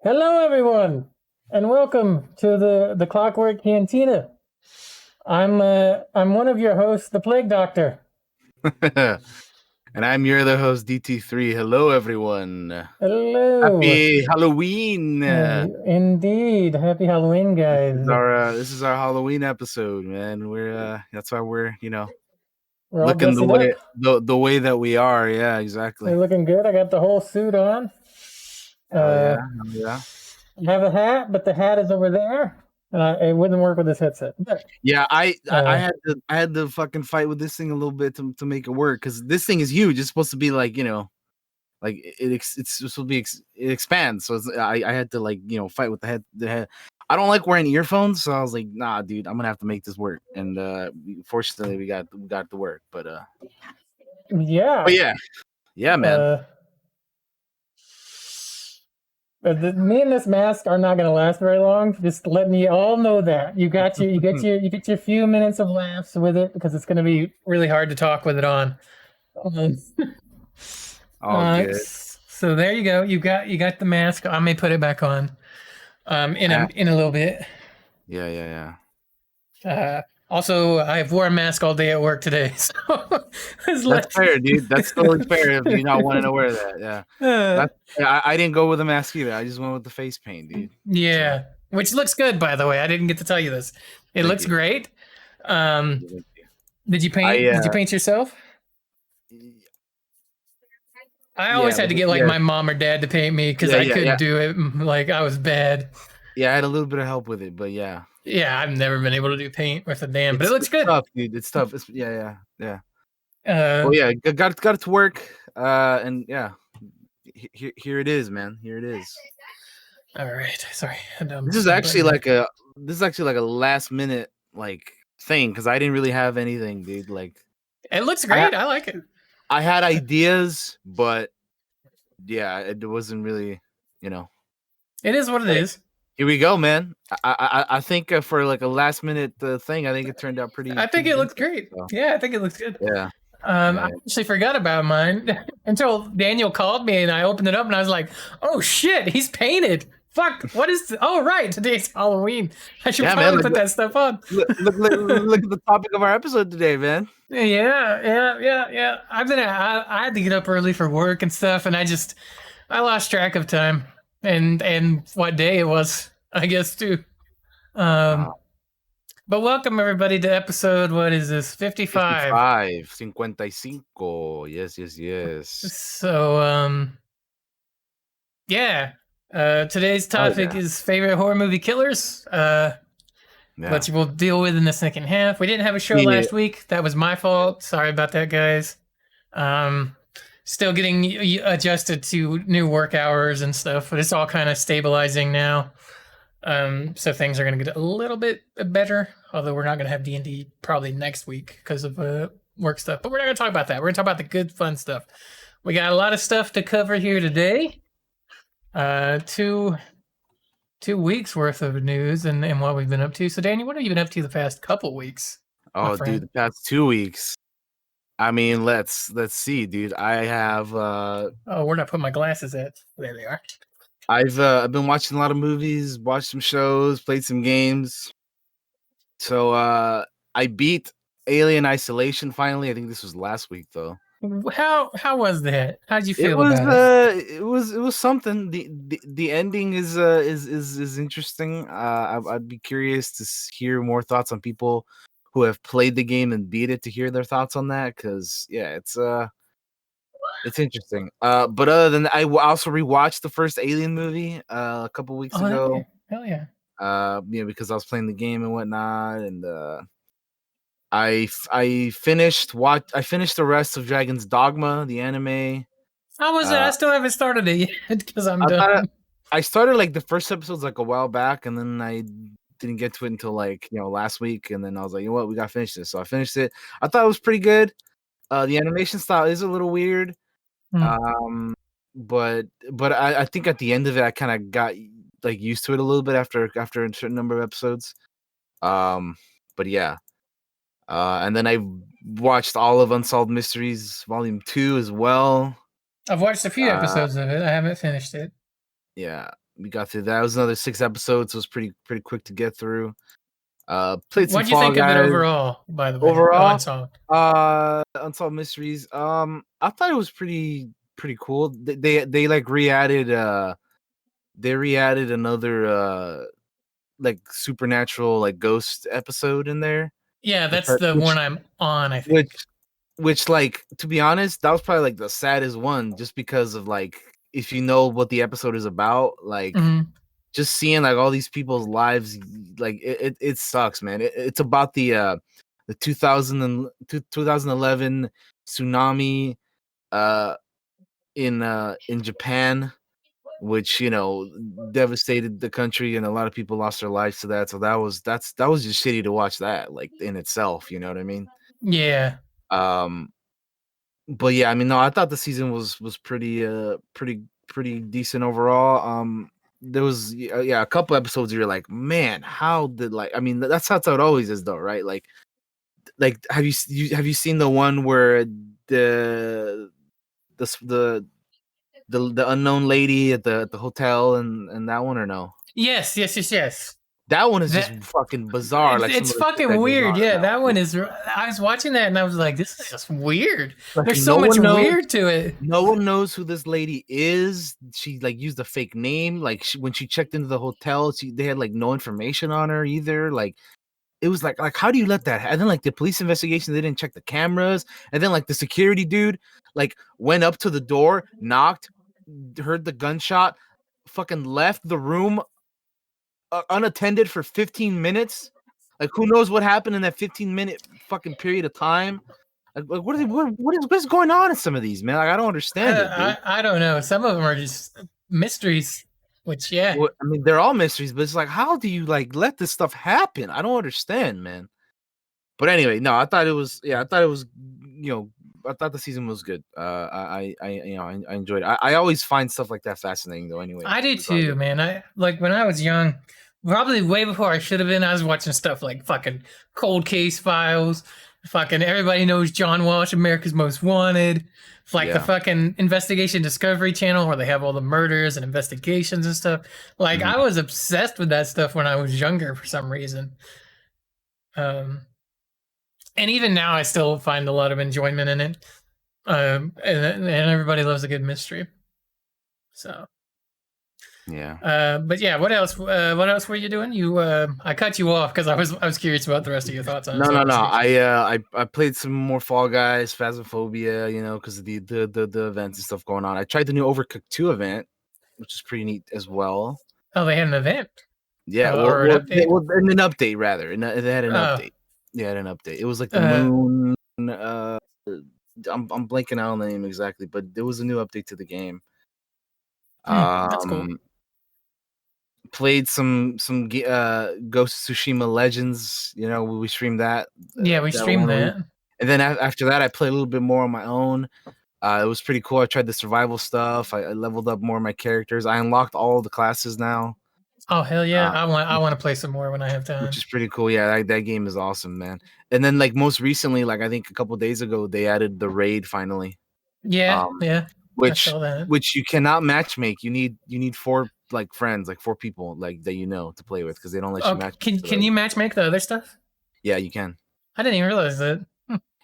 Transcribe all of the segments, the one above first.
Hello, everyone, and welcome to the Clockwork Cantina. I'm one of your hosts, the Plague Doctor. And I'm your other host, DT3. Hello, everyone. Hello. Happy Halloween. Indeed, happy Halloween, guys. This is our Halloween episode, man. That's why we're We're all looking dressed up. the way that we are. Yeah, exactly. We're looking good. I got the whole suit on. Hell yeah. I have a hat, but the hat is over there, and it wouldn't work with this headset. Yeah, I had to fucking fight with this thing a little bit to make it work because this thing is huge. It's supposed to be like it's supposed to be it expands. So I had to fight with the head. I don't like wearing earphones, so I was like, nah, dude, I'm gonna have to make this work. And fortunately, we got it to work. But yeah, man. Me and this mask are not going to last very long. Just letting you all know that you get your few minutes of laughs with it because it's going to be really hard to talk with it on. Good. So there you go. You got the mask. I may put it back on in a little bit. Yeah. Also, I've worn a mask all day at work today, so that's fair, dude. That's totally fair if you're not wanting to wear that. Yeah, I didn't go with a mask either. I just went with the face paint, dude. Yeah, so. Which looks good, by the way. I didn't get to tell you this. It looks great. Did you paint? Did you paint yourself? I always had to get my mom or dad to paint me because I couldn't do it. Like I was bad. Yeah, I had a little bit of help with it, but yeah. Yeah, I've never been able to do paint with a damn, but it looks good. Tough, dude. It's tough. Yeah. Well, yeah, got it to work. And yeah, here it is, man. Here it is. All right. Sorry. This is actually like a last minute thing because I didn't really have anything, dude. Like, it looks great. I like it. I had ideas, but yeah, it wasn't really, It is what it is. Here we go, man. I think for like a last minute thing, I think it turned out pretty. I think it looks great. So. Yeah, I think it looks good. Yeah. I actually forgot about mine until Daniel called me and I opened it up and I was like, "Oh shit, he's painted." Fuck, what is this? Oh, right, today's Halloween. I should probably put that stuff on. Look at the topic of our episode today, man. Yeah. I had to get up early for work and stuff, and I lost track of time and what day it was, I guess, too. But welcome, everybody, to episode, what is this, 55? 55. Yes. So, yeah. Today's topic is favorite horror movie killers, which we'll deal with in the second half. We didn't have a show last week. That was my fault. Sorry about that, guys. Still getting adjusted to new work hours and stuff, but it's all kind of stabilizing now. So things are going to get a little bit better, although we're not going to have D&D probably next week because of work stuff. But we're not going to talk about that. We're going to talk about the good, fun stuff. We got a lot of stuff to cover here today. 2 weeks worth of news and what we've been up to. So, Danny, what have you been up to the past couple weeks? Oh, dude, the past 2 weeks. I mean, let's see, dude. I have. Oh, where did I put my glasses at? There they are. I've been watching a lot of movies, watched some shows, played some games. So I beat Alien Isolation finally. I think this was last week though. How was that? How did you feel about it? It was something. The ending is interesting. I'd be curious to hear more thoughts on people who have played the game and beat it to hear their thoughts on that because it's interesting. But other than that, I also rewatched the first Alien movie a couple weeks ago. Hell yeah. Because I was playing the game and whatnot, and I finished the rest of Dragon's Dogma, the anime. How was it? I still haven't started it yet because I'm done. I started like the first episodes like a while back, and then I didn't get to it until last week, and then I was like, you know what, we gotta finish this. So I finished it. I thought it was pretty good. The animation style is a little weird, but I think at the end of it, I kind of got used to it a little bit after a certain number of episodes. But yeah. And then I watched all of Unsolved Mysteries Volume 2 as well. I've watched a few episodes of it. I haven't finished it. Yeah. we got through that. It was another 6 episodes. So it was pretty quick to get through. Played some What'd you Fall think of it Guys. overall? By the way, Overall, Unsolved. Unsolved Mysteries. I thought it was pretty cool. They like re-added another like supernatural like ghost episode in there. Yeah, that's the one I'm on, I think. Which like, to be honest, that was probably like the saddest one, just because of like, if you know what the episode is about, like just seeing like all these people's lives, like it sucks, man. It's about the 2011 tsunami in Japan, which devastated the country, and a lot of people lost their lives to that. So that was just shitty to watch that, like, in itself. You know what I mean? Yeah. But yeah, I mean, no, I thought the season was pretty decent overall. There was a couple episodes where you're like, man, how did, like, I mean, that's how it always is, though, right? Like have you seen the one where the unknown lady at the hotel, and that one, or no? Yes. That one is just fucking bizarre. Like, it's fucking weird. Yeah, that one is. I was watching that and I was like, this is just weird. Like, there's so much weird to it. No one knows who this lady is. She like used a fake name. Like, when she checked into the hotel, they had like no information on her either. Like, it was like how do you let that happen? And then like the police investigation, they didn't check the cameras. And then like the security dude like went up to the door, knocked, heard the gunshot, fucking left the room unattended for 15 minutes. Like, who knows what happened in that 15-minute fucking period of time? Like, what is going on in some of these, man? Like, I don't understand it, dude. I don't know. Some of them are just mysteries. Which, yeah. Well, I mean, they're all mysteries, but it's like, how do you like let this stuff happen? I don't understand, man. But anyway, no, I thought it was, I thought the season was good. I enjoyed it. I always find stuff like that fascinating, though. Anyway, I do too, man. I like when I was young, probably way before I should have been. I was watching stuff like fucking Cold Case Files, fucking Everybody Knows John Walsh, America's Most Wanted, like the fucking Investigation Discovery Channel where they have all the murders and investigations and stuff. Like, I was obsessed with that stuff when I was younger for some reason. And even now, I still find a lot of enjoyment in it. And everybody loves a good mystery. So. Yeah. But yeah, what else? What else were you doing? I cut you off because I was curious about the rest of your thoughts on it. No. I played some more Fall Guys, Phasmophobia, because of the events and stuff going on. I tried the new Overcooked 2 event, which is pretty neat as well. Oh, they had an event. Yeah, or an update. An update rather. They had an update. Yeah, had an update. It was like the moon. I'm blanking out on the name exactly, but there was a new update to the game. That's cool. Played some Ghost of Tsushima Legends. We streamed that. Yeah, we streamed that. And then after that, I played a little bit more on my own. It was pretty cool. I tried the survival stuff. I leveled up more of my characters. I unlocked all of the classes now. Oh, hell yeah! I want to play some more when I have time. Which is pretty cool. Yeah, that game is awesome, man. And then like most recently, like I think a couple days ago, they added the raid finally. Yeah, yeah. Which you cannot matchmake. You need 4 like friends, like 4 people like that to play with, because they don't let you match. Can you matchmake the other stuff? Yeah, you can. I didn't even realize that.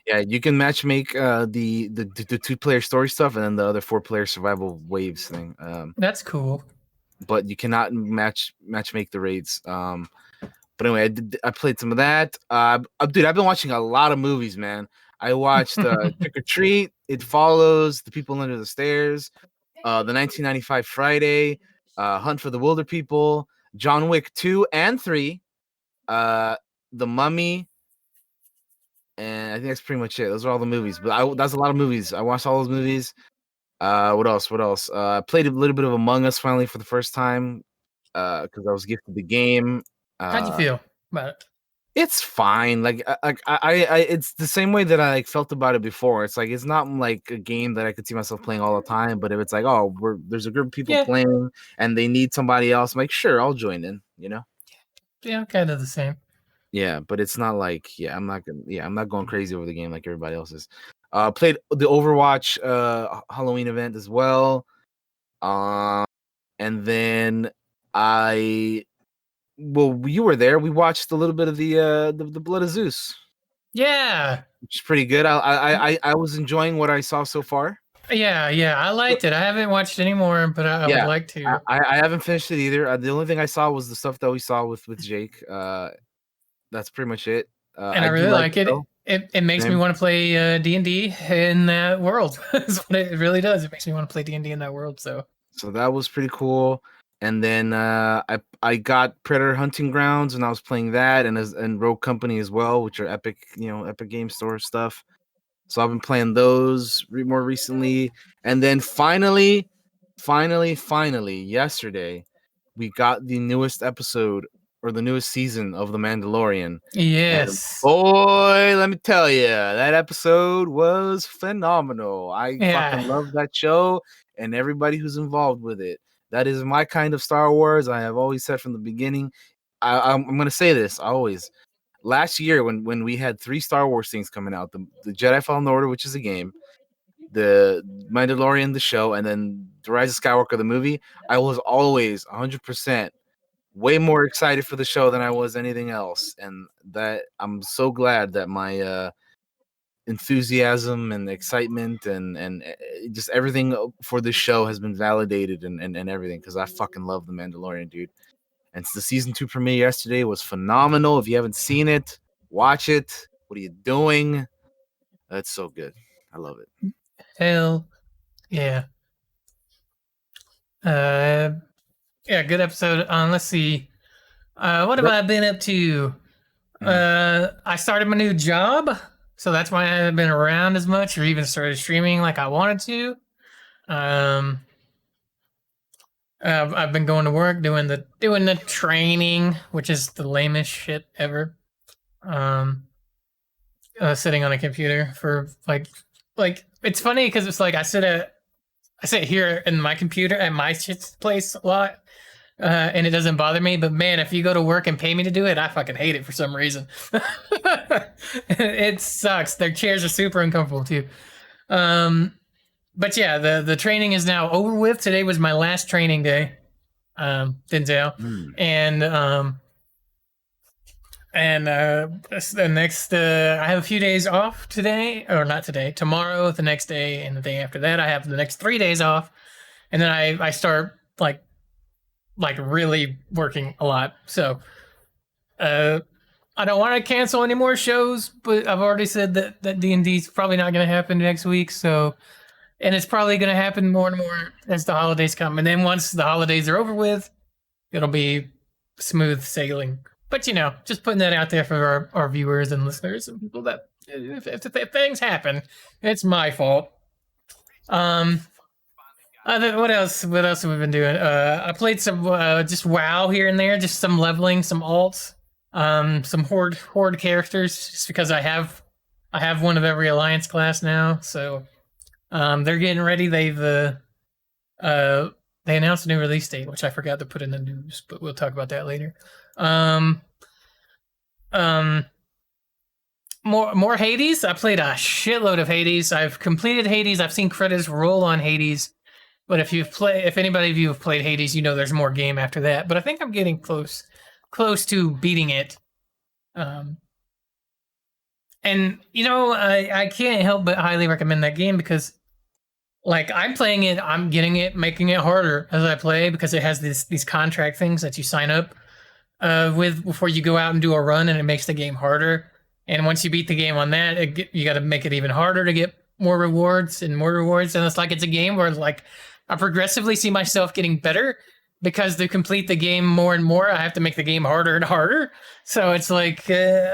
Yeah, you can matchmake the 2-player story stuff, and then the other 4-player survival waves thing. That's cool. But you cannot matchmake the raids. But anyway, I played some of that. Dude, I've been watching a lot of movies, man. I watched Trick or Treat, It Follows, The People Under the Stairs, the 1995 Friday, Hunt for the Wilder People, John Wick 2 and 3, The Mummy, and I think that's pretty much it. Those are all the movies. But that's a lot of movies. I watched all those movies. What else? I played a little bit of Among Us finally for the first time, because I was gifted the game. How'd you feel about it? It's fine. Like it's the same way that I felt about it before. It's like, it's not like a game that I could see myself playing all the time. But if it's like, there's a group of people playing and they need somebody else, I'm like, sure, I'll join in. Yeah, kind of the same. Yeah, but it's not like, I'm not going crazy over the game like everybody else is. Played the Overwatch Halloween event as well. And then Well, you were there. We watched a little bit of the Blood of Zeus. Yeah, which is pretty good. I was enjoying what I saw so far. Yeah, I liked it. I haven't watched any more, but I would like to. I haven't finished it either. The only thing I saw was the stuff that we saw with Jake. That's pretty much it. And I I do really like like it it. though. It makes me want to play D&D in that world. That's what it really does. It makes me want to play D&D in that world. So that was pretty cool. And then I got Predator Hunting Grounds, and I was playing that, and Rogue Company as well, which are Epic Game Store stuff. So I've been playing those more recently, and then finally, yesterday, we got the newest episode or the newest season of The Mandalorian. yes, and boy, let me tell you, that episode was phenomenal. I fucking love that show and everybody who's involved with it. That is my kind of Star Wars. I have always said from the beginning. I'm going to say this always. Last year, when we had 3 Star Wars things coming out, the Jedi Fallen Order, which is a game, the Mandalorian, the show, and then the Rise of Skywalker, the movie, I was always 100% way more excited for the show than I was anything else. And that I'm so glad that my enthusiasm and excitement and just everything for this show has been validated and everything, because I fucking love the Mandalorian, dude. And the season 2 premiere yesterday was phenomenal. If you haven't seen it, watch it. What are you doing? That's so good. I love it. Hell yeah. Yeah, good episode. Let's see. What have I been up to? I started my new job, so that's why I haven't been around as much or even started streaming like I wanted to. I've been going to work doing the training, which is the lamest shit ever. Sitting on a computer for like it's funny because it's like I sit here in my computer at my place a lot, and it doesn't bother me. But man, if you go to work and pay me to do it, I fucking hate it for some reason. It sucks. Their chairs are super uncomfortable too. But yeah, the training is now over with. Today was my last training day, Denzel, and the next I have a few days off today, or not today, tomorrow, the next day, and the day after that. I have the next 3 days off, and then I start like really working a lot. So I don't want to cancel any more shows, but I've already said that D&D is probably not going to happen next week. So. And it's probably going to happen more and more as the holidays come. And then once the holidays are over with, it'll be smooth sailing. But, just putting that out there for our viewers and listeners and people that if things happen, it's my fault. What else? What else have we been doing? I played some just WoW here and there, just some leveling, some alts, some horde characters, just because I have one of every alliance class now. So they're getting ready. They announced a new release date, which I forgot to put in the news, but we'll talk about that later. More Hades. I played a shitload of Hades. I've completed Hades. I've seen credits roll on Hades. But if anybody of you have played Hades, there's more game after that. But I think I'm getting close to beating it. And I can't help but highly recommend that game because, like, I'm playing it, I'm getting it, making it harder as I play because it has these contract things that you sign up with before you go out and do a run, and it makes the game harder. And once you beat the game on that, you got to make it even harder to get more rewards and more rewards. And it's like it's a game where like I progressively see myself getting better because to complete the game more and more, I have to make the game harder and harder. So it's like big.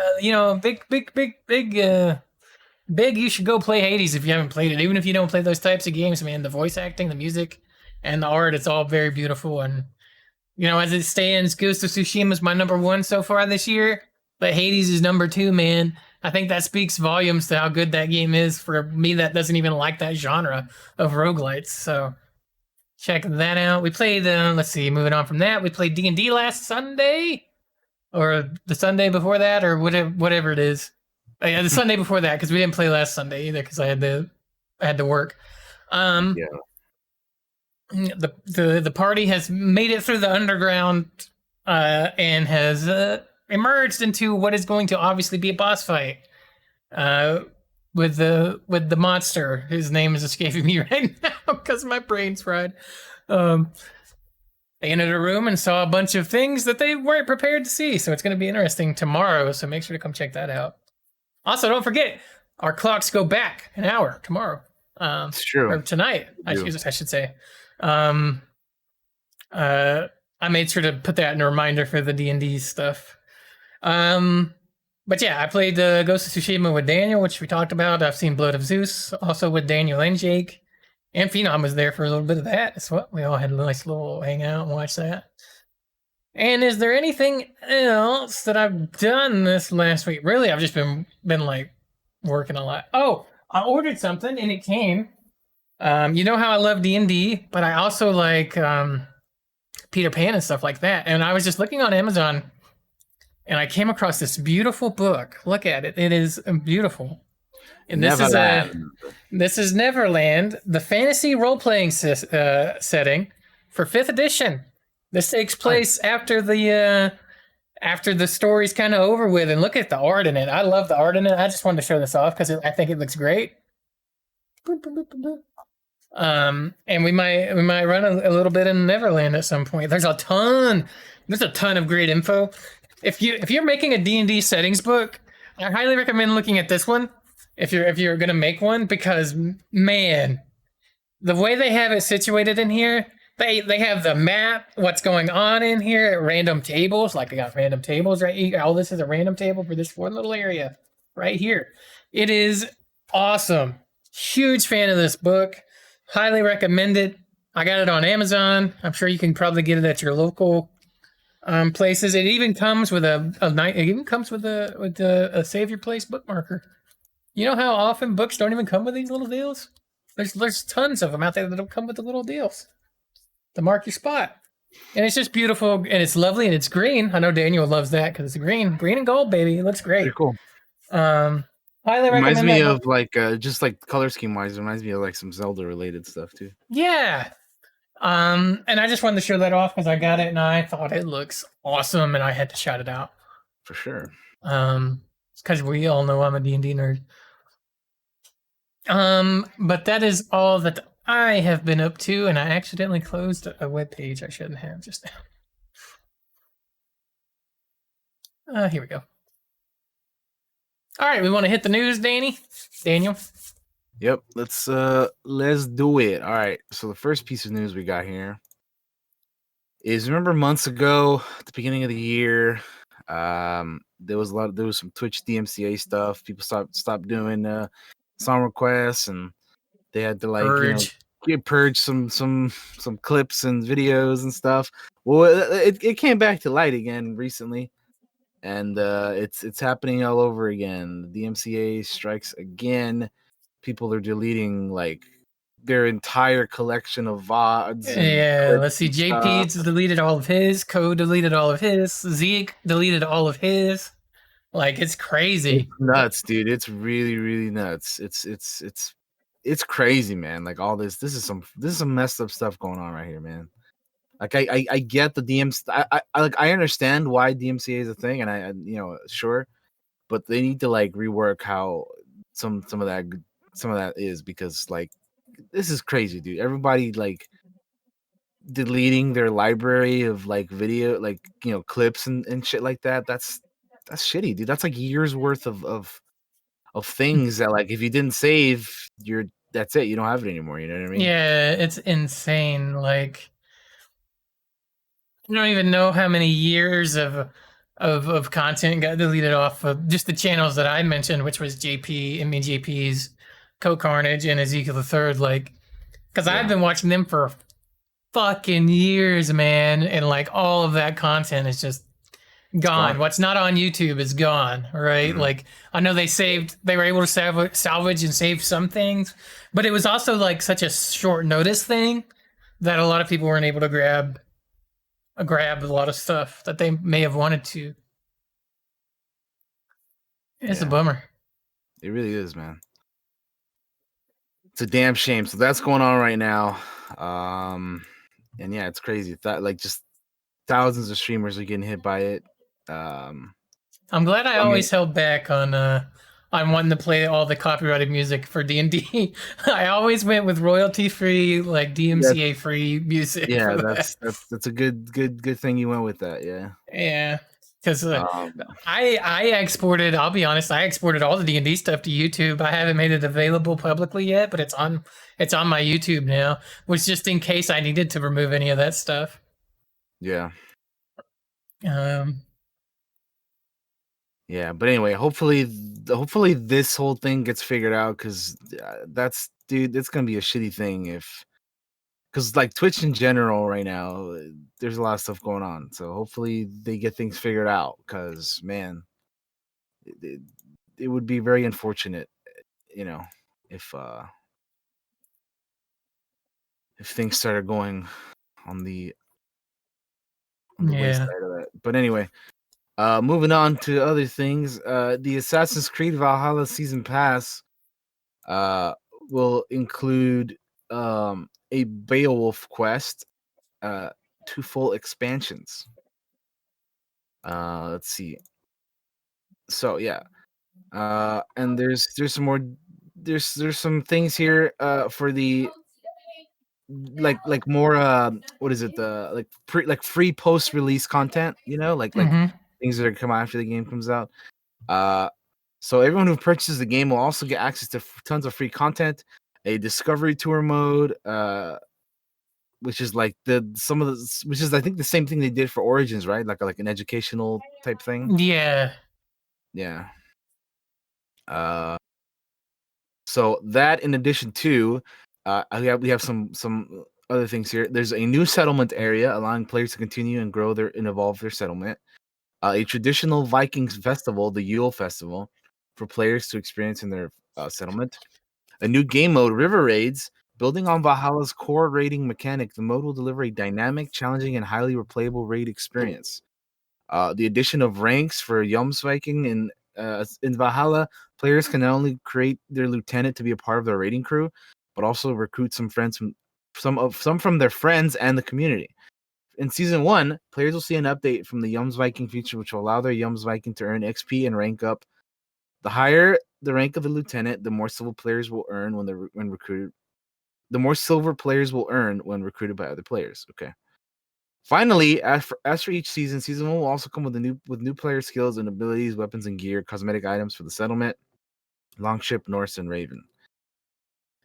You should go play Hades if you haven't played it. Even if you don't play those types of games, man, the voice acting, the music, and the art, it's all very beautiful. And as it stands, Ghost of Tsushima is my number 1 so far this year. But Hades is number 2, man. I think that speaks volumes to how good that game is for me that doesn't even like that genre of roguelites. So check that out. We played, let's see, moving on from that, we played D&D last Sunday, or the Sunday before that, or whatever it is. Yeah, the Sunday before that, because we didn't play last Sunday either, because I had to work. The party has made it through the underground and has emerged into what is going to obviously be a boss fight with the monster. His name is escaping me right now because my brain's fried. They entered a room and saw a bunch of things that they weren't prepared to see, so it's going to be interesting tomorrow. So make sure to come check that out. Also, don't forget our clocks go back an hour tomorrow. It's true. Or tonight, I should say. I made sure to put that in a reminder for the D&D stuff. But yeah, I played Ghost of Tsushima with Daniel, which we talked about. I've seen Blood of Zeus, also with Daniel and Jake. And Phenom was there for a little bit of that. That's what we all had a nice little hangout and watch that. And is there anything else that I've done this last week? Really, I've just been like working a lot. Oh, I ordered something and it came. You know how I love D&D, but I also like Peter Pan and stuff like that. And I was just looking on Amazon and I came across this beautiful book. Look at it. It is beautiful. And this is Neverland, the fantasy role-playing setting for 5th edition. This takes place after the story's kind of over with, and look at the art in it. I love the art in it. I just wanted to show this off because I think it looks great. And we might run a little bit in Neverland at some point. There's a ton of great info. If you're making a D&D settings book, I highly recommend looking at this one. If you're gonna make one, because man, the way they have it situated in here, they have the map, what's going on in here, random tables, like they got random tables right here. All this is a random table for this one little area right here. It is awesome. Huge fan of this book. Highly recommend it. I got it on Amazon. I'm sure you can probably get it at your local places. It even comes with a save your place bookmarker. You know how often books don't even come with these little deals? There's tons of them out there that don't come with the little deals to mark your spot. And it's just beautiful, and it's lovely, and it's green. I know Daniel loves that because it's green and gold, baby. It looks great. Pretty cool. Highly recommend. Reminds me of like just like color scheme wise. Reminds me of like some Zelda related stuff too. Yeah. And I just wanted to show that off because I got it and I thought it looks awesome, and I had to shout it out for sure. It's because we all know I'm a D&D nerd. But that is all that I have been up to, and I accidentally closed a web page I shouldn't have just now. Here we go. All right, we want to hit the news, Daniel. Yep, let's do it. All right, so the first piece of news we got here is, remember months ago at the beginning of the year, there was some Twitch DMCA stuff. People stopped doing song requests, and they had to like purge some clips and videos and stuff. Well, it came back to light again recently, and it's happening all over again. The DMCA strikes again. People are deleting like their entire collection of VODs. Yeah, let's see. JP's deleted all of his. Code deleted all of his. Zeke deleted all of his. Like, it's crazy. It's nuts, dude. It's really, really nuts. It's crazy, man. Like all this is some messed up stuff going on right here, man. Like I get the DMC. I understand why DMCA is a thing, and I sure, but they need to like rework how some of that is, because like this is crazy, dude. Everybody like deleting their library of like video, like clips and shit like that. That's shitty, dude. That's like years worth of things that, like, if you didn't save, that's it. You don't have it anymore. You know what I mean? Yeah, it's insane. Like, I don't even know how many years of content got deleted off of just the channels that I mentioned, which was JP's Coat Carnage and Ezekiel the Third. Like, because I've been watching them for fucking years, man, and like all of that content is just gone. What's not on YouTube is gone, right? Mm-hmm. Like, I know they were able to salvage and save some things, but it was also like such a short notice thing that a lot of people weren't able to grab a lot of stuff that they may have wanted to. It's a bummer. It really is, man. It's a damn shame. So that's going on right now. And yeah, it's crazy. That like just thousands of streamers are getting hit by it. I'm glad I always held back on wanting to play all the copyrighted music for D&D. I always went with royalty free, like DMCA free music for that. That's a good thing you went with that. Yeah. Yeah, because Um, I exported. I'll be honest, I exported all the D&D stuff to YouTube. I haven't made it available publicly yet, but it's on my YouTube now. Was just in case I needed to remove any of that stuff. yeah. Um. Yeah, but anyway, hopefully this whole thing gets figured out because that's dude, it's gonna be a shitty thing if because like Twitch in general right now, there's a lot of stuff going on. So hopefully they get things figured out because man, it would be very unfortunate, you know, if things started going on the wayside of that. But anyway, moving on to other things, the Assassin's Creed Valhalla Season Pass will include a Beowulf quest, 2 full expansions. Let's see. So yeah, and there's some more. There's some things here for the like more what is it, the like free post release content, you know, like things that are come after the game comes out. So everyone who purchases the game will also get access to tons of free content, a discovery tour mode, which is like which is I think the same thing they did for Origins, right? Like an educational type thing. Yeah. Yeah. So that in addition to, we have some other things here. There's a new settlement area allowing players to continue and grow and evolve their settlement. A traditional Vikings festival, the Yule Festival, for players to experience in their settlement. A new game mode, River Raids. Building on Valhalla's core raiding mechanic, the mode will deliver a dynamic, challenging, and highly replayable raid experience. The addition of ranks for Jomsviking in Valhalla, players can not only create their lieutenant to be a part of their raiding crew, but also recruit some friends from from their friends and the community. In Season 1, players will see an update from the Jomsviking feature, which will allow their Jomsviking to earn XP and rank up. The higher the rank of the lieutenant, the more silver players will earn when recruited. The more silver players will earn when recruited by other players. Okay. Finally, as for each season, Season 1 will also come with new player skills and abilities, weapons and gear, cosmetic items for the settlement, Longship, Norse, and Raven.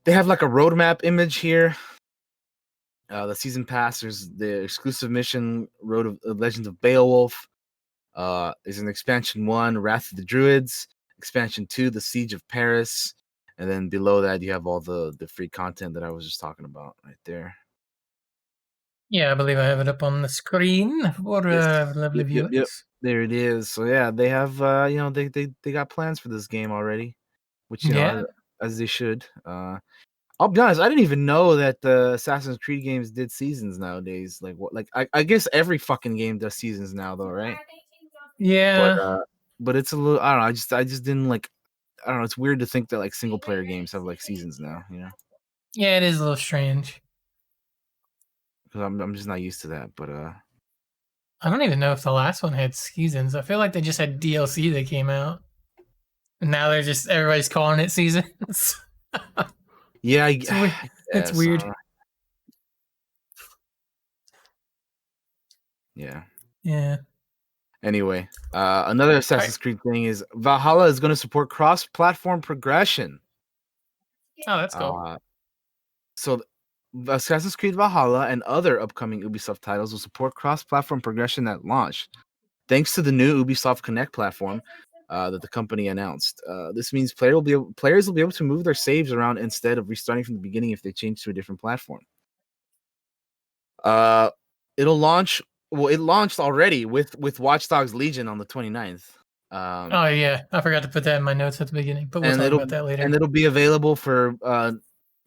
They have like a roadmap image here. The season pass, there's the exclusive mission, Road of Legends of Beowulf. Is an expansion 1, Wrath of the Druids. Expansion 2, The Siege of Paris. And then below that, you have all the free content that I was just talking about right there. Yeah, I believe I have it up on the screen for lovely viewers. Yep. There it is. So yeah, they have they got plans for this game already, which know as they should. I'll be honest, I didn't even know that the Assassin's Creed games did seasons nowadays. Like what? Like I guess every fucking game does seasons now, though, right? Yeah. But it's a little. I don't know. I just didn't like. I don't know. It's weird to think that like single player games have like seasons now. You know. Yeah, it is a little strange. Because I'm just not used to that. But I don't even know if the last one had seasons. I feel like they just had DLC that came out. And now they're just everybody's calling it seasons. Yeah, it's weird. Yeah. Yeah. Anyway, another Assassin's Creed thing is Valhalla is going to support cross-platform progression. Oh, that's cool. So Assassin's Creed Valhalla and other upcoming Ubisoft titles will support cross-platform progression at launch, thanks to the new Ubisoft Connect platform that the company announced. This means players will be able to move their saves around instead of restarting from the beginning if they change to a different platform. It'll launch. Well, it launched already with Watch Dogs Legion on the 29th. Oh yeah, I forgot to put that in my notes at the beginning, but we'll talk about that later. And it'll be available for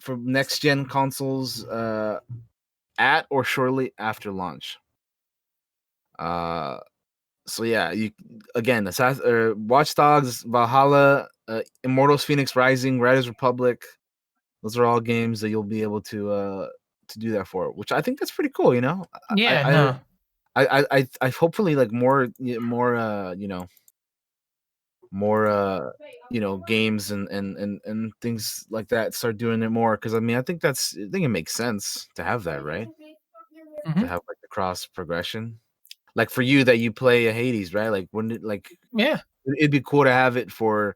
next gen consoles at or shortly after launch. So yeah, you again, Watch Dogs, Valhalla, Immortals: Phoenix Rising, Riders Republic. Those are all games that you'll be able to to do that for, which I think that's pretty cool. You know, Yeah, no. I hopefully like more games and things like that start doing it more, because I mean I think it makes sense to have that, right? To have like the cross progression, like for you that you play a Hades, right? Like wouldn't it like Yeah, it'd be cool to have it for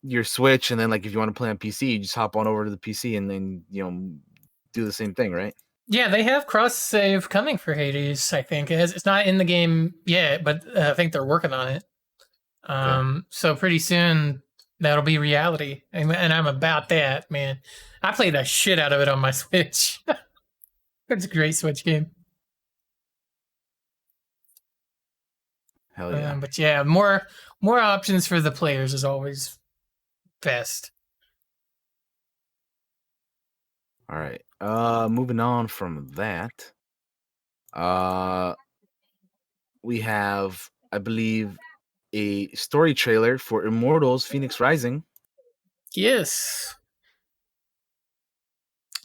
your Switch, and then like if you want to play on PC, you just hop on over to the PC and then do the same thing, right? yeah, they have cross save coming for Hades. I think it's not in the game yet, but I think they're working on it. Okay. So pretty soon that'll be reality, and I'm about that, man. I played the shit out of it on my Switch. It's a great Switch game. Hell yeah. But yeah, more options for the players is always best. All right. Moving on from that. We have, I believe, a story trailer for Immortals: Phoenix Rising. Yes.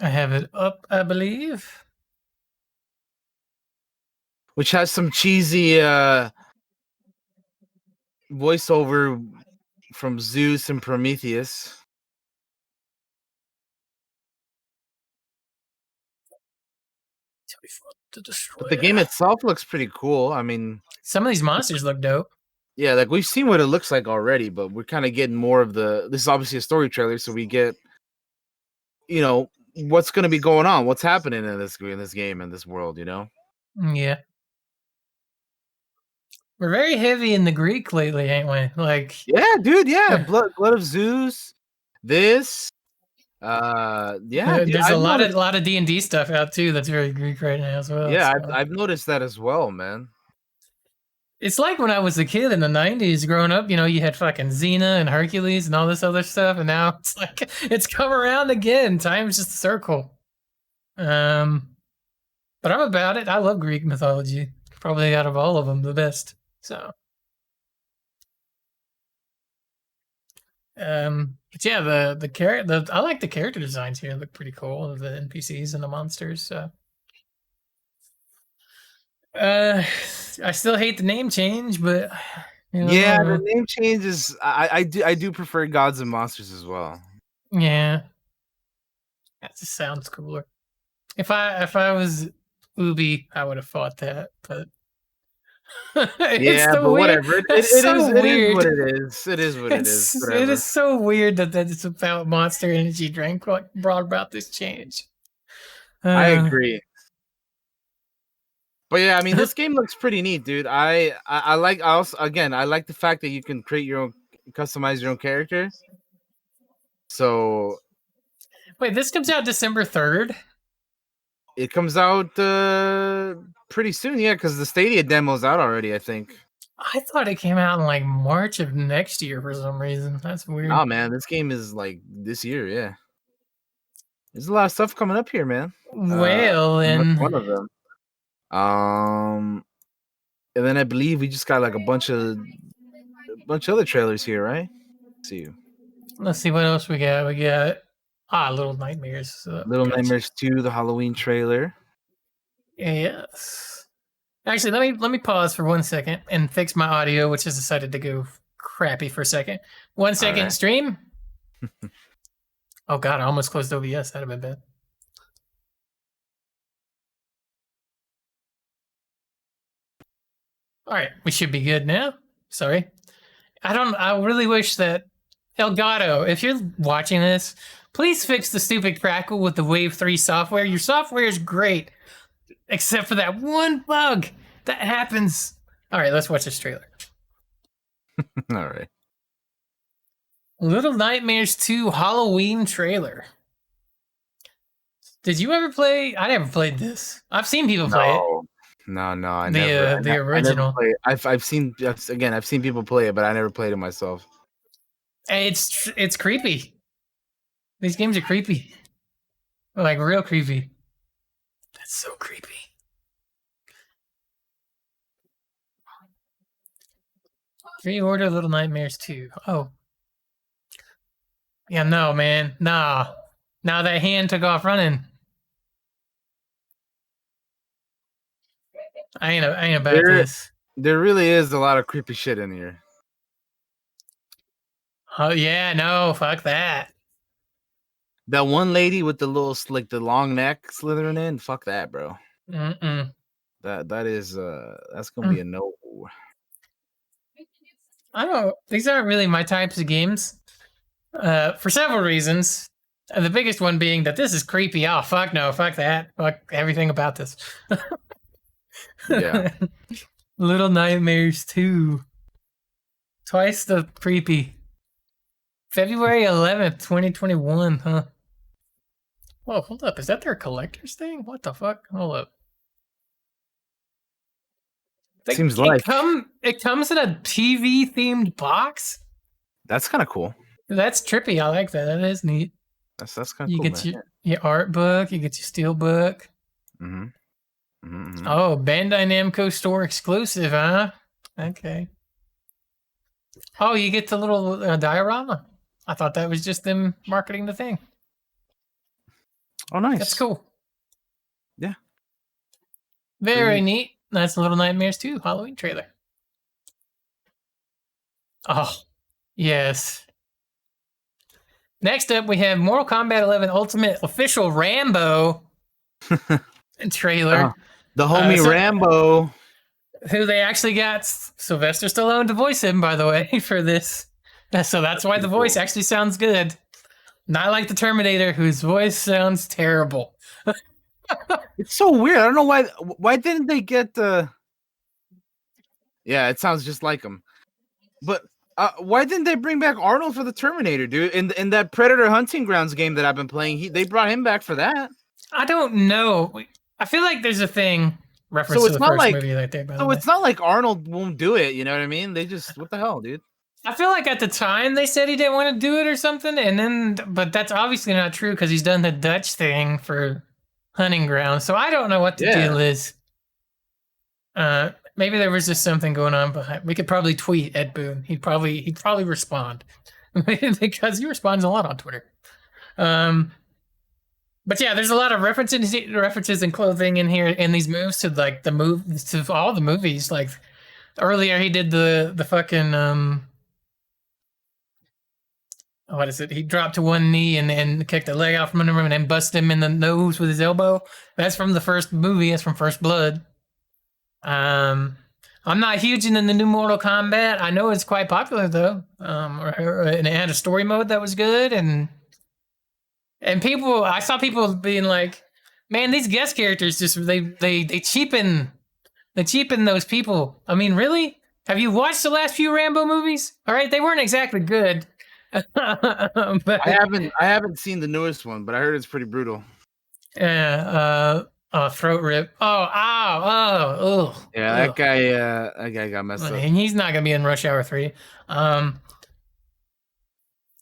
I have it up, I believe. Which has some cheesy voiceover from Zeus and Prometheus. But the game itself looks pretty cool. I mean, some of these monsters look dope. Yeah, like we've seen what it looks like already, but we're kind of getting more of this is obviously a story trailer, so we get, what's going to be going on, what's happening in this game, in this world, Yeah. We're very heavy in the Greek lately, ain't we? Like, yeah, dude, yeah, blood of Zeus. This, yeah, dude, there's a lot of D&D stuff out too that's very Greek right now as well. Yeah, so. I've noticed that as well, man. It's like when I was a kid in the 90s growing up, you had fucking Xena and Hercules and all this other stuff, and now it's like it's come around again. Time's just a circle. But I'm about it. I love Greek mythology. Probably out of all of them, the best. So but yeah, I like the character designs here. They look pretty cool, the NPCs and the monsters. So I still hate the name change, but yeah, the name change is I do prefer Gods and Monsters as well. Yeah, that just sounds cooler. If I was Ubi, I would have fought that, but yeah, but whatever. It is what it is. It is what it is. Whatever. It is so weird that it's about Monster Energy drink brought about this change. I agree. But yeah, I mean, this game looks pretty neat, dude. I like the fact that you can create your own, customize your own character. So wait, this comes out December 3rd? It comes out pretty soon, yeah, because the Stadia demo's out already, I think. I thought it came out in like March of next year for some reason. That's weird. Oh man, this game is like this year, yeah. There's a lot of stuff coming up here, man. Well, and one of them. And then I believe we just got like a bunch of other trailers here, right? Let's see what else we got. We got Little Nightmares. Little Nightmares 2, the Halloween trailer. Yes. Actually, let me pause for 1 second and fix my audio, which has decided to go crappy for a second. 1 second, right. Stream. Oh god, I almost closed OBS. That'd have been bad. All right, we should be good now. Sorry. I really wish that Elgato, if you're watching this, please fix the stupid crackle with the Wave 3 software. Your software is great, except for that one bug that happens. All right, let's watch this trailer. All right. Little Nightmares 2 Halloween trailer. Did you ever play? I never played this. I've seen people play it. No, I never. The original. I've seen people play it, but I never played it myself. It's creepy. These games are creepy. Like real creepy. That's so creepy. Pre-order Little Nightmares 2. Oh. Yeah, no, man. Nah. Now that hand took off running. I ain't about this. There really is a lot of creepy shit in here. Oh yeah, no, fuck that. That one lady with the little like the long neck slithering in, fuck that, bro. Mm-mm. That's gonna be a no. I don't. These aren't really my types of games. For several reasons. The biggest one being that this is creepy. Oh fuck no, fuck that, fuck everything about this. Yeah. Little Nightmares 2. Twice the creepy. February 11th, 2021, huh? Whoa, hold up. Is that their collector's thing? What the fuck? Hold up. Seems like it comes in a TV themed box. That's kind of cool. That's trippy. I like that. That is neat. That's kind of You cool. get your art book. You get your steel book. Mm-hmm. Mm-hmm. Oh, Bandai Namco store exclusive, huh? Okay. Oh, you get the little diorama. I thought that was just them marketing the thing. Oh, nice. That's cool. Yeah. Very neat. That's Little Nightmares 2 Halloween trailer. Oh, yes. Next up, we have Mortal Kombat 11 Ultimate Official Rambo trailer. The homie Rambo. Who they actually got Sylvester Stallone to voice him, by the way, for this. So that's why the voice actually sounds good. Not like the Terminator, whose voice sounds terrible. It's so weird. I don't know why. Why didn't they get the? Yeah, it sounds just like him. But why didn't they bring back Arnold for the Terminator, dude? In that Predator Hunting Grounds game that I've been playing, they brought him back for that. I don't know. I feel like there's a thing reference to the first movie right there. So it's not like Arnold won't do it. You know what I mean? They just what the hell, dude. I feel like at the time they said he didn't want to do it or something, and then but that's obviously not true because he's done the Dutch thing for Hunting Ground. So I don't know what the deal is. Maybe there was just something going on behind. We could probably tweet Ed Boon. He'd probably respond because he responds a lot on Twitter. But yeah, there's a lot of references and clothing in here in these moves to like to all the movies. Like earlier, he did the fucking what is it? He dropped to one knee and kicked a leg out from under him and then busted him in the nose with his elbow. That's from the first movie. That's from First Blood. I'm not huge into the new Mortal Kombat. I know it's quite popular though. And it had a story mode that was good and people. I saw people being like, "Man, these guest characters just they cheapen those people." I mean, really? Have you watched the last few Rambo movies? All right, they weren't exactly good. But I haven't seen the newest one, but I heard it's pretty brutal. Yeah, throat rip. Oh. Yeah, that guy got messed up. And he's not gonna be in Rush Hour 3.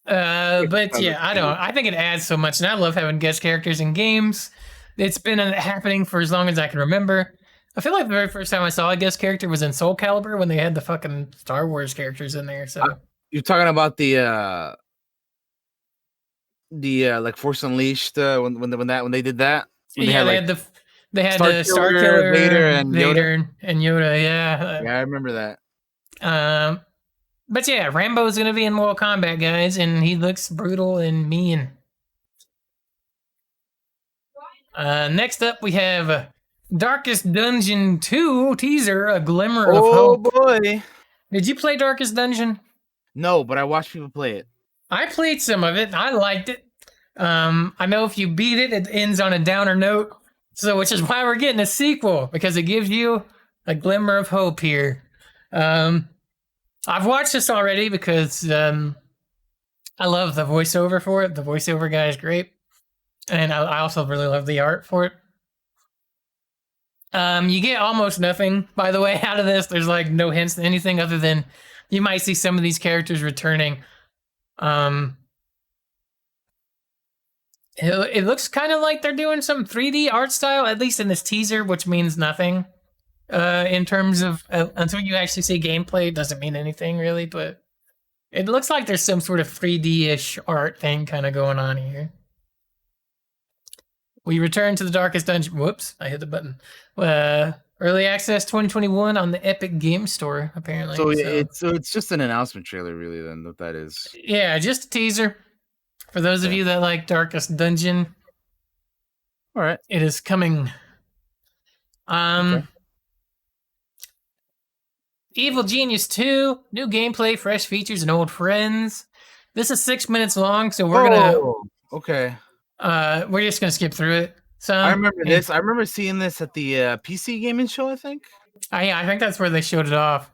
But yeah, I think it adds so much, and I love having guest characters in games. It's been happening for as long as I can remember. I feel like the very first time I saw a guest character was in Soul Calibur when they had the fucking Star Wars characters in there. So you're talking about the like Force Unleashed when they did that. They had the Star Killer, Vader and Yoda. Yeah, I remember that. But yeah, Rambo's gonna be in Mortal Kombat, guys, and he looks brutal and mean. Next up, we have Darkest Dungeon 2 teaser, A Glimmer of Hope. Oh boy! Did you play Darkest Dungeon? No, but I watched people play it. I played some of it. I liked it. I know if you beat it, it ends on a downer note. So, which is why we're getting a sequel, because it gives you a glimmer of hope here. I've watched this already because I love the voiceover for it. The voiceover guy is great. And I also really love the art for it. You get almost nothing, by the way, out of this. There's like no hints to anything other than you might see some of these characters returning. It looks kind of like they're doing some 3D art style, at least in this teaser, which means nothing. In terms of until you actually see gameplay, it doesn't mean anything really, but it looks like there's some sort of 3D-ish art thing kind of going on here. We return to the Darkest Dungeon. Whoops, I hit the button. Early access 2021 on the Epic Game Store, apparently. So it's just an announcement trailer, really. Then what that is? Yeah, just a teaser. For those of you that like Darkest Dungeon, all right, it is coming. Evil Genius 2, new gameplay, fresh features, and old friends. This is 6 minutes long, so we're we're just gonna skip through it. So I remember this. I remember seeing this at the PC gaming show, I think. I think that's where they showed it off.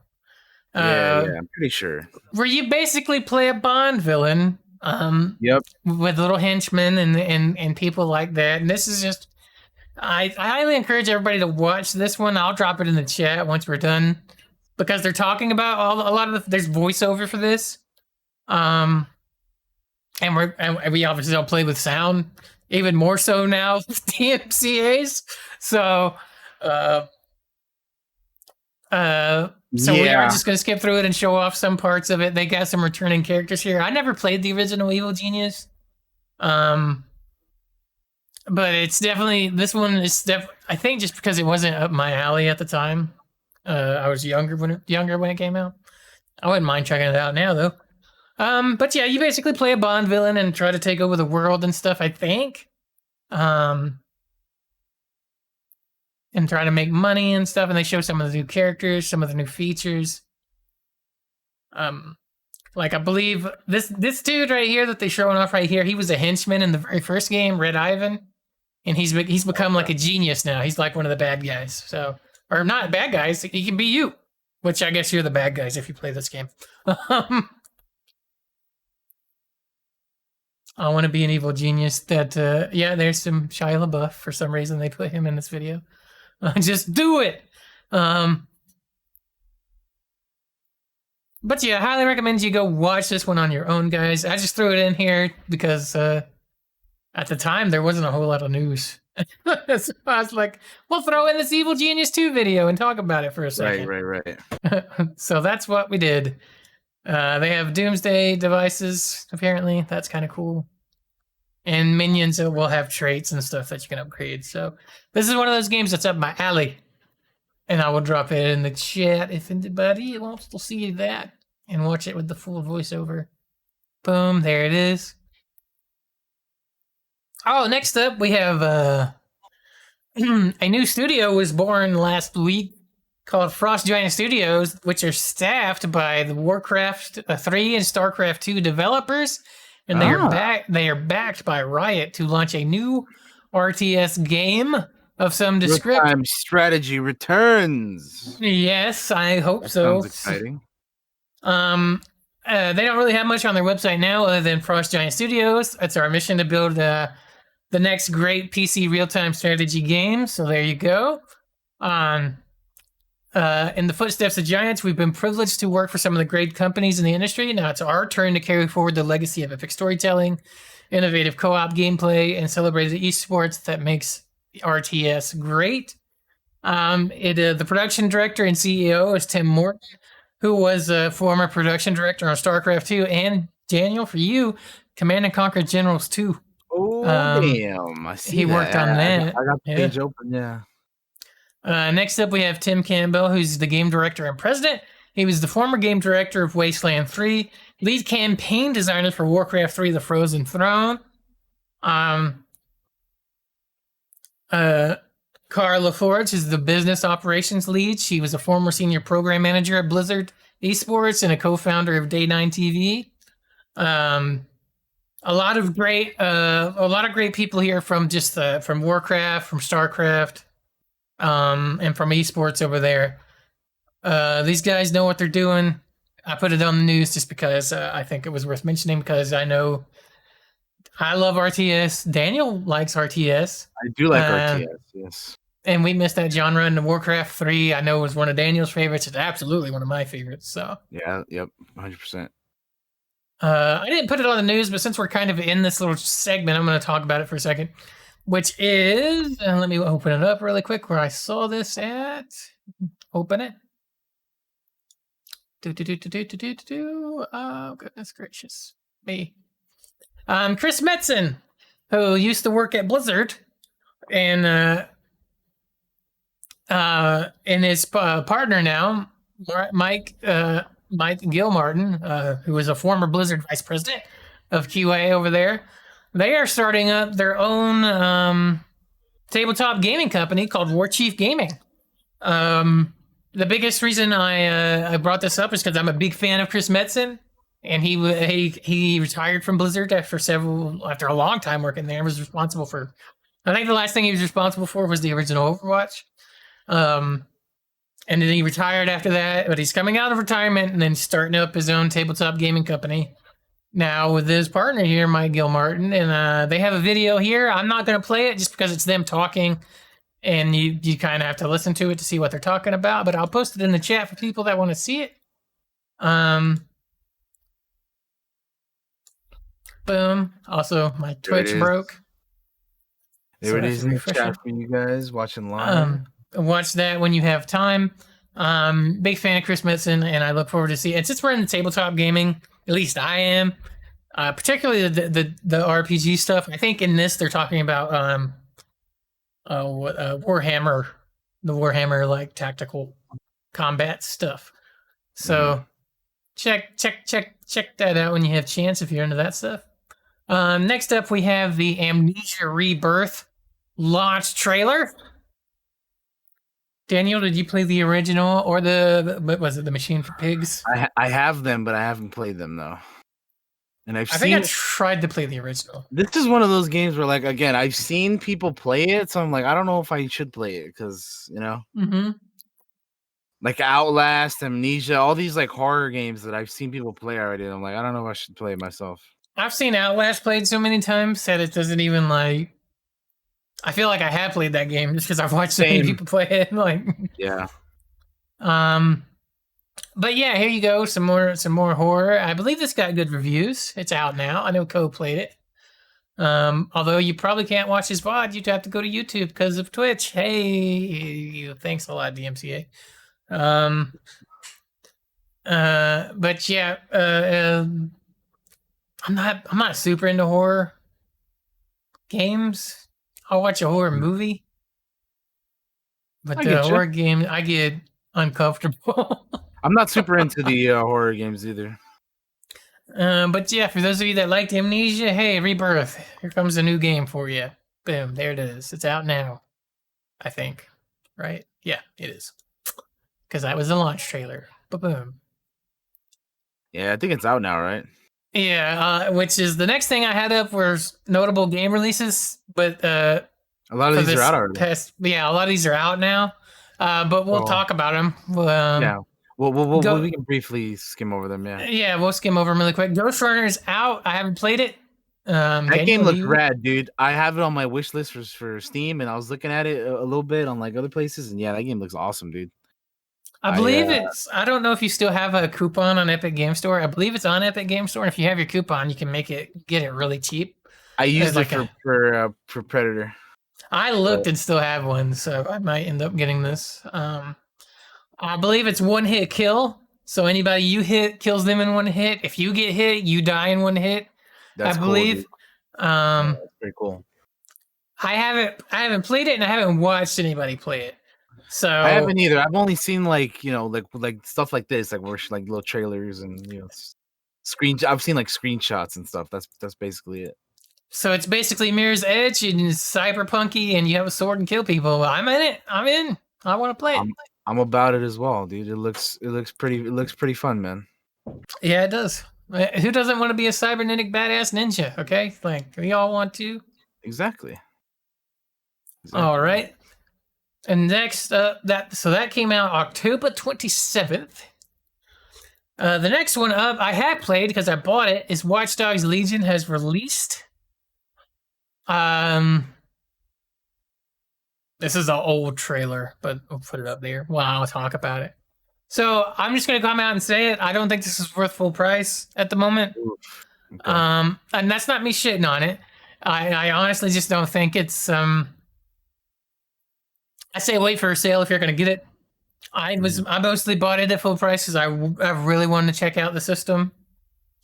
Yeah, I'm pretty sure. Where you basically play a Bond villain. Yep. With little henchmen and people like that. And this is just, I highly encourage everybody to watch this one. I'll drop it in the chat once we're done, because they're talking about a lot of there's voiceover for this. And we obviously don't play with sound, even more so now with DMCA's. So, we are just going to skip through it and show off some parts of it. They got some returning characters here. I never played the original Evil Genius. But it's definitely, this one is I think just because it wasn't up my alley at the time. I was younger when it came out. I wouldn't mind checking it out now though. But yeah, you basically play a Bond villain and try to take over the world and stuff, I think. And try to make money and stuff, and they show some of the new characters, some of the new features. Like I believe this dude right here that they're showing off right here, he was a henchman in the very first game, Red Ivan, and he's become like a genius now. He's like one of the bad guys. So, or not bad guys, he can be you, which I guess you're the bad guys if you play this game. I want to be an evil genius. That yeah, there's some Shia LaBeouf. For some reason, they put him in this video. Just do it. But yeah, I highly recommend you go watch this one on your own, guys. I just threw it in here because at the time there wasn't a whole lot of news. So I was like, we'll throw in this Evil Genius 2 video and talk about it for a second. Right. So that's what we did. They have Doomsday devices, apparently. That's kind of cool. And minions that will have traits and stuff that you can upgrade. So this is one of those games that's up my alley. And I will drop it in the chat if anybody wants to see that and watch it with the full voiceover. Boom, there it is. Oh, next up we have a new studio was born last week called Frost Giant Studios, which are staffed by the Warcraft 3 and StarCraft 2 developers. And they are backed by Riot to launch a new RTS game of some description. Real-time strategy returns. Yes, I hope so. Sounds exciting. They don't really have much on their website now other than Frost Giant Studios. It's our mission to build the next great PC real-time strategy game. So there you go. In the footsteps of giants, we've been privileged to work for some of the great companies in the industry. Now it's our turn to carry forward the legacy of epic storytelling, innovative co-op gameplay, and celebrated esports that makes RTS great. The production director and CEO is Tim Morton, who was a former production director on StarCraft 2, and Daniel, for you, Command & Conquer Generals 2. Oh, damn. I see he worked on that. I got the page open, yeah. Next up, we have Tim Campbell, who's the game director and president. He was the former game director of Wasteland 3, lead campaign designer for Warcraft 3, The Frozen Throne. Carla Forge is the business operations lead. She was a former senior program manager at Blizzard Esports and a co-founder of Day9 TV. A lot of great people here from from Warcraft, from StarCraft. And from esports over there. These guys know what they're doing. I put it on the news just because I think it was worth mentioning, because I know I love RTS. Daniel likes RTS. I do like RTS, yes. And we missed that genre in Warcraft 3. I know it was one of Daniel's favorites. It's absolutely one of my favorites. So yeah, yep, 100%. I didn't put it on the news, but since we're kind of in this little segment, I'm going to talk about it for a second. Which is, let me open it up really quick where I saw this at. Open it. Oh, goodness gracious me. Chris Metzen, who used to work at Blizzard and and his partner now, Mike Gilmartin, who was a former Blizzard vice president of QA over there, they are starting up their own tabletop gaming company called War Chief Gaming. The biggest reason I brought this up is because I'm a big fan of Chris Metzen, and he retired from Blizzard after a long time working there. Was responsible for, I think the last thing he was responsible for was the original Overwatch. And then he retired after that, but he's coming out of retirement and then starting up his own tabletop gaming company now with his partner here, Mike Gilmartin. And they have a video here. I'm not going to play it just because it's them talking, and you kind of have to listen to it to see what they're talking about. But I'll post it in the chat for people that want to see it. Boom. Also, my Twitch broke. There it is in the chat for you guys watching live. Watch that when you have time. Big fan of Chris Metzen, and I look forward to see it. And since we're in the tabletop gaming, at least I am, particularly the RPG stuff. I think in this they're talking about Warhammer, the Warhammer like tactical combat stuff. So check that out when you have a chance if you're into that stuff. Next up, we have the Amnesia Rebirth launch trailer. Daniel, did you play the original or what was it, the Machine for Pigs? I have them, but I haven't played them though. And I think I tried to play the original. This is one of those games where, like, again, I've seen people play it, so I'm like, I don't know if I should play it because, you know, like Outlast, Amnesia, all these like horror games that I've seen people play already. I'm like, I don't know if I should play it myself. I've seen Outlast played so many times that it doesn't even like. I feel like I have played that game just because I've watched so many people play it. Like, yeah. But yeah, here you go. Some more horror. I believe this got good reviews. It's out now. I know Co played it. Although you probably can't watch his VOD, you'd have to go to YouTube because of Twitch. Hey, thanks a lot, DMCA. But yeah, I'm not super into horror games. I'll watch a horror movie, but the horror game, I get uncomfortable. I'm not super into the horror games either. But yeah, for those of you that liked Amnesia, hey, Rebirth, here comes a new game for you. Boom, there it is. It's out now, I think. Right? Yeah, it is. Because that was the launch trailer. Boom. Yeah, I think it's out now, right? Yeah, which is the next thing I had up was notable game releases, but a lot of these are out already. A lot of these are out now, but we'll talk about them. Yeah, we can briefly skim over them. Yeah, we'll skim over them really quick. Ghost Runner is out. I haven't played it. That game looks rad, dude. I have it on my wish list for Steam, and I was looking at it a little bit on like other places, and yeah, that game looks awesome, dude. I believe I don't know if you still have a coupon on Epic Game Store. I believe it's on Epic Game Store. And if you have your coupon, you can get it really cheap. I used it for Predator. I looked and still have one, so I might end up getting this. I believe it's one hit kill. So anybody you hit kills them in one hit. If you get hit, you die in one hit. That's I believe. Cool, that's pretty cool. I haven't played it, and I haven't watched anybody play it. So I haven't either. I've only seen like stuff like this, like where like little trailers and I've seen like screenshots and stuff. That's basically it. So it's basically Mirror's Edge and cyberpunky, and you have a sword and kill people. I'm in it. I'm in. I want to play it. I'm about it as well, dude. It looks pretty fun, man. Yeah, it does. Who doesn't want to be a cybernetic badass ninja? Okay, like we all want to. Exactly. All right. And next up, that came out October 27th. The next one up, I had played because I bought it, is Watch Dogs Legion has released. This is an old trailer, but we'll put it up there while I'll talk about it. So I'm just going to come out and say it. I don't think this is worth full price at the moment. Okay. And that's not me shitting on it. I honestly just don't think it's... I say wait for a sale if you're going to get it. I mostly bought it at full price because I really wanted to check out the system.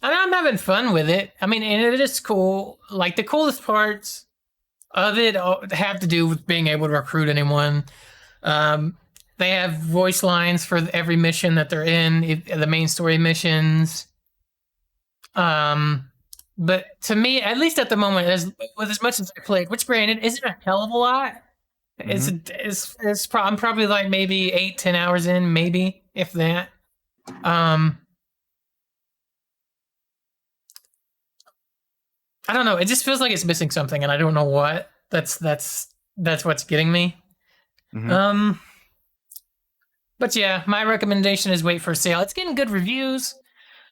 And I'm having fun with it. I mean, and it is cool. Like, the coolest parts of it have to do with being able to recruit anyone. Um, they have voice lines for every mission that they're in, the main story missions. But to me, at least at the moment, with as much as I played, which granted isn't a hell of a lot, I'm probably like maybe 8-10 hours in, maybe if that. I don't know. It just feels like it's missing something, and I don't know what. That's what's getting me. But yeah, my recommendation is wait for a sale. It's getting good reviews,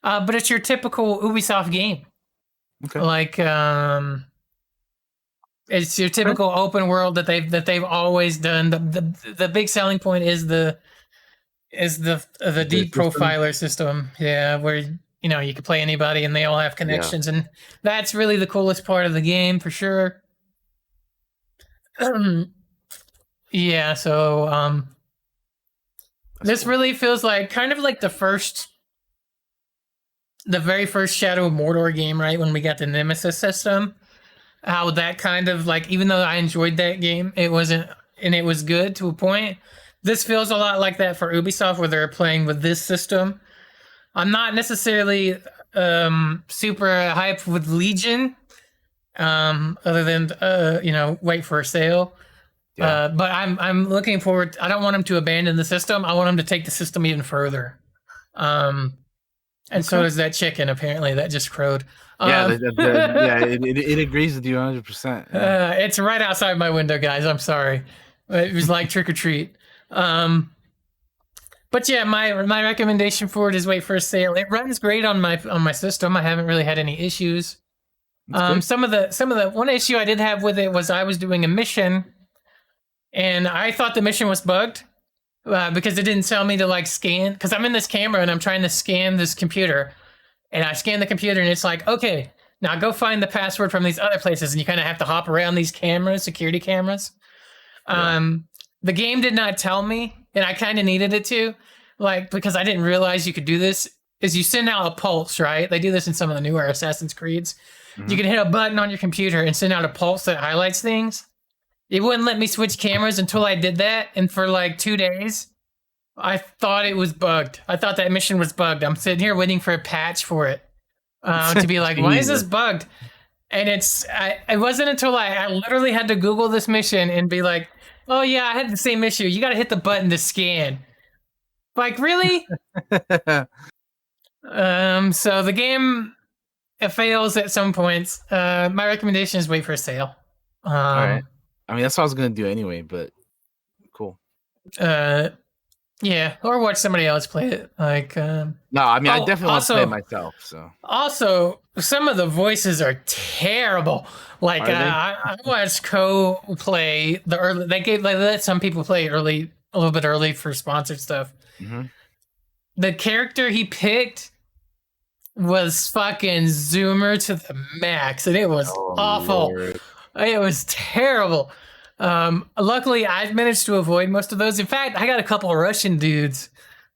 but it's your typical Ubisoft game. Okay. Like it's your typical open world that they've always done. The big selling point is the deep profiler system. Yeah, where you know you can play anybody and they all have connections, and that's really the coolest part of the game for sure. Yeah, so this cool. Really feels like kind of like the very first Shadow of Mordor game, right? When we got the Nemesis system, how that kind of like, even though I enjoyed that game, it wasn't, and it was good to a point. This feels a lot like that for Ubisoft, where they're playing with this system. I'm not necessarily super hyped with Legion, other than wait for a sale. Yeah. But I'm looking forward. I don't want them to abandon the system. I want them to take the system even further. And so does that chicken, apparently, that just crowed. It agrees with you 100%. Yeah. It's right outside my window, guys. I'm sorry. It was like trick or treat. But yeah, my recommendation for it is wait for a sale. It runs great on my system. I haven't really had any issues. Some of the one issue I did have with it was I was doing a mission, and I thought the mission was bugged. Because it didn't tell me to like scan, because I'm in this camera and I'm trying to scan this computer, and I scan the computer and it's like, okay, now go find the password from these other places, and you kind of have to hop around these cameras, security cameras. The game did not tell me, and I kind of needed it to, like, because I didn't realize you could do this, is you send out a pulse, right? They do this in some of the newer Assassin's Creeds. You can hit a button on your computer and send out a pulse that highlights things. It wouldn't let me switch cameras until I did that, and for like 2 days, I thought it was bugged. I thought that mission was bugged. I'm sitting here waiting for a patch for it to be like, why is this bugged? And it wasn't until I literally had to Google this mission and be like, oh yeah, I had the same issue. You got to hit the button to scan. Like, really? So the game fails at some points. My recommendation is wait for a sale. All right. I mean, that's what I was going to do anyway, but cool. Yeah, or watch somebody else play it. Like, no, I mean, I definitely want to play it myself. So also, some of the voices are terrible. Like, I watched Co play the early. They let some people play a little bit early for sponsored stuff. The character he picked was fucking Zoomer to the max, and it was awful. Lord. It was terrible. Luckily, I've managed to avoid most of those. In fact, I got a couple of Russian dudes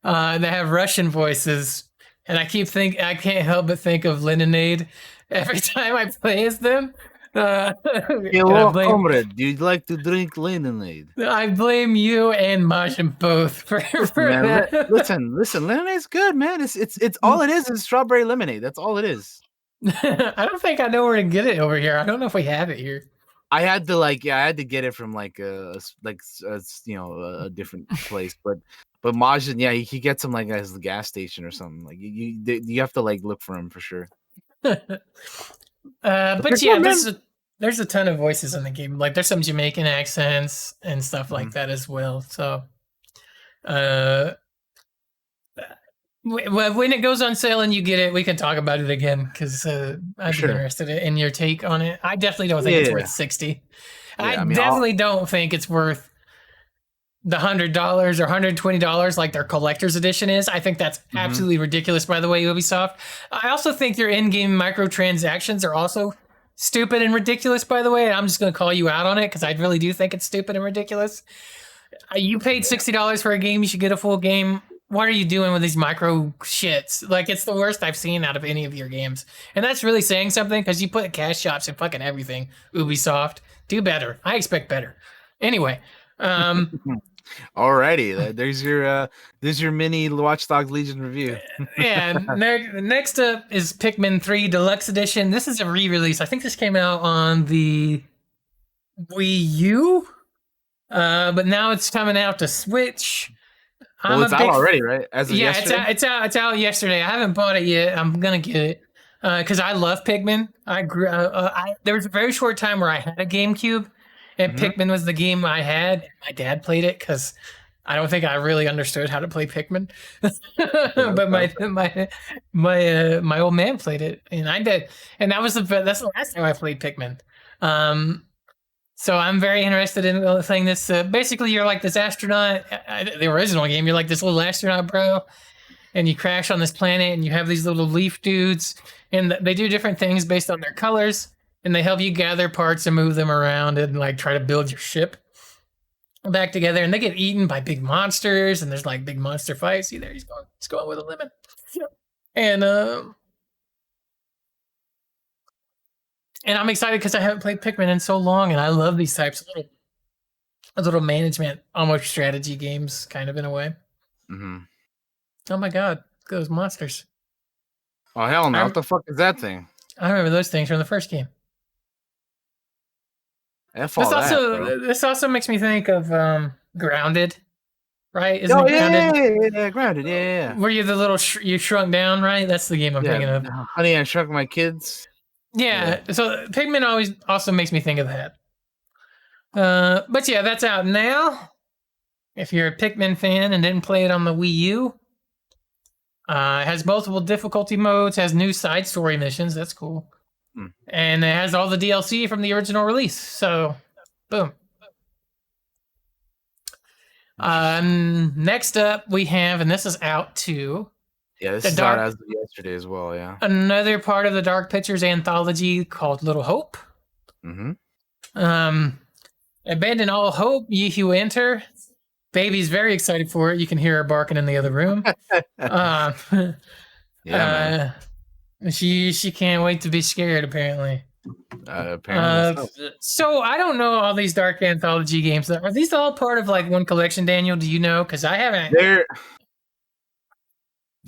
that have Russian voices, and I can't help but think of Leninade every time I play as them. Hello, comrade. Do you like to drink Leninade? I blame you and Majin both for man, that. Listen, Lemonade's good, man. It's all it is strawberry lemonade. That's all it is. I don't think I know where to get it over here. I don't know if we have it here. I had to get it from like a different place, but Majin, yeah, he gets them like at the gas station or something. Like you have to like look for him for sure. But yeah, there's a ton of voices in the game. Like there's some Jamaican accents and stuff like that as well. So, when it goes on sale and you get it, we can talk about it again because I'd be interested in your take on it. I definitely don't think it's worth $60. I definitely don't think it's worth the $100 or $120 like their collector's edition is. I think that's absolutely ridiculous, by the way, Ubisoft. I also think their in-game microtransactions are also stupid and ridiculous, by the way. And I'm just going to call you out on it because I really do think it's stupid and ridiculous. You paid $60 for a game, you should get a full game. What are you doing with these micro shits? Like, it's the worst I've seen out of any of your games. And that's really saying something because you put cash shops in fucking everything, Ubisoft. Do better. I expect better. Anyway, Alrighty, there's your mini Watch Dogs Legion review. Yeah, next up is Pikmin 3 Deluxe Edition. This is a re-release. I think this came out on the Wii U, but now it's coming out to Switch. Well, it's out already, right? As of yesterday? It's out yesterday. I haven't bought it yet. I'm gonna get it because I love Pikmin. There was a very short time where I had a GameCube, and Pikmin was the game I had. My dad played it because I don't think I really understood how to play Pikmin, but my old man played it, and I did, and that's the last time I played Pikmin. So I'm very interested in playing this. Basically, you're like this astronaut. The original game, you're like this little astronaut, bro, and you crash on this planet, and you have these little leaf dudes, and they do different things based on their colors, and they help you gather parts and move them around and like try to build your ship back together. And they get eaten by big monsters, and there's like big monster fights. See there, he's going with a lemon, and I'm excited because I haven't played Pikmin in so long, and I love these types of little management, almost strategy games, kind of in a way. Oh my god, look at those monsters! Oh hell no! What the fuck is that thing? I remember those things from the first game. This also makes me think of Grounded, right? Isn't it Grounded? Yeah, Grounded. Yeah. Were you the little you shrunk down, right? That's the game I'm thinking of. Honey, I Shrunk My Kids. Yeah, so Pikmin also makes me think of that. But yeah, that's out now. If you're a Pikmin fan and didn't play it on the Wii U, it has multiple difficulty modes, has new side story missions. That's cool. And it has all the DLC from the original release. So, boom. Next up, we have, and this is out too. Yeah, this is out as of yesterday as well, yeah. Another part of the Dark Pictures anthology called Little Hope. Abandon all hope, ye who enter. Baby's very excited for it. You can hear her barking in the other room. Man. She can't wait to be scared, apparently. So I don't know all these Dark Anthology games. Are these all part of like one collection, Daniel? Do you know? Because I haven't.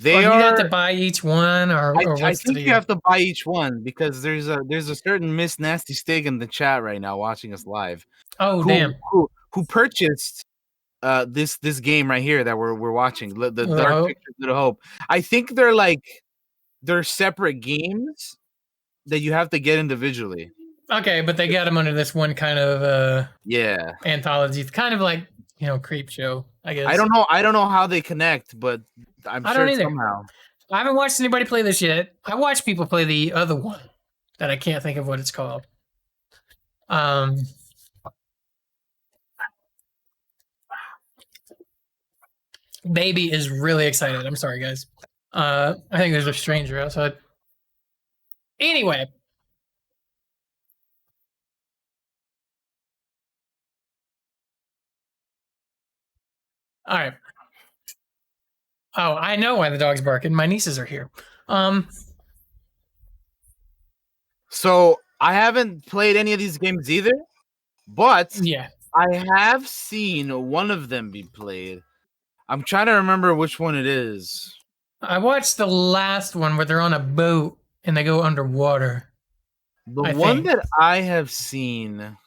You have to buy each one, or I think you have to buy each one because there's a certain Miss Nasty Stig in the chat right now watching us live. Oh damn! Who purchased this game right here that we're watching, the Dark Pictures Little Hope. I think they're separate games that you have to get individually. Okay, but they got them under this one kind of anthology. It's kind of like Creep Show, I guess. I don't know how they connect, but I'm sure somehow. I haven't watched anybody play this yet. I watched people play the other one that I can't think of what it's called. Baby is really excited. I'm sorry, guys. I think there's a stranger outside. Anyway. All right. Oh, I know why the dog's barking. My nieces are here. So I haven't played any of these games either, but yeah, I have seen one of them be played. I'm trying to remember which one it is. I watched the last one where they're on a boat and they go underwater. The one that I have seen.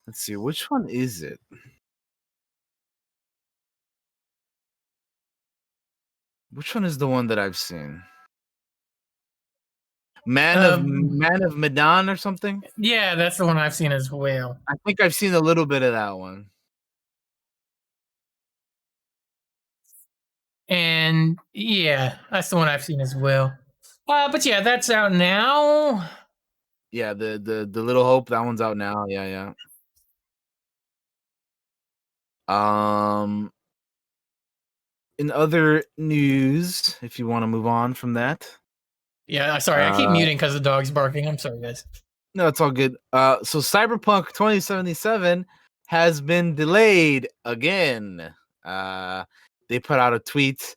Let's see, which one is it? Which one is the one that I've seen? Man of Medan or something? Yeah, that's the one I've seen as well. I think I've seen a little bit of that one. And yeah, that's the one I've seen as well. But yeah, that's out now. Yeah, the Little Hope, that one's out now. Yeah. In other news, if you want to move on from that. Yeah, sorry, I keep muting because the dog's barking. I'm sorry, guys. No, it's all good. So Cyberpunk 2077 has been delayed again. They put out a tweet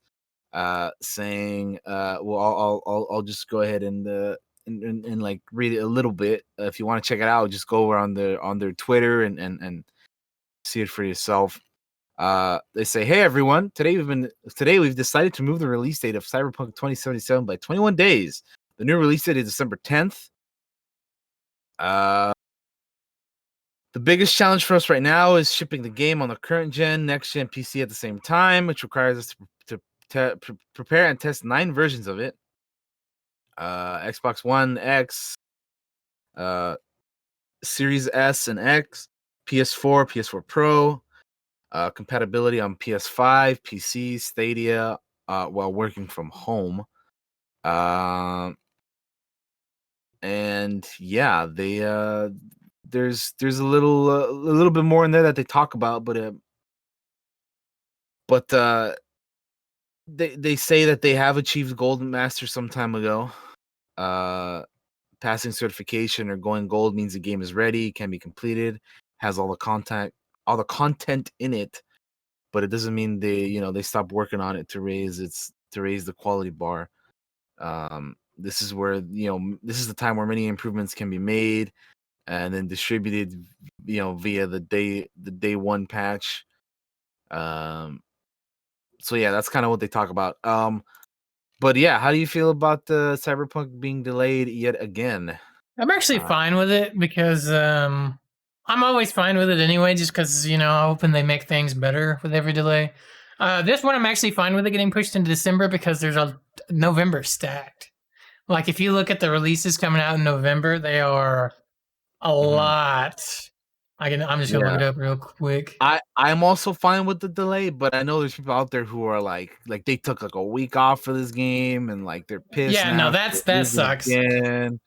saying, well, I'll just go ahead and like read it a little bit. If you want to check it out, just go over on their Twitter and see it for yourself. They say, "Hey everyone, today we've decided to move the release date of Cyberpunk 2077 by 21 days. The new release date is December 10th. The biggest challenge for us right now is shipping the game on the current gen, next gen PC at the same time, which requires us to prepare and test 9 versions of it. Xbox One X, Series S and X, PS4, PS4 Pro, compatibility on PS5, PC, Stadia, while working from home. And yeah, they there's a little bit more in there that they talk about, but they say that they have achieved Golden Master some time ago. Passing certification or going gold means the game is ready, can be completed, has all the content in it, but it doesn't mean they stop working on it to raise the quality bar. This is where this is the time where many improvements can be made and then distributed via the day one patch. So yeah, that's kind of what they talk about. But yeah, how do you feel about the Cyberpunk being delayed yet again? I'm actually fine with it because I'm always fine with it anyway, just because, I'm hoping they make things better with every delay. This one, I'm actually fine with it getting pushed into December because there's a November stacked. Like, if you look at the releases coming out in November, they are a lot. I'm just going to look it up real quick. I'm also fine with the delay, but I know there's people out there who are like they took like a week off for this game and like they're pissed. Yeah, now no, that sucks. Again.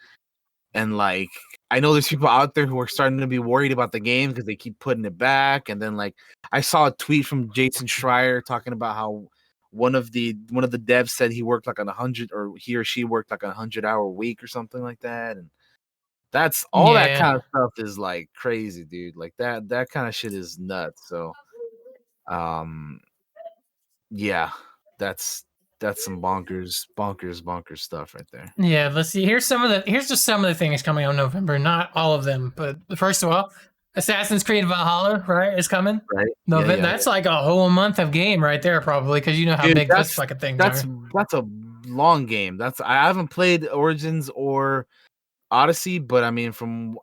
And like I know there's people out there who are starting to be worried about the game because they keep putting it back. And then like I saw a tweet from Jason Schreier talking about how one of the devs said he worked like on 100, or he or she worked like a 100-hour week or something like that. And that's all that kind of stuff is like crazy, dude. Like that kind of shit is nuts. So yeah, that's some bonkers stuff right there. Yeah, let's see. Here's just some of the things coming out in November. Not all of them, but first of all, Assassin's Creed Valhalla, right, is coming. Right. That's like a whole month of game right there, probably, because you know how big this fucking thing is. That's a long game. I haven't played Origins or Odyssey, but I mean,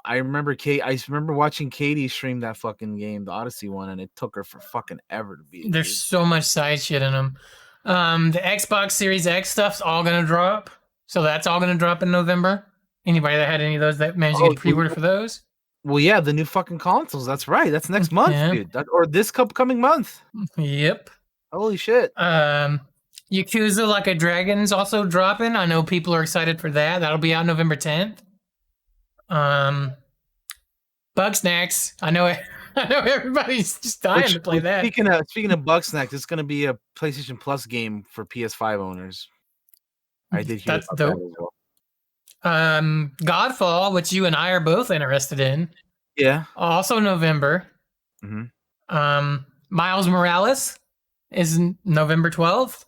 I remember watching Katie stream that fucking game, the Odyssey one, and it took her for fucking ever to beat it. There's so much side shit in them. The Xbox Series X stuff's all gonna drop, so that's all gonna drop in November. Anybody that had any of those that managed to get pre-order for those? Well, yeah, the new fucking consoles. That's right. That's next month, dude. Or this coming month. Yep. Holy shit. Yakuza Like a Dragon's also dropping. I know people are excited for that. That'll be out November 10th. Bugsnax. I know everybody's just dying to play that. Speaking of Bugsnax, it's going to be a PlayStation Plus game for PS5 owners. I did hear that's dope. That as well. Godfall, which you and I are both interested in. Yeah. Also November. Mm-hmm. Miles Morales is November 12th.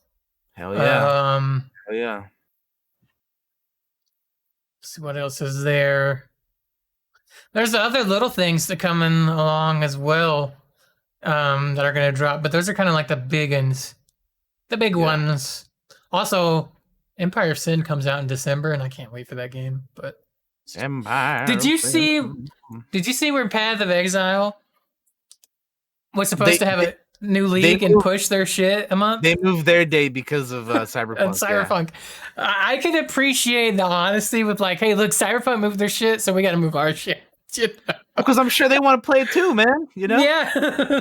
Hell yeah. Hell yeah. Let's see what else is there. There's other little things that coming along as well that are going to drop, but those are kind of like the big ones. The big ones. Also, Empire of Sin comes out in December, and I can't wait for that game. But Empire. Did you see where Path of Exile was supposed to have a new league and push their shit a month? They moved their day because of Cyberpunk. Cyberpunk. Yeah. I can appreciate the honesty with like, hey, look, Cyberpunk moved their shit, so we got to move our shit. Because I'm sure they want to play it too, man. You know? Yeah.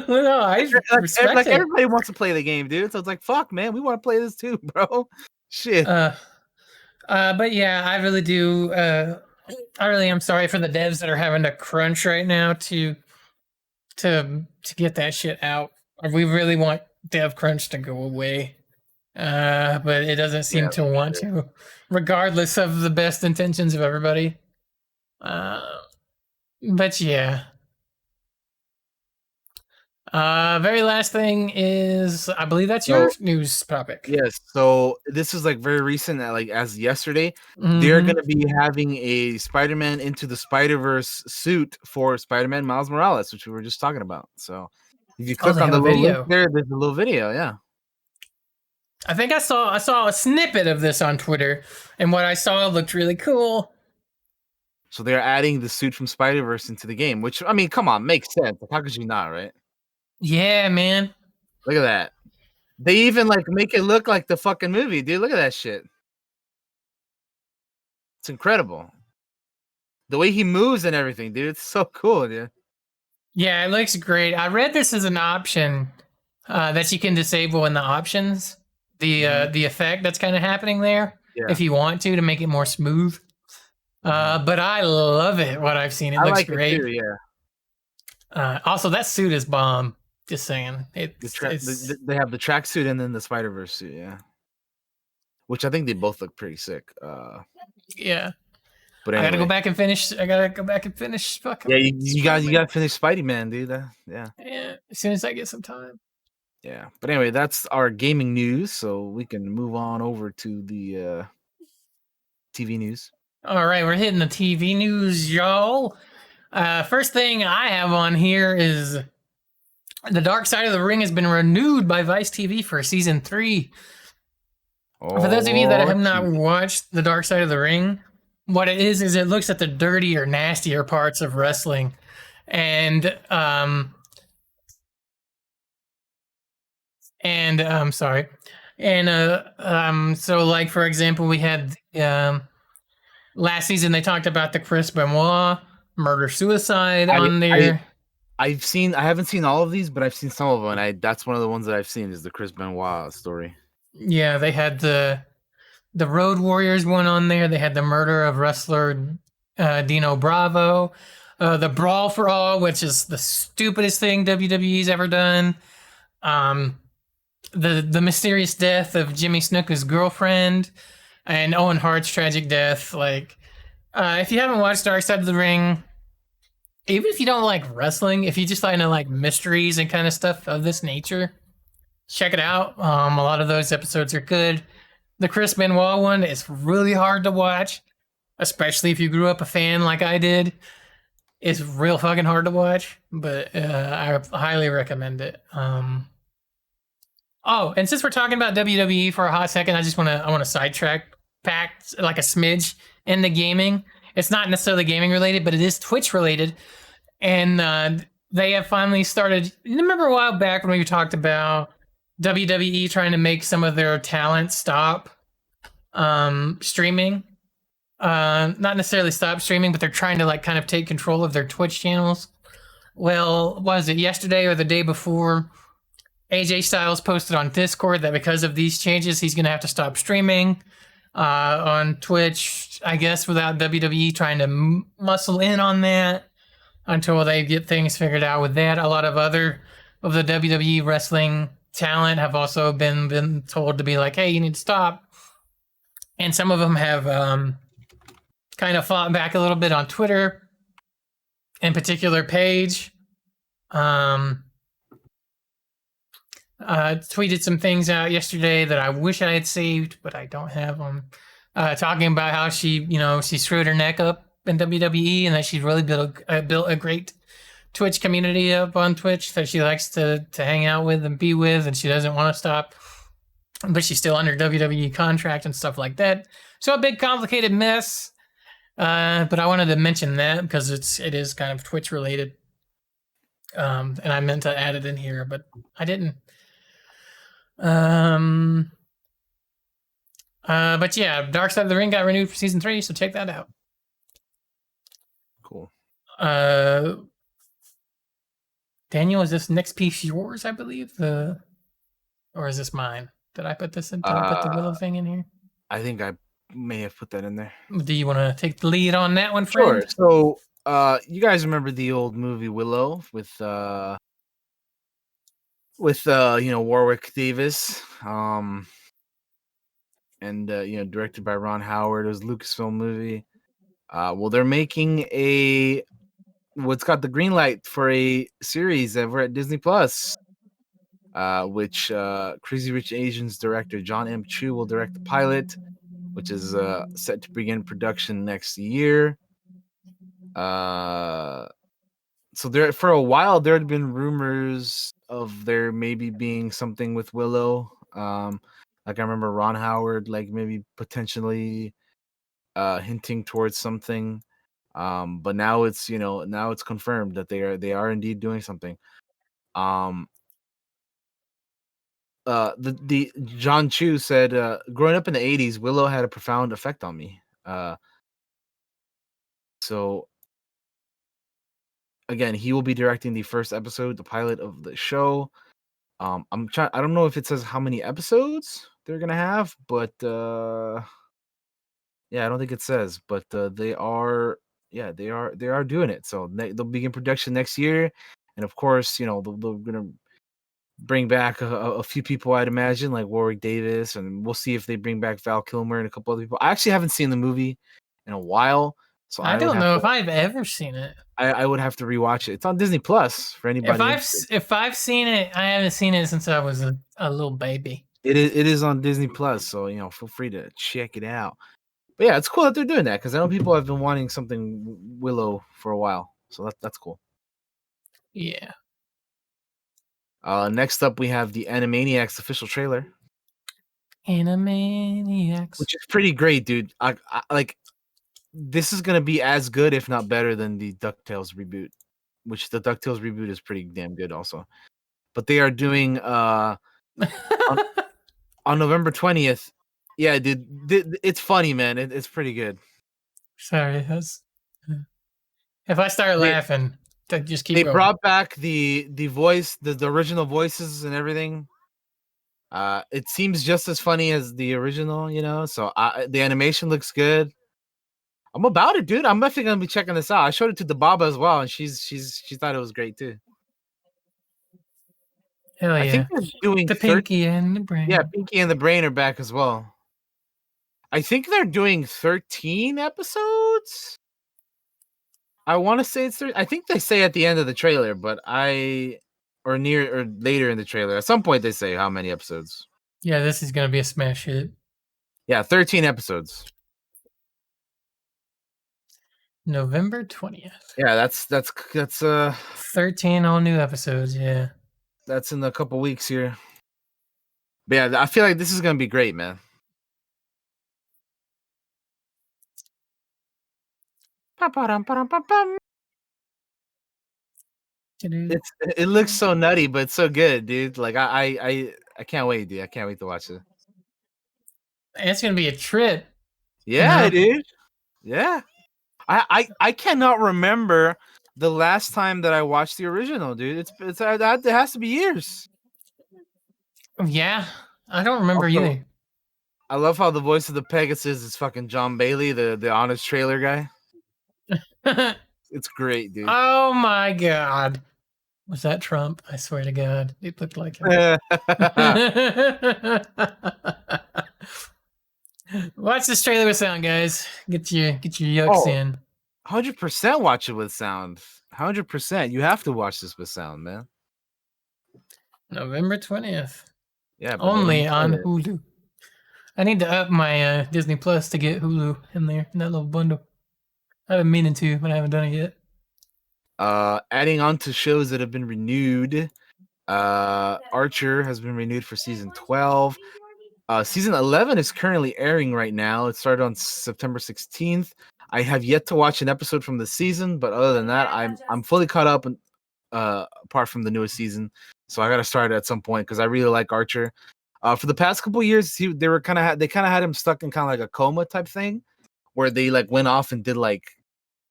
No, I respect it. Everybody wants to play the game, dude. So it's like, fuck, man, we want to play this too, bro. Shit. But yeah, I really do. I really am sorry for the devs that are having to crunch right now to get that shit out. We really want dev crunch to go away, but it doesn't seem to want to, regardless of the best intentions of everybody. But yeah. Very last thing is, I believe that's your So news topic. yes, so this is like very recent, like as yesterday, they're Mm-hmm. gonna be having a Spider-Man Into the Spider-Verse suit for Spider-Man Miles Morales, which we were just talking about. So if you Oh, click they on have the a little link video. there, there's a little video. Yeah. I think I saw a snippet of this on Twitter, and what I saw looked really cool. So they're adding the suit from Spider-Verse into the game, which I mean, come on, makes sense. Like, how could you not, right? Yeah, man. Look at that. They even like make it look like the fucking movie, dude. Look at that shit. It's incredible. The way he moves and everything, dude. It's so cool, dude. Yeah, it looks great. I read this as an option that you can disable in the options. Mhm. The effect that's kind of happening there, Yeah. if you want to make it more smooth. Mhm. But I love it. What I've seen, it I looks like it great. too, yeah. Also, that suit is bomb. Just saying, They have the tracksuit and then the Spider-Verse suit, yeah. Which I think they both look pretty sick. Yeah. But I gotta go anyway. back and finish. I gotta go back and finish Yeah, fucking you gotta Spider-Man. finish Spidey Man, dude. Yeah. Yeah, as soon as I get some time. Yeah. But anyway, that's our gaming news, so we can move on over to the TV news. All right, we're hitting the TV news, y'all. First thing I have on here is The Dark Side of the Ring has been renewed by Vice TV for season 3. For those of you that Oh, have not gee. watched The Dark Side of the Ring, what it is it looks at the dirtier, nastier parts of wrestling. And sorry. So like for example, we had last season they talked about the Chris Benoit murder suicide I on I there. I haven't seen all of these, but I've seen some of them, and that's one of the ones that I've seen is the Chris Benoit story. Yeah, they had the Road Warriors one on there. They had the murder of wrestler Dino Bravo. The Brawl for All, which is the stupidest thing WWE's ever done. Um, the mysterious death of Jimmy Snuka's girlfriend, and Owen Hart's tragic death. Like, if you haven't watched Dark Side of the Ring, even if you don't like wrestling, if you just like mysteries and kind of stuff of this nature, check it out. A lot of those episodes are good. The Chris Benoit one is really hard to watch, especially if you grew up a fan like I did. It's real fucking hard to watch, but I highly recommend it. Oh, and since we're talking about WWE for a hot second, I want to sidetrack back like a smidge into gaming. It's not necessarily gaming related, but it is Twitch related, and they have finally started. Remember a while back when we talked about WWE trying to make some of their talent stop streaming? Not necessarily stop streaming, but they're trying to like kind of take control of their Twitch channels. Well, was it yesterday or the day before? AJ Styles posted on Discord that because of these changes, he's going to have to stop streaming on Twitch, I guess, without WWE trying to muscle in on that until they get things figured out with that. A lot of other of the WWE wrestling talent have also been told to be like, hey, you need to stop. And some of them have kind of fought back a little bit on Twitter, in particular, Paige. Tweeted some things out yesterday that I wish I had saved, but I don't have them. Talking about how she screwed her neck up in WWE and that she's really built a great Twitch community up on Twitch that she likes to hang out with and be with, and she doesn't want to stop, but she's still under WWE contract and stuff like that. So a big complicated mess. But I wanted to mention that because it is kind of Twitch related. And I meant to add it in here, but I didn't. But yeah, Dark Side of the Ring got renewed for season 3, so check that out. Cool. Daniel, is this next piece yours? I believe or is this mine? Did I put this in? Did I put the Willow thing in here? I think I may have put that in there. Do you want to take the lead on that one, friend? Sure. So, you guys remember the old movie Willow with Warwick Davis, and directed by Ron Howard. It was a Lucasfilm movie. Well, they're making a what's got the green light for a series over at Disney Plus, which Crazy Rich Asians director John M. Chu will direct the pilot, which is set to begin production next year. So there, for a while, there had been rumors of there maybe being something with Willow. Like I remember Ron Howard, like maybe potentially hinting towards something. But now it's now it's confirmed that they are indeed doing something. The John Chu said, growing up in the '80s, Willow had a profound effect on me. So again, he will be directing the first episode, the pilot of the show. I don't know if it says how many episodes they're gonna have, but yeah, I don't think it says, but they are doing it. So they'll begin production next year, and of course, they're gonna bring back a few people, I'd imagine, like Warwick Davis, and we'll see if they bring back Val Kilmer and a couple other people. I actually haven't seen the movie in a while, so I don't know if I've ever seen it. I would have to rewatch it. It's on Disney Plus for anybody. If I've seen it, I haven't seen it since I was a little baby. It is on Disney Plus, so feel free to check it out. But yeah, it's cool that they're doing that because I know people have been wanting something Willow for a while, so that's cool. Yeah. Next up, we have the Animaniacs official trailer. Animaniacs, which is pretty great, dude. I like. This is gonna be as good, if not better, than the DuckTales reboot, which the DuckTales reboot is pretty damn good, also. But they are doing on November 20th. Yeah, dude, it's funny, man. It's pretty good. Sorry, if I start laughing, just keep. They going. Brought back the voice, the original voices and everything. It seems just as funny as the original, So the animation looks good. I'm about it, dude. I'm definitely gonna be checking this out. I showed it to the Baba as well, and she thought it was great too. Hell yeah! I think they're doing the Pinky and the Brain. Yeah, Pinky and the Brain are back as well. I think they're doing 13 episodes. I want to say it's 13. I think they say at the end of the trailer, but or later in the trailer. At some point, they say how many episodes. Yeah, this is gonna be a smash hit. Yeah, 13 episodes. November 20th. Yeah, that's 13 all new episodes. Yeah, that's in a couple weeks here. But yeah, I feel like this is gonna be great, man. It looks so nutty, but it's so good, dude. Like I can't wait, dude. I can't wait to watch it. It's gonna be a trip. Yeah, dude. Yeah. I cannot remember the last time that I watched the original, dude. It has to be years. Yeah, I don't remember either. I love how the voice of the Pegasus is fucking John Bailey, the honest trailer guy. It's great, dude. Oh my god. Was that Trump? I swear to God, it looked like him. Watch this trailer with sound, guys. Get your yucks in. 100% watch it with sound. 100%. You have to watch this with sound, man. November 20th. Yeah, only on Hulu. I need to up my Disney Plus to get Hulu in there in that little bundle. I've been meaning to, but I haven't done it yet. Adding on to shows that have been renewed, Archer has been renewed for season 12. Season 11 is currently airing right now. It started on September 16th. I have yet to watch an episode from the season, but other than that, I'm fully caught up. Apart from the newest season, so I got to start at some point because I really like Archer. For the past couple years, they kind of had him stuck in kind of like a coma type thing, where they like went off and did like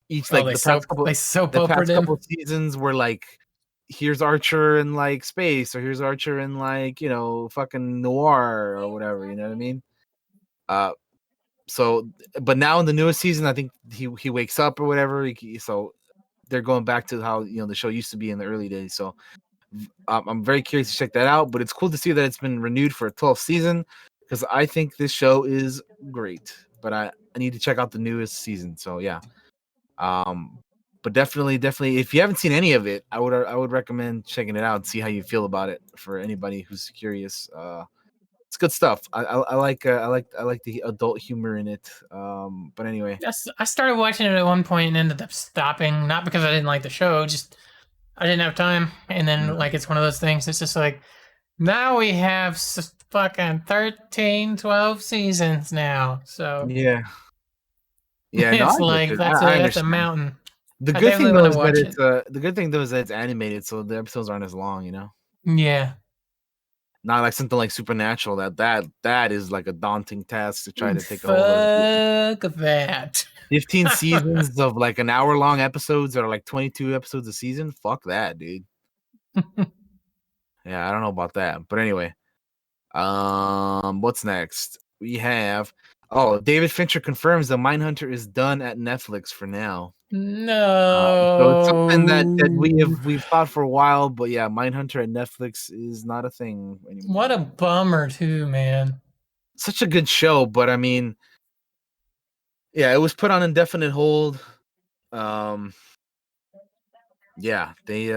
each like the past couple seasons were like, here's Archer in like space, or here's Archer in like fucking noir or whatever, you know what I mean? So but now in the newest season, I think he wakes up or whatever. So they're going back to how the show used to be in the early days. So I'm very curious to check that out. But it's cool to see that it's been renewed for a 12th season because I think this show is great. But I need to check out the newest season. So yeah. but definitely, if you haven't seen any of it, I would recommend checking it out and see how you feel about it. For anybody who's curious, it's good stuff. I like the adult humor in it. But anyway, I started watching it at one point and ended up stopping, not because I didn't like the show, just I didn't have time. And then like it's one of those things. It's just like now we have fucking 13, 12 seasons now. So yeah, no, it's I get like it. that's I a understand. mountain. The I good thing definitely though want to is that watch it. the good thing though is that it's animated, so the episodes aren't as long. Yeah. Not like something like Supernatural. That is like a daunting task to try to take a whole Fuck that. 15 seasons of like an hour long episodes that are like 22 episodes a season. Fuck that, dude. Yeah, I don't know about that. But anyway, what's next? We have David Fincher confirms the Mindhunter is done at Netflix for now. So it's something that No. we've thought for a while, but yeah, Mindhunter at Netflix is not a thing What a anymore. bummer, too, man. Such a good show, but I mean, yeah, it was put on indefinite hold. Yeah, they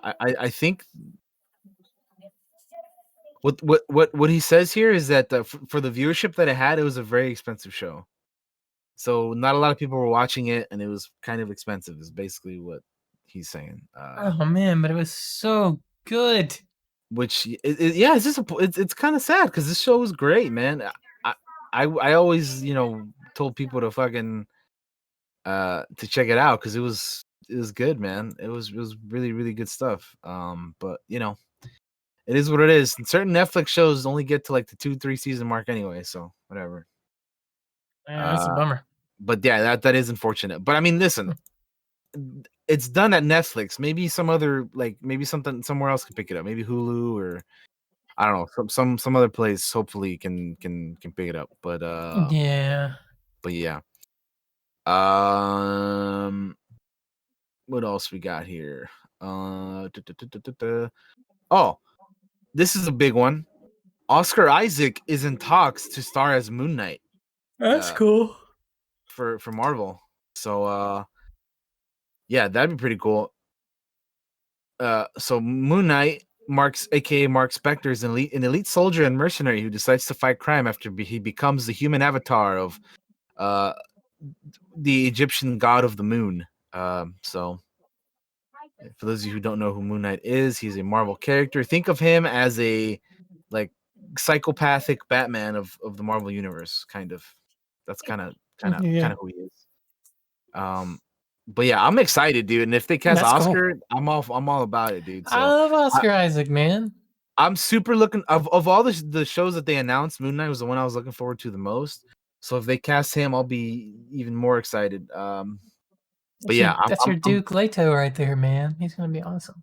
I think what he says here is that for the viewership that it had, it was a very expensive show. So not a lot of people were watching it, and it was kind of expensive. Is basically what he's saying. Oh man, but it was so good. Which yeah, it's kind of sad because this show was great, man. I I always told people to fucking to check it out because it was good, man. It was really really good stuff. But it is what it is. And certain Netflix shows only get to like the 2-3 season mark anyway, so whatever. Yeah, that's a Uh, bummer. but yeah, that is unfortunate. But I mean, listen, it's done at Netflix. Maybe some other maybe something somewhere else can pick it up. Maybe Hulu or I don't know, some other place hopefully can pick it up. Yeah. But yeah. Um what else we got here? Oh, this is a big one. Oscar Isaac is in talks to star as Moon Knight That's uh cool. for Marvel. So yeah, that'd be pretty cool. So Moon Knight, aka Mark Spector, is an elite soldier and mercenary who decides to fight crime after he becomes the human avatar of uh the Egyptian god of the moon. So for those of you who don't know who Moon Knight is, he's a Marvel character. Think of him as a like psychopathic Batman of the Marvel universe, kind of. That's Yeah. who he is. But yeah, I'm excited, dude. And if they cast That's cool. Oscar, I'm all about it, dude. I So love I, Oscar Isaac, man. I'm super looking of all the shows that they announced. Moon Knight was the one I was looking forward to the most. So if they cast him, I'll be even more excited. But yeah, That's your Duke Leto right there, man. He's gonna be awesome.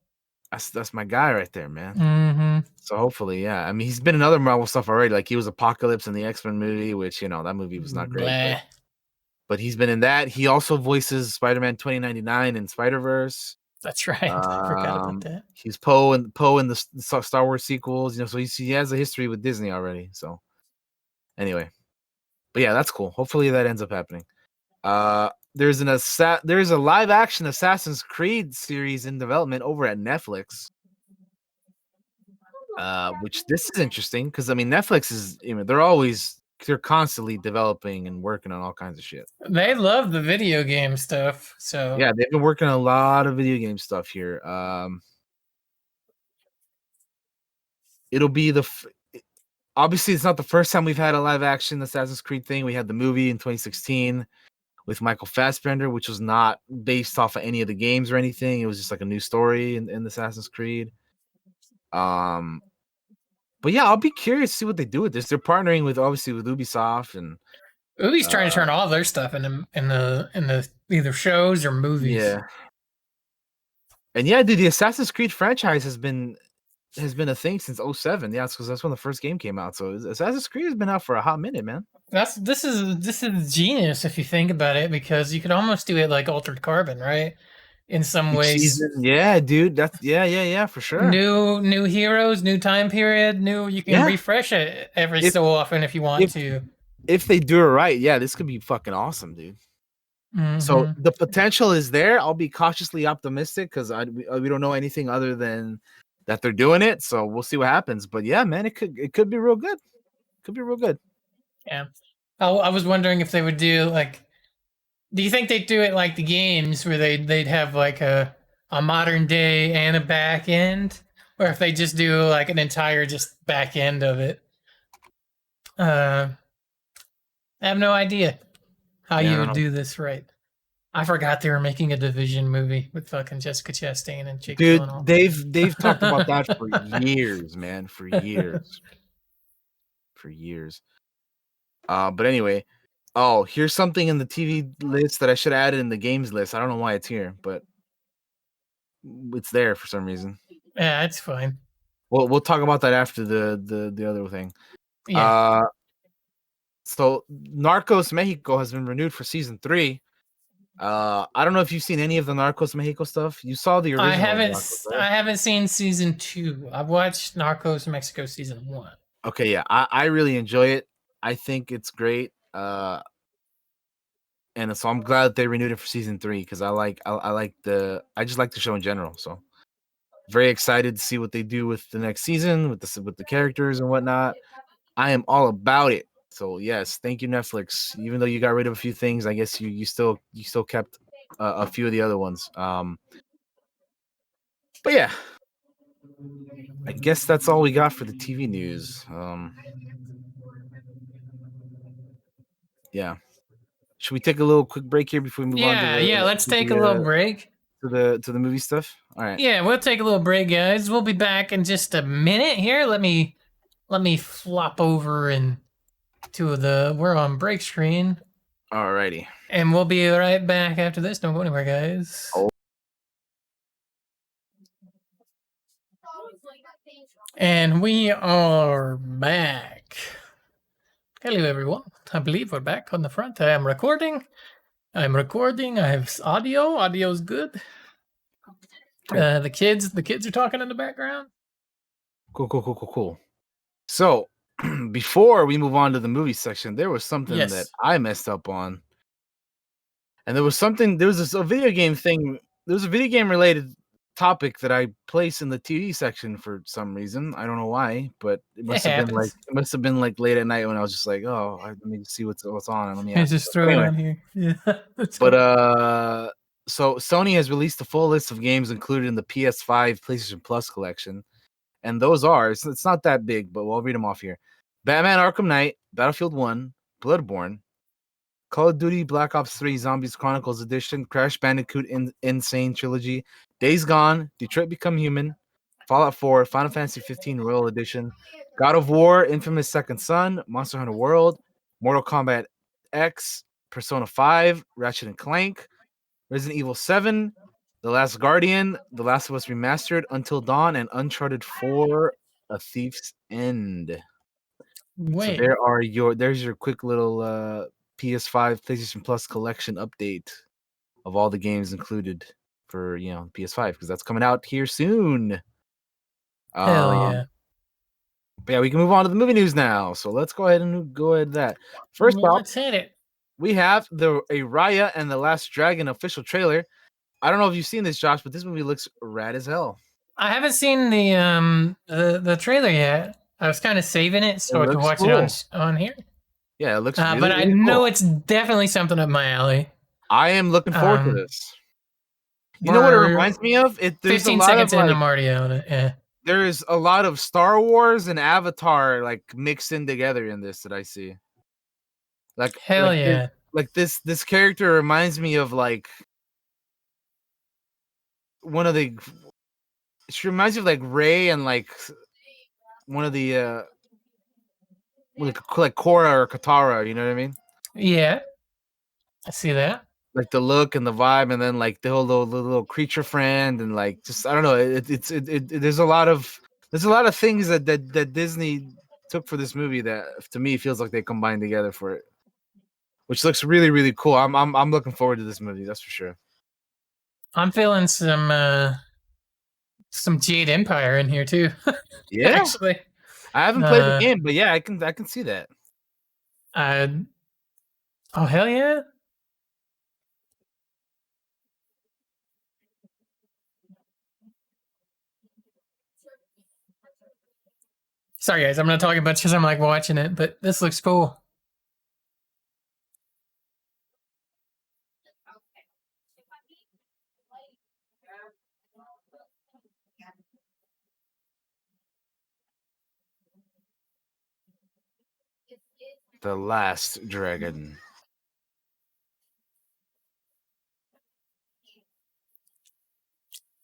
that's my guy right there, man. Mm-hmm. So hopefully, yeah. I mean, he's been in other Marvel stuff already. Like he was Apocalypse in the X-Men movie, which that movie was not great, Blah. but he's been in that. He also voices Spider-Man 2099 in Spider-Verse. That's right. I forgot about that. He's Poe in the Star Wars sequels. So he has a history with Disney already. So anyway, but yeah, that's cool. Hopefully that ends up happening. There's a live action Assassin's Creed series in development over at Netflix. Which this is interesting because I mean Netflix is they're constantly developing and working on all kinds of shit. They love the video game stuff, so Yeah, they've been working on a lot of video game stuff here. It'll be obviously it's not the first time we've had a live action Assassin's Creed thing. We had the movie in 2016 with Michael Fassbender, which was not based off of any of the games or anything. It was just like a new story in Assassin's Creed. But yeah, I'll be curious to see what they do with this. They're partnering with Ubisoft and Ubi's trying to turn all their stuff in the either shows or movies. yeah. And yeah, dude, the Assassin's Creed franchise has been a thing since 07. Yeah, because that's when the first game came out. So Assassin's Creed has been out for a hot minute, man. This is genius if you think about it, because you could almost do it like Altered Carbon, right? In some Each ways, season, yeah, dude. That's yeah, for sure. new heroes, new time period, you can refresh it every so often if you want to. If they do it right, yeah, this could be fucking awesome, dude. So Mm-hmm. the potential is there. I'll be cautiously optimistic because we don't know anything other than that they're doing it. So we'll see what happens. But yeah, man, it could be real good. Could be real good. Yeah. I was wondering if they would do like. Do you think they'd do it like the games where they'd have like a modern day and a back end, or if they just do like an entire just back end of it? I have no idea how Yeah, I you don't would know. do this right. I forgot they were making a Division movie with fucking Jessica Chastain and Jake Dude, Gyllenhaal. they've talked about that for years, man. For years. For years. But anyway, oh, here's something in the TV list that I should have added in the games list. I don't know why it's here, but it's there for some reason. Yeah, it's fine. We'll talk about that after the other thing. Yeah. So Narcos Mexico has been renewed for season 3. I don't know if you've seen any of the Narcos Mexico stuff. You saw the original Narcos, right? I haven't seen season 2. I've watched Narcos Mexico season 1. Okay, yeah, I really enjoy it. I think it's great. And so I'm glad that they renewed it for season 3 because I just like the show in general. So very excited to see what they do with the next season with the characters and whatnot. I am all about it. So yes, thank you Netflix. Even though you got rid of a few things, I guess you still kept a few of the other ones. But yeah, I guess that's all we got for the TV news. Yeah. Should we take a little quick break here before we move on to Yeah, let's take a little break. to the movie stuff? All right. Yeah, we'll take a little break, guys. We'll be back in just a minute here. Let me flop over and we're on break screen. Alrighty. And we'll be right back after this. Don't go anywhere, guys. Oh. And we are back. Hello, everyone. I believe we're back on the front. I am recording. I'm recording. I have audio. Audio's good. Cool. The kids are talking in the background. Cool. So, before we move on to the movie section, there was something that I messed up on. And there was a video game thing. There was a video game related topic that I placed in the TV section for some reason. I don't know why, but it must have been like late at night when I was just like, oh, let me see what's on and let me ask. Just throw it on here. Yeah. But so Sony has released a full list of games included in the PS5 PlayStation Plus collection. And those are, it's not that big, but we'll read them off here. Batman Arkham Knight, Battlefield 1, Bloodborne, Call of Duty Black Ops 3 Zombies Chronicles Edition, Crash Bandicoot Insane Trilogy, Days Gone, Detroit Become Human, Fallout 4, Final Fantasy 15 Royal Edition, God of War, Infamous Second Son, Monster Hunter World, Mortal Kombat X, Persona 5, Ratchet and Clank, Resident Evil 7, The Last Guardian, The Last of Us Remastered, Until Dawn, and Uncharted 4, A Thief's End. Wait. So there's your quick little PS5 PlayStation Plus collection update of all the games included for PS5 because that's coming out here soon. Hell yeah! But yeah, we can move on to the movie news now. So let's go ahead and that. First off, let's hit it. We have a Raya and the Last Dragon official trailer. I don't know if you've seen this, Josh, but this movie looks rad as hell. I haven't seen the trailer yet. I was kind of saving it so I could watch it on here. Yeah, it looks really, but I know it's definitely something up my alley. I am looking forward to this. You know what it reminds me of? There's 15 seconds in, I'm already on it. Yeah. There's a lot of Star Wars and Avatar like mixed in together in this that I see. Like hell yeah. This character reminds me of like she reminds me of like Rey and like one of the like Korra or Katara, you know what I mean? Yeah. I see that. Like the look and the vibe, and then like the whole little creature friend, and like just I don't know. There's a lot of things that Disney took for this movie that to me feels like they combined together for it, which looks really, really cool. I'm looking forward to this movie, that's for sure. I'm feeling some Jade Empire in here too. Yeah, actually, I haven't played the game, but yeah, I can see that. Oh hell yeah! Sorry, guys. I'm not talking much because I'm like watching it, but this looks cool. The Last Dragon.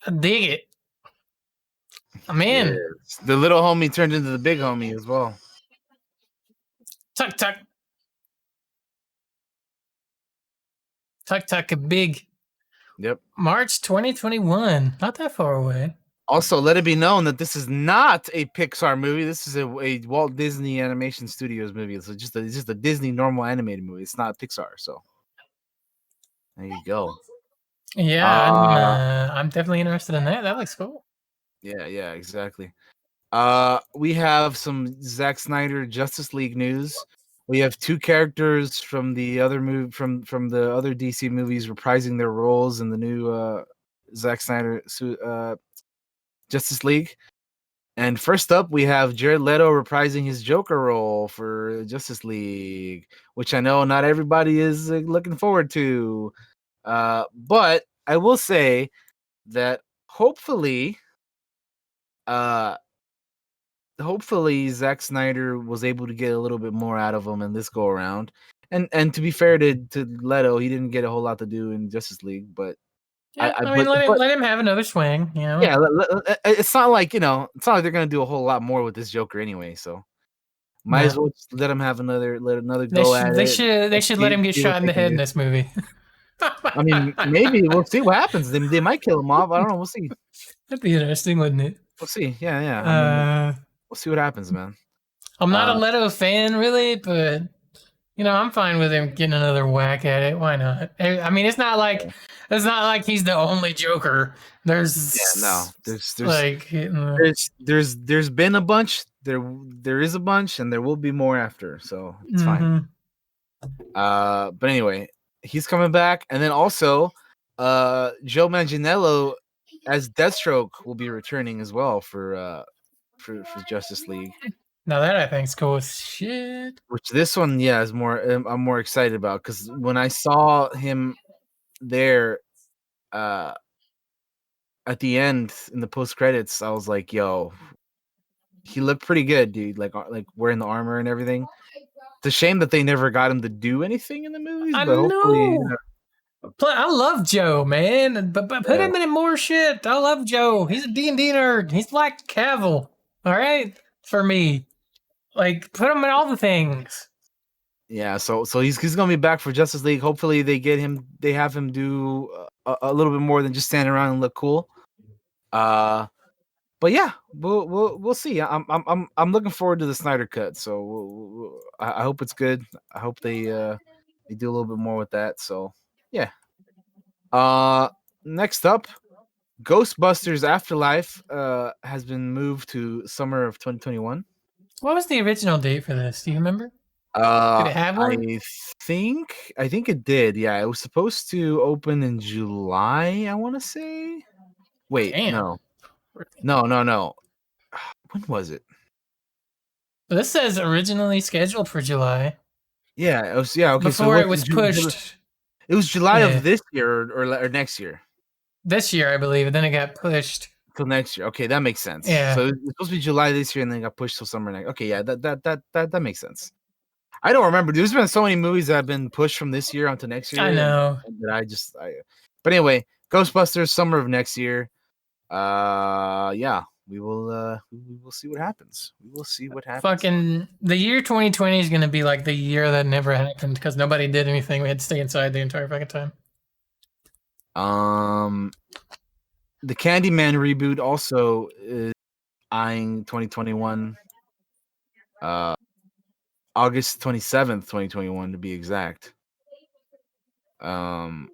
I dig it. I'm in. Yes. The little homie turned into the big homie as well. Tuck tuck. Tuck tuck big. Yep. March 2021. Not that far away. Also, let it be known that this is not a Pixar movie. This is a Walt Disney Animation Studios movie. It's just a Disney normal animated movie. It's not Pixar. So there you go. Yeah, I'm definitely interested in that. That looks cool. Yeah, exactly. We have some Zack Snyder Justice League news. We have two characters from the other from the other DC movies reprising their roles in the new Zack Snyder Justice League. And first up, we have Jared Leto reprising his Joker role for Justice League, which I know not everybody is looking forward to. But I will say that hopefully Zack Snyder was able to get a little bit more out of him in this go around. And to be fair to Leto, he didn't get a whole lot to do in Justice League, but Yeah, I mean, let him have another swing. You know. Yeah, it's not like it's not like they're gonna do a whole lot more with this Joker anyway. So might as well just let him have another go at it. They should let him get shot in the head in this movie. I mean, maybe we'll see what happens. They might kill him off. I don't know. We'll see. That'd be interesting, wouldn't it? We'll see. Yeah. I mean, we'll see what happens, man. I'm not a Leto fan, really, but I'm fine with him getting another whack at it. Why not? I mean, it's not like he's the only Joker. There's there's been a bunch. There is a bunch, and there will be more after. So it's fine. But anyway, he's coming back, and then also, Joe Manganiello as Deathstroke will be returning as well for Justice League. Now that I think is cool as shit. Which this one, is more. I'm more excited about because when I saw him there, at the end in the post credits, I was like, "Yo, he looked pretty good, dude. Like wearing the armor and everything." It's a shame that they never got him to do anything in the movies, but hopefully. I love Joe, man, but put him in more shit. I love Joe. He's a D&D nerd. He's like Cavill. All right, for me. Like, put him in all the things. Yeah, so he's gonna be back for Justice League. Hopefully, they have him do a little bit more than just stand around and look cool. But yeah, we'll see. I'm looking forward to the Snyder Cut. So I hope it's good. I hope they do a little bit more with that. So yeah. Next up, Ghostbusters Afterlife has been moved to summer of 2021. What was the original date for this? Do you remember? Did it have one? I think it did. Yeah, it was supposed to open in July. I want to say. Wait, no. When was it? This says originally scheduled for July. Yeah, it was. Yeah, okay. Before it was pushed. It was July of this year or next year. This year, I believe, and then it got pushed till next year. Okay, that makes sense. Yeah. So it's supposed to be July this year, and then got pushed till summer next. Okay, yeah, that makes sense. I don't remember. There's been so many movies that have been pushed from this year onto next year. I know. But anyway, Ghostbusters, summer of next year. Yeah, we will see what happens. We will see what happens. Fucking the year 2020 is gonna be like the year that never happened because nobody did anything. We had to stay inside the entire fucking time. The Candyman reboot also is eyeing 2021. August 27th, 2021 to be exact. So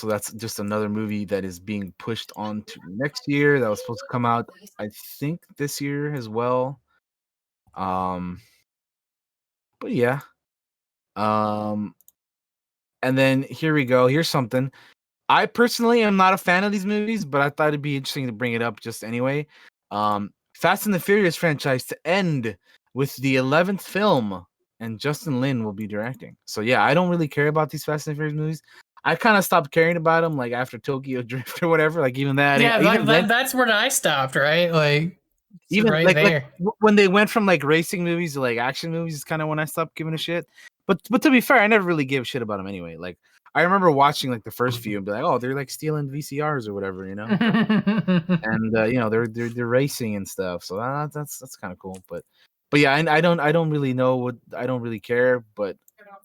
that's just another movie that is being pushed on to next year. That was supposed to come out, I think, this year as well. But yeah. And then here we go. Here's something. I personally am not a fan of these movies, but I thought it'd be interesting to bring it up just anyway. Fast and the Furious franchise to end with the 11th film, and Justin Lin will be directing. So yeah, I don't really care about these Fast and the Furious movies. I kind of stopped caring about them like after Tokyo Drift or whatever. Like even that, Yeah, even then, that's where I stopped, right? Like, it's even right there. when they went from like racing movies to like action movies is kind of when I stopped giving a shit. But to be fair, I never really gave a shit about them anyway. Like I remember watching like the first few and be like, oh, they're like stealing VCRs or whatever, you know. And you know they're racing and stuff, so that's kind of cool. But yeah, I don't really know what I don't really care. But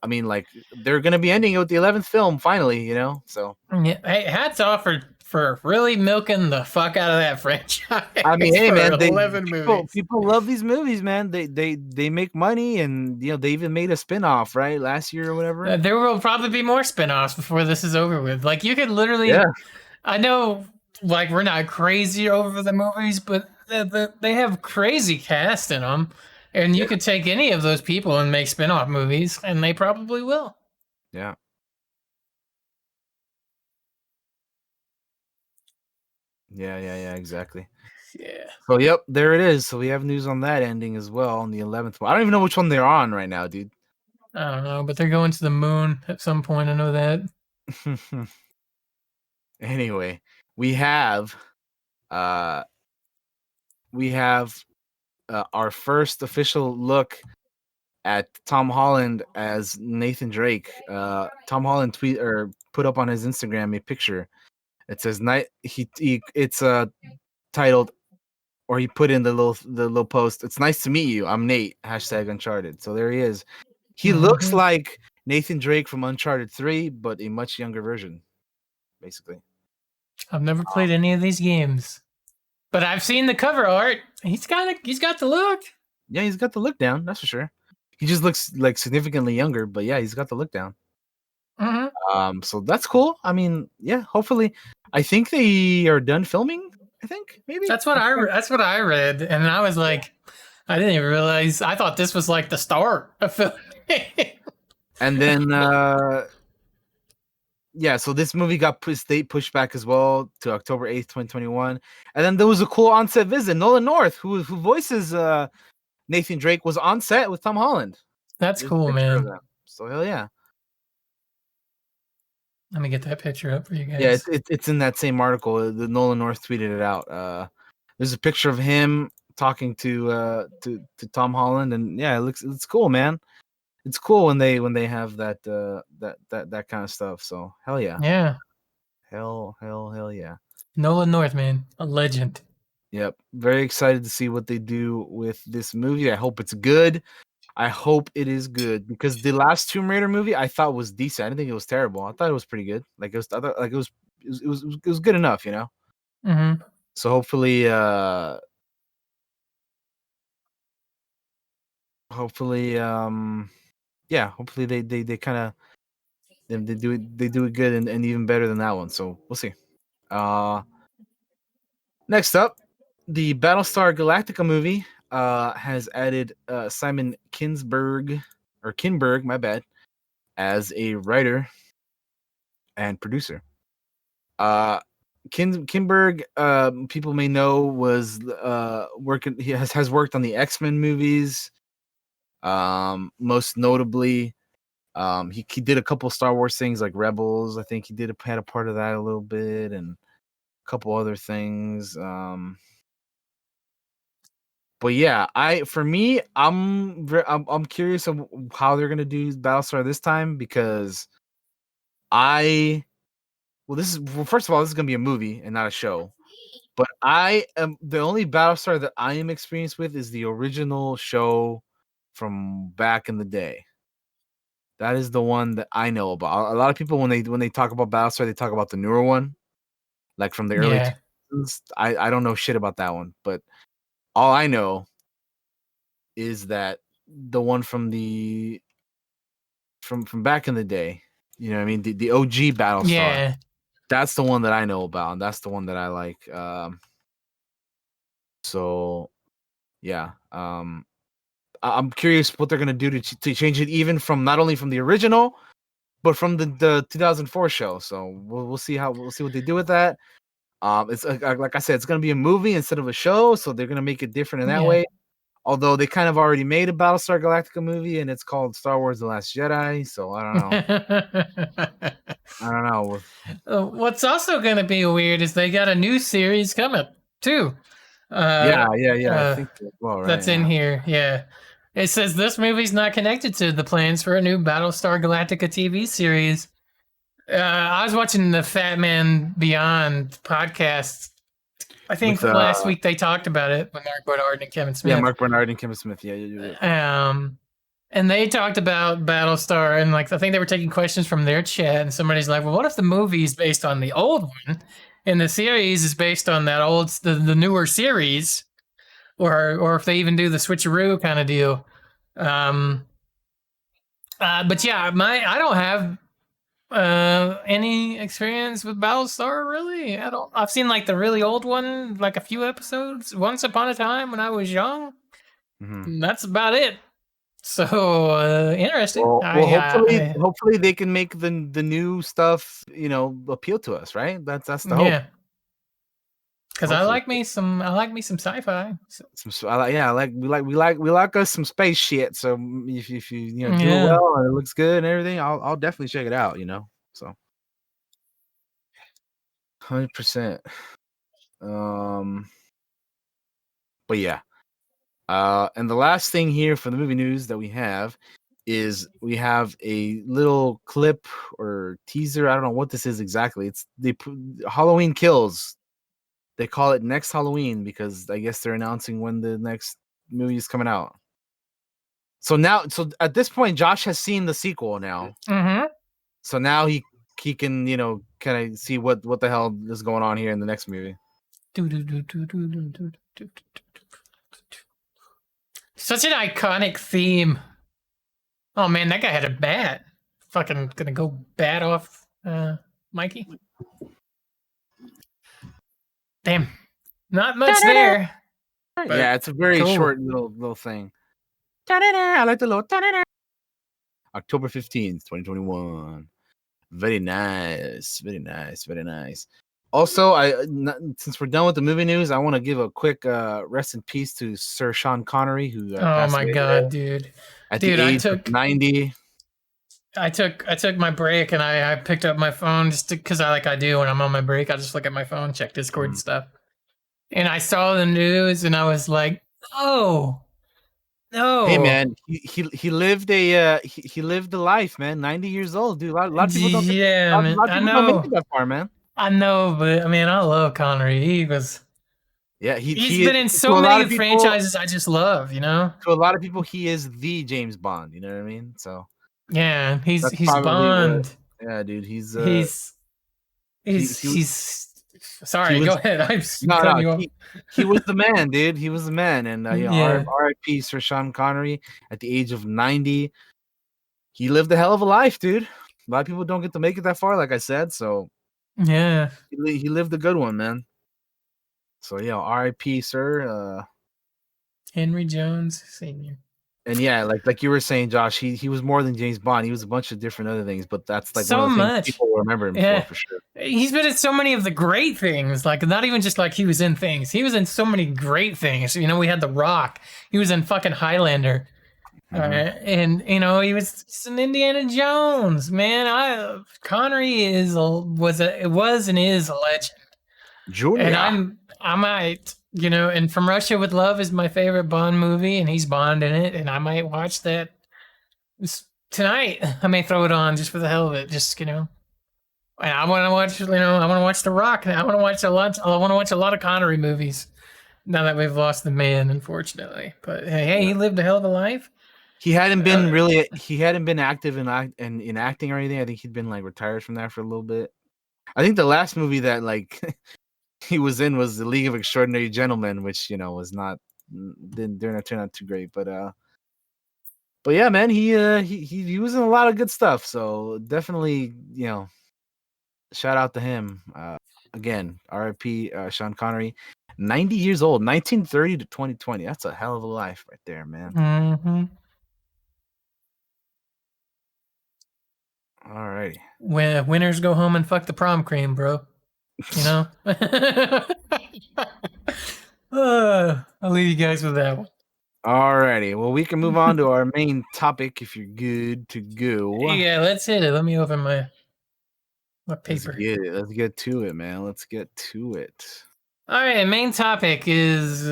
I mean, like they're gonna be ending it with the 11th film finally, you know. So Yeah, hey, hats off for really milking the fuck out of that franchise. I mean, hey for man, 11 movies. people love these movies, man. They make money, and you know they even made a spin-off right last year or whatever. There will probably be more spin-offs before this is over with. Like you could literally, Yeah, I know, like we're not crazy over the movies, but they have crazy cast in them, and you yeah, could take any of those people and make spin-off movies, and they probably will. yeah. Yeah, exactly. Yeah. So yep, there it is. So we have news on that ending as well on the 11th one. I don't even know which one they're on right now, dude. I don't know, but they're going to the moon at some point. I know that. Anyway, we have uh we have our first official look at Tom Holland as Nathan Drake. Tom Holland tweet or put up on his Instagram a picture. It says night he it's titled, or he put in the little post. It's nice to meet you. I'm Nate. Hashtag Uncharted. So there he is. He looks Mm-hmm. like Nathan Drake from Uncharted 3, but a much younger version, basically. I've never played any of these games, but I've seen the cover art. He's got the look. Yeah, he's got the look down. That's for sure. He just looks like significantly younger, but yeah, he's got the look down. Mm-hmm. So that's cool. I mean, yeah, hopefully, I think they are done filming. I think maybe That's what I read, and I was like, I didn't even realize. I thought this was like the start of filming. And then yeah, so this movie got pushed back as well to October 8th, 2021. And then there was a cool on-set visit. Nolan North, who voices Nathan Drake, was on set with Tom Holland. That's There's a cool, picture of man. them. So hell yeah. Let me get that picture up for you Yeah, guys. it's in that same article. The Nolan North tweeted it out. There's a picture of him talking to Tom Holland, and yeah, it's cool, man. It's cool when they have that that kind of stuff. So hell yeah. Yeah. Hell yeah. Nolan North, man. A legend. Yep. Very excited to see what they do with this movie. I hope it's good. I hope it is good because the last Tomb Raider movie I thought was decent. I didn't think it was terrible. I thought it was pretty good. Like I thought like it was good enough, you know. Mm-hmm. So hopefully yeah, hopefully they kind of they do it good and even better than that one. So we'll see. Next up, the Battlestar Galactica movie has added Simon Kinberg, my bad, as a writer and producer. Kinberg, people may know, was working. He has worked on the X-Men movies. Most notably, he did a couple Star Wars things like Rebels. I think he had a part of that a little bit, and a couple other things. But yeah, I'm curious of how they're gonna do Battlestar this time because first of all, this is gonna be a movie and not a show. But I am the only Battlestar that I am experienced with is the original show from back in the day. That is the one that I know about. A lot of people when they talk about Battlestar, they talk about the newer one, like from the early Yeah. 2000s. I don't know shit about that one, but all I know is that the one from from back in the day, you know what I mean? The OG Battlestar. Yeah. That's the one that I know about, and that's the one that I like. So yeah. I'm curious what they're gonna do to change it, even from not only from the original, but from the 2004 show. So we'll see what they do with that. It's like I said, it's gonna be a movie instead of a show, so they're gonna make it different in that way. Although they kind of already made a Battlestar Galactica movie, and it's called Star Wars: The Last Jedi. So I don't know. I don't know. What's also going to be weird is they got a new series coming too. Yeah. I think well, right. That's in here. Yeah. It says this movie's not connected to the plans for a new Battlestar Galactica TV series. I was watching the Fat Man Beyond podcast. I think last week they talked about it with Mark Bernard and Kevin Smith. Yeah, Mark Bernard and Kevin Smith. Yeah. And they talked about Battlestar, and like I think they were taking questions from their chat, and somebody's like, "Well, what if the movie is based on the old one, and the series is based on that old, the newer series, or if they even do the switcheroo kind of deal?" But yeah, I don't have any experience with Battlestar really. I've seen like the really old one, like a few episodes, Once Upon a Time when I was young. Mm-hmm. That's about it. So interesting. Well, hopefully they can make the new stuff, appeal to us, right? That's the hope. Yeah. Because I like me some sci-fi. We like us some space shit. So if you do it well and it looks good and everything, I'll definitely check it out. So 100%. But yeah. And the last thing here for the movie news that we have is we have a little clip or teaser. I don't know what this is exactly. It's the Halloween Kills. They call it Next Halloween because I guess they're announcing when the next movie is coming out. So at this point, Josh has seen the sequel now. Mm-hmm. So now he can kind of see what the hell is going on here in the next movie. Such an iconic theme. Oh man, that guy had a bat. Fucking gonna go bat off Mikey. Damn. Not much there. Yeah, it's a very short little thing. I like the little October 15th, 2021. Very nice. Also, since we're done with the movie news, I want to give a quick rest in peace to Sir Sean Connery, who passed away God, dude. At the age of 90. I took my break and I picked up my phone just because I do when I'm on my break. I just look at my phone, check Discord and stuff. And I saw the news and I was like, oh, no. Hey man, he lived he lived a life, man. 90 years old, dude. A lot of people don't. Yeah, man. I know. Don't make it that far, man. I know, but I mean, I love Connery. He was. Yeah, he's been in so many franchises I just love. To a lot of people, he is the James Bond. You know what I mean? So. Yeah, he's Bond. Yeah, dude. He's sorry, go ahead. He was the man, dude. He was the man, and R.I.P. Sir Sean Connery at the age of 90. He lived a hell of a life, dude. A lot of people don't get to make it that far, like I said. So yeah, he lived a good one, man. So yeah, R.I.P. Sir. Henry Jones Sr. And yeah, like you were saying, Josh, he was more than James Bond. He was a bunch of different other things, but that's like so one of the much things people will remember him for sure. He's been in so many of the great things, like not even just like he was in things. He was in so many great things. We had The Rock. He was in fucking Highlander. And he was an Indiana Jones, man. Connery was and is a legend. Julia. And I might. And From Russia with Love is my favorite Bond movie, and he's Bond in it, and I might watch that tonight. I may throw it on just for the hell of it, and I want to watch, I want to watch The Rock. I want to watch a lot of Connery movies now that we've lost the man, unfortunately. But hey, he lived a hell of a life. He hadn't been active in acting or anything. I think he'd been like retired from that for a little bit. I think the last movie that he was in was The League of Extraordinary Gentlemen, which was not didn't turn out too great, but yeah, man, he was in a lot of good stuff. So definitely, shout out to him. Again, R.I.P. Sean Connery, 90 years old, 1930 to 2020. That's a hell of a life right there, man. Mm-hmm. All right. When winners go home and fuck the prom queen, bro. You know. I'll leave you guys with that one. Alrighty, well, we can move on to our main topic if you're good to go. Yeah, let's hit it. Let me open my Let's paper. get it. Let's get to it, man. Let's get to it. All right, main topic is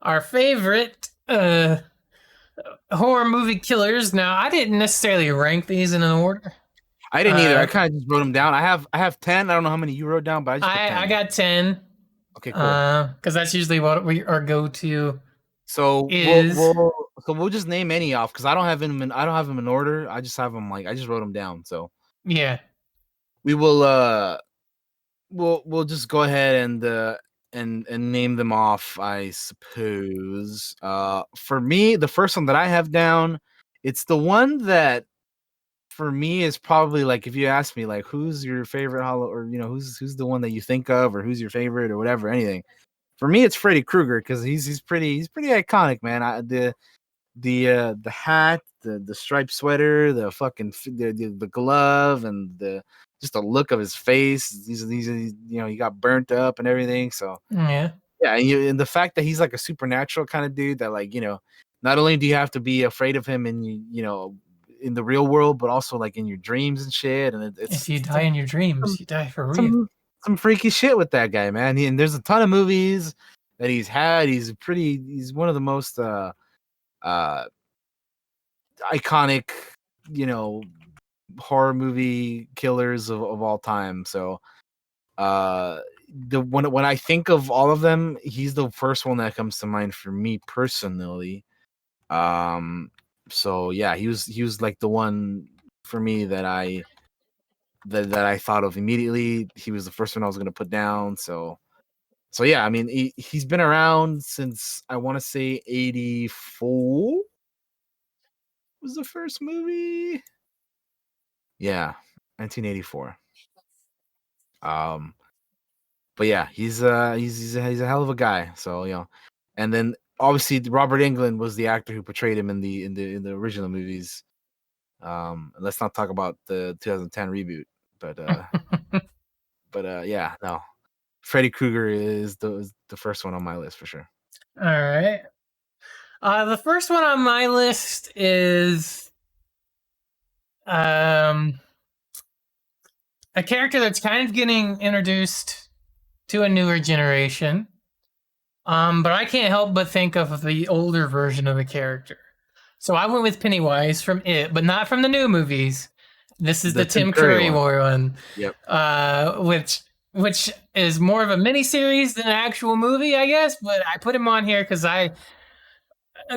our favorite horror movie killers. Now, I didn't necessarily rank these in an order. I didn't either. I kind of just wrote them down. I have 10. I don't know how many you wrote down, but I just put 10. I got 10. Okay, cool. Because that's usually what our go-to. So is. we'll just name any off because I don't have them in order. I just have them I just wrote them down. So yeah, we will we'll just go ahead and name them off, I suppose. For me, the first one that I have down, it's the one that for me is probably like if you ask me like who's your favorite or who's the one that you think of or who's your favorite or whatever anything. For me, it's Freddy Krueger because he's pretty iconic, man. The hat, the striped sweater, the fucking the glove, and the just the look of his face. These he got burnt up and everything. So yeah, and the fact that he's like a supernatural kind of dude that not only do you have to be afraid of him in the real world, but also like in your dreams and shit. And if you die in your dreams, you die for real. Some freaky shit with that guy, man. And there's a ton of movies that he's had. He's one of the most iconic, horror movie killers of all time. So when I think of all of them, he's the first one that comes to mind for me personally. So yeah, he was like the one for me that I thought of immediately. He was the first one I was going to put down. So yeah, I mean, he's been around since I want to say 84 was the first movie. Yeah, 1984. But yeah, he's a hell of a guy. So and then obviously Robert Englund was the actor who portrayed him in the original movies. Let's not talk about the 2010 reboot, but yeah, no, Freddy Krueger is the first one on my list for sure. All right. The first one on my list is a character that's kind of getting introduced to a newer generation. But I can't help but think of the older version of the character. So I went with Pennywise from It, but not from the new movies. This is the Tim Curry one. Yep. Which is more of a miniseries than an actual movie, I guess. But I put him on here because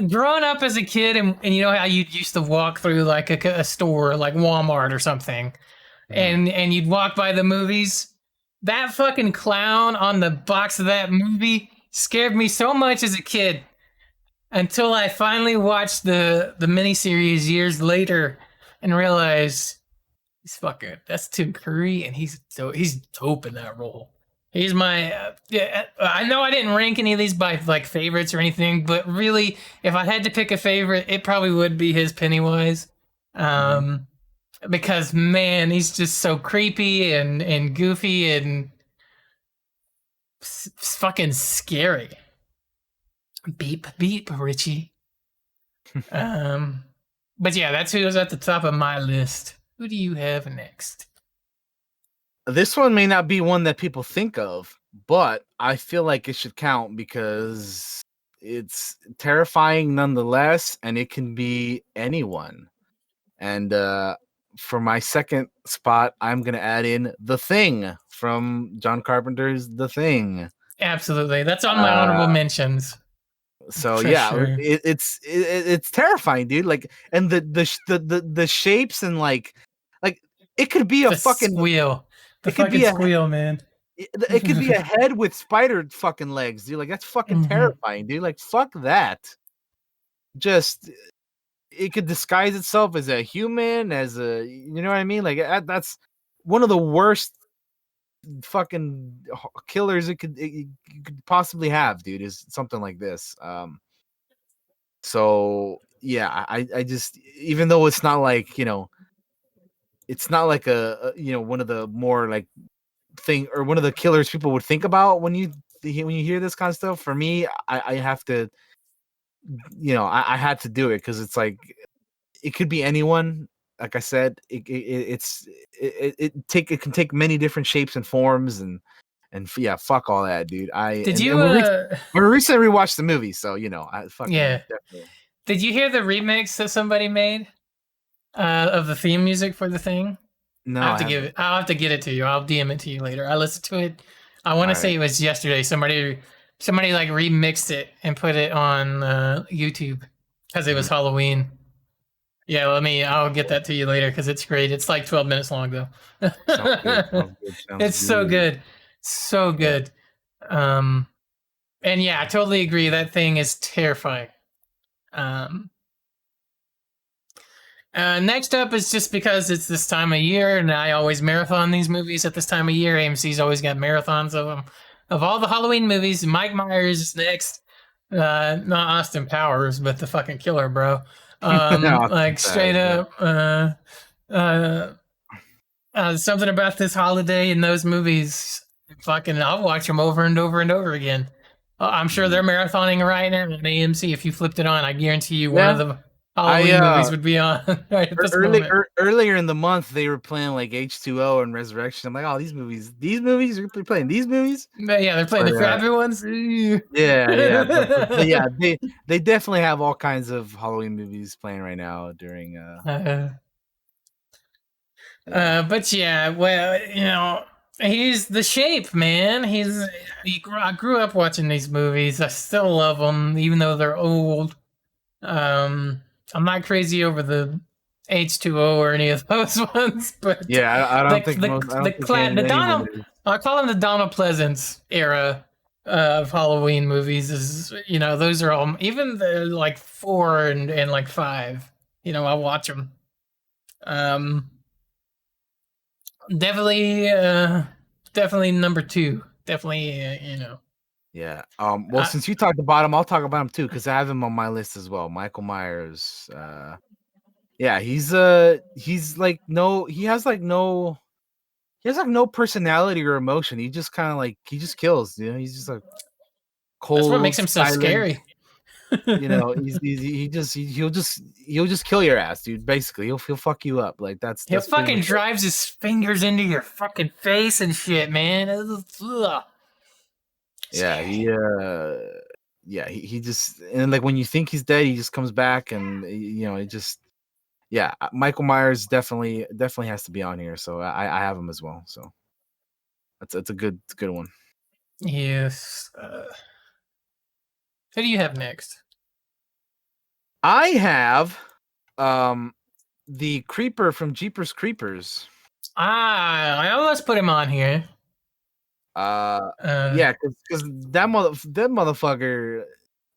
growing up as a kid, and you know how you used to walk through like a store like Walmart or something, and you'd walk by the movies. That fucking clown on the box of that movie scared me so much as a kid until I finally watched the miniseries years later and realized that's Tim Curry and he's dope in that role. He's my I know I didn't rank any of these by like favorites or anything, but really if I had to pick a favorite, it probably would be his Pennywise. Because man, he's just so creepy and goofy and fucking scary. Beep beep, Richie. But yeah, that's who was at the top of my list. Who do you have next? This one may not be one that people think of, but I feel like it should count because it's terrifying nonetheless, and it can be anyone. And for my second spot, I'm going to add in The Thing from John Carpenter's The Thing. Absolutely. That's on my honorable mentions. So yeah, sure. It's terrifying, dude. Like, and the shapes and like it could be a fucking squeal. The fucking squeal, man. It could be a head with spider fucking legs, dude. Like that's fucking terrifying, dude. Like fuck that. Just it could disguise itself as a human, as a you know what I mean? Like that's one of the worst fucking killers you could possibly have, dude. Is something like this. So yeah, I just even though it's not like it's not like a one of the more like thing or one of the killers people would think about when you hear this kind of stuff. For me, I have to, I had to do it because it's like it could be anyone. Like I said, it can take many different shapes and forms and yeah, fuck all that, dude. Did you We recently rewatched the movie, so I fucking yeah. definitely. Did you hear the remix that somebody made of the theme music for the thing? No, I haven't. I'll have to get it to you. I'll DM it to you later. I listened to it. I want to All say right. it was yesterday. Somebody like remixed it and put it on YouTube because it was Halloween. Yeah, I'll get that to you later because it's great. It's like 12 minutes long though. Sounds good. Sounds good. Sounds It's so good. good. So Yeah. good. And yeah, I totally agree. That thing is terrifying. Um, Next up is just because it's this time of year, and I always marathon these movies at this time of year. AMC's always got marathons of them. Of all the Halloween movies, Mike Myers is next. Not Austin Powers, but the fucking killer, bro. Like straight up, uh, something about this holiday and those movies. Fucking, I'll watch them over and over and over again. I'm sure they're marathoning right now on AMC. If you flipped it on, I guarantee you one of the Halloween movies would be on right at this moment. Earlier in the month they were playing like H2O and Resurrection. I'm like, oh, these movies you're playing these movies. But yeah, they're playing the crappy ones. Yeah, but yeah, they definitely have all kinds of Halloween movies playing right now during But yeah, well, he's the Shape, man. I grew up watching these movies. I still love them, even though they're old. I'm not crazy over the H2O or any of those ones, but yeah, I don't think the anyone Donald, I call them the Donald Pleasance era of Halloween movies. Is those are all, even the like 4 and like 5. I watch them. Definitely, definitely number 2. Definitely, Yeah. Well, since you talked about him, I'll talk about him too because I have him on my list as well. Michael Myers. Yeah, he's like he has like no personality or emotion. He just kind of like he just kills. He's just like that's what cold, makes him so silent. scary. He'll just kill your ass, dude. Basically, he'll fuck you up. Like that's pretty fucking much drives his fingers into your fucking face and shit, man. Ugh. Yeah, he just, and like when you think he's dead, he just comes back, and it just Michael Myers definitely has to be on here. So I have him as well. So it's a good one. Yes. Who do you have next? I have the Creeper from Jeepers Creepers. I almost put him on here. Yeah, because that motherfucker.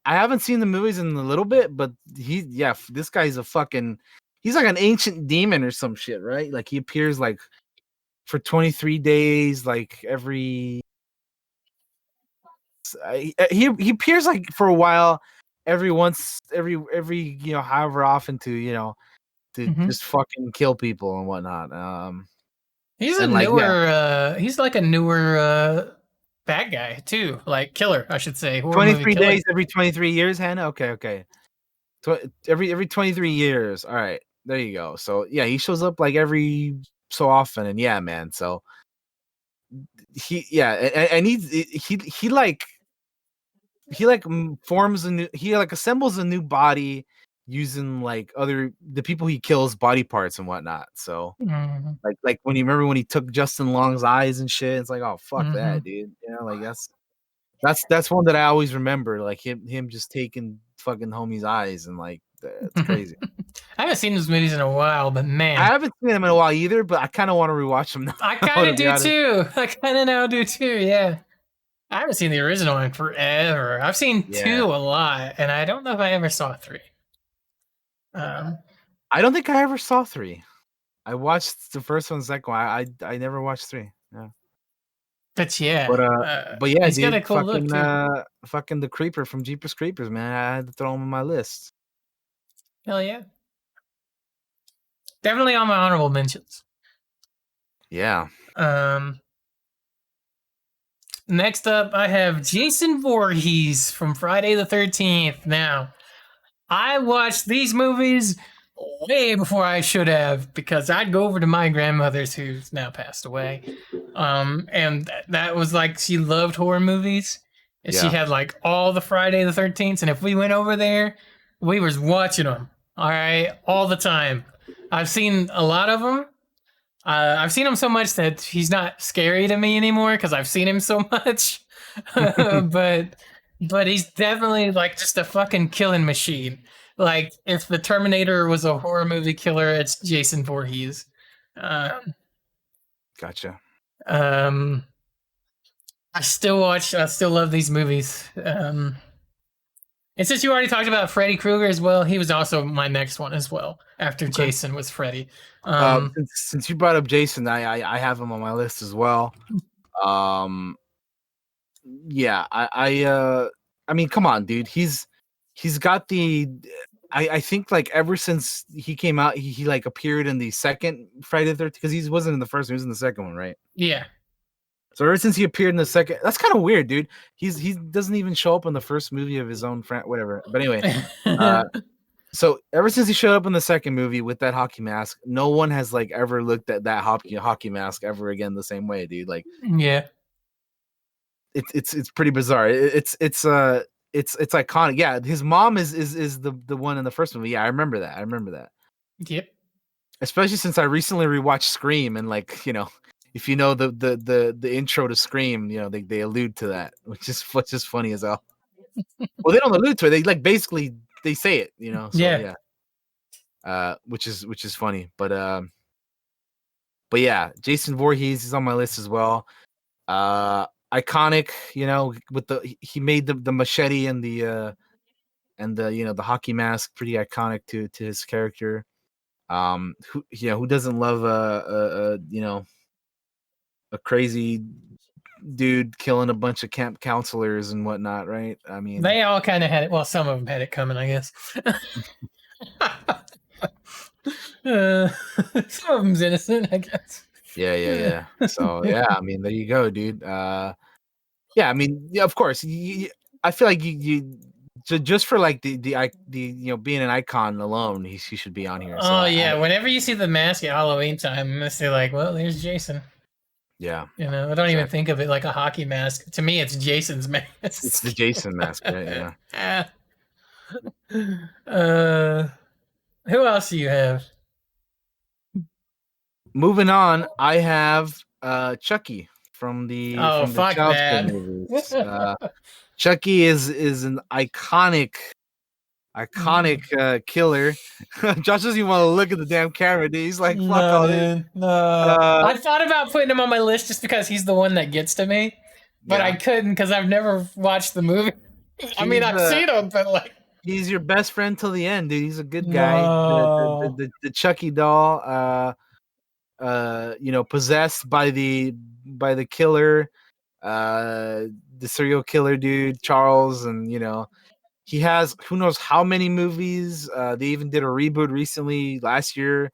I haven't seen the movies in a little bit, but this guy's he's like an ancient demon or some shit, right? Like he appears like for 23 days, like every he appears like for a while, every however often to just fucking kill people and whatnot. He's and like he's like a newer bad guy too, like killer, I should say. Horror 23 movie killer. days every 23 years, Hannah. Okay. Every 23 years. All right, there you go. So yeah, he shows up like every so often, and yeah, man. So and he like forms he like assembles a new body using like the people he kills body parts and whatnot. So like when you remember when he took Justin Long's eyes and shit, it's like, oh fuck that, dude. Like that's one that I always remember, like him just taking fucking homie's eyes, and like it's crazy. I haven't seen those movies in a while, but man, I haven't seen them in a while either, but I kind of want to rewatch them now. I kind of do too. I kind of now do too. Yeah, I haven't seen the original in forever. I've seen 2 a lot, and I don't know if I ever saw 3. I don't think I ever saw 3. I watched the first one, second one. I never watched 3. Yeah. But yeah, but yeah, he's dude, got a cool look too. Fucking the Creeper from Jeepers Creepers, man. I had to throw him on my list. Hell yeah, definitely on my honorable mentions. Yeah. Next up, I have Jason Voorhees from Friday the 13th. Now, I watched these movies way before I should have because I'd go over to my grandmother's, who's now passed away. And that was like, she loved horror movies. And she Yeah. had like all the Friday the 13th. And if we went over there, we was watching them. All right. All the time. I've seen a lot of them. I've seen him so much that he's not scary to me anymore because I've seen him so much. but he's definitely like just a fucking killing machine. Like if the Terminator was a horror movie killer, it's Jason Voorhees. Gotcha. I still love these movies. And since you already talked about Freddy Krueger as well, he was also my next one as well. After Jason was Freddy. Since you brought up Jason, I have him on my list as well. Yeah, I mean, come on, dude. He's got the. I think like ever since he came out, he like appeared in the second Friday the 13th because he wasn't in the first one, he was in the second one, right? Yeah. So ever since he appeared in the second, that's kind of weird, dude. He doesn't even show up in the first movie of his own friend, whatever. But anyway, so ever since he showed up in the second movie with that hockey mask, no one has like ever looked at that hockey mask ever again the same way, dude. Like, yeah, it's pretty bizarre. It's iconic. Yeah, his mom is the one in the first movie. Yeah, I remember that. Yep. Especially since I recently rewatched Scream, and like, you know, if you know the intro to Scream, you know, they allude to that, which is funny as hell. Well, they don't allude to it. They like basically they say it, you know. So yeah. Which is funny, but yeah, Jason Voorhees is on my list as well. Iconic, you know, with he made the machete and the you know, the hockey mask pretty iconic to his character. Who doesn't love a you know, a crazy dude killing a bunch of camp counselors and whatnot, right? I mean, they all kind of had it. Well, some of them had it coming, I guess. Some of them's innocent, I guess. Yeah. So yeah, I mean, there you go, dude. Yeah, I mean, yeah, of course. I feel like you just for like the you know, being an icon alone, he should be on here. So whenever you see the mask at Halloween time, they're like, well, there's Jason. Yeah, you know, I don't even think of it like a hockey mask. To me, it's Jason's mask. It's the Jason mask, right? Yeah. Who else do you have? Moving on, I have Chucky from the Child's Play movies. Chucky is an iconic killer. Josh doesn't even want to look at the damn camera, dude. He's like, fuck all this. No. I thought about putting him on my list just because he's the one that gets to me, but I couldn't because I've never watched the movie. I mean, I've seen him, but like, he's your best friend till the end, dude. He's a good guy. No. The Chucky doll, you know, possessed by the killer, the serial killer dude, Charles, and you know, he has who knows how many movies. They even did a reboot recently last year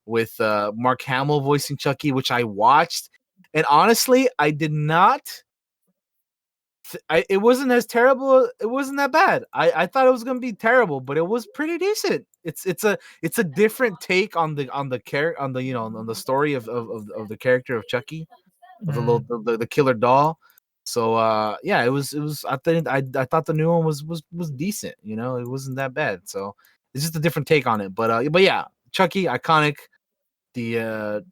with Mark Hamill voicing Chucky, which I watched, and honestly, I did not. It wasn't as terrible. It wasn't that bad. I thought it was gonna be terrible, but it was pretty decent. It's a different take on the you know, on the story of the character of Chucky, of the killer doll. So yeah, it was I thought the new one was decent, you know, it wasn't that bad. So it's just a different take on it. But yeah, Chucky, iconic. The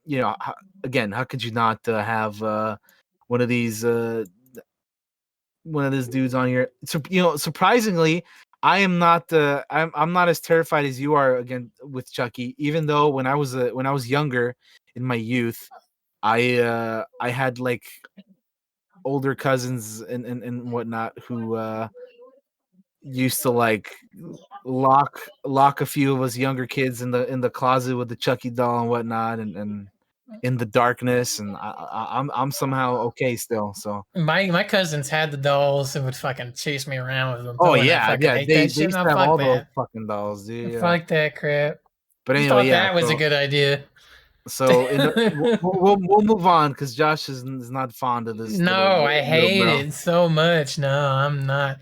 you know, again, how could you not have one of these dudes on here? So, you know, surprisingly, I am not I'm not as terrified as you are again with Chucky, even though when I was younger in my youth, I had like older cousins and whatnot who used to like lock a few of us younger kids in the closet with the Chucky doll and whatnot, and in the darkness, and I'm somehow okay still. So my cousins had the dolls and would fucking chase me around with them. Oh yeah, they used to have all those fucking dolls, dude. Fuck that crap. But You anyway, thought that was a good idea. So we'll move on because Josh is not fond of this No, I little hate bro. it so much. No, I'm not.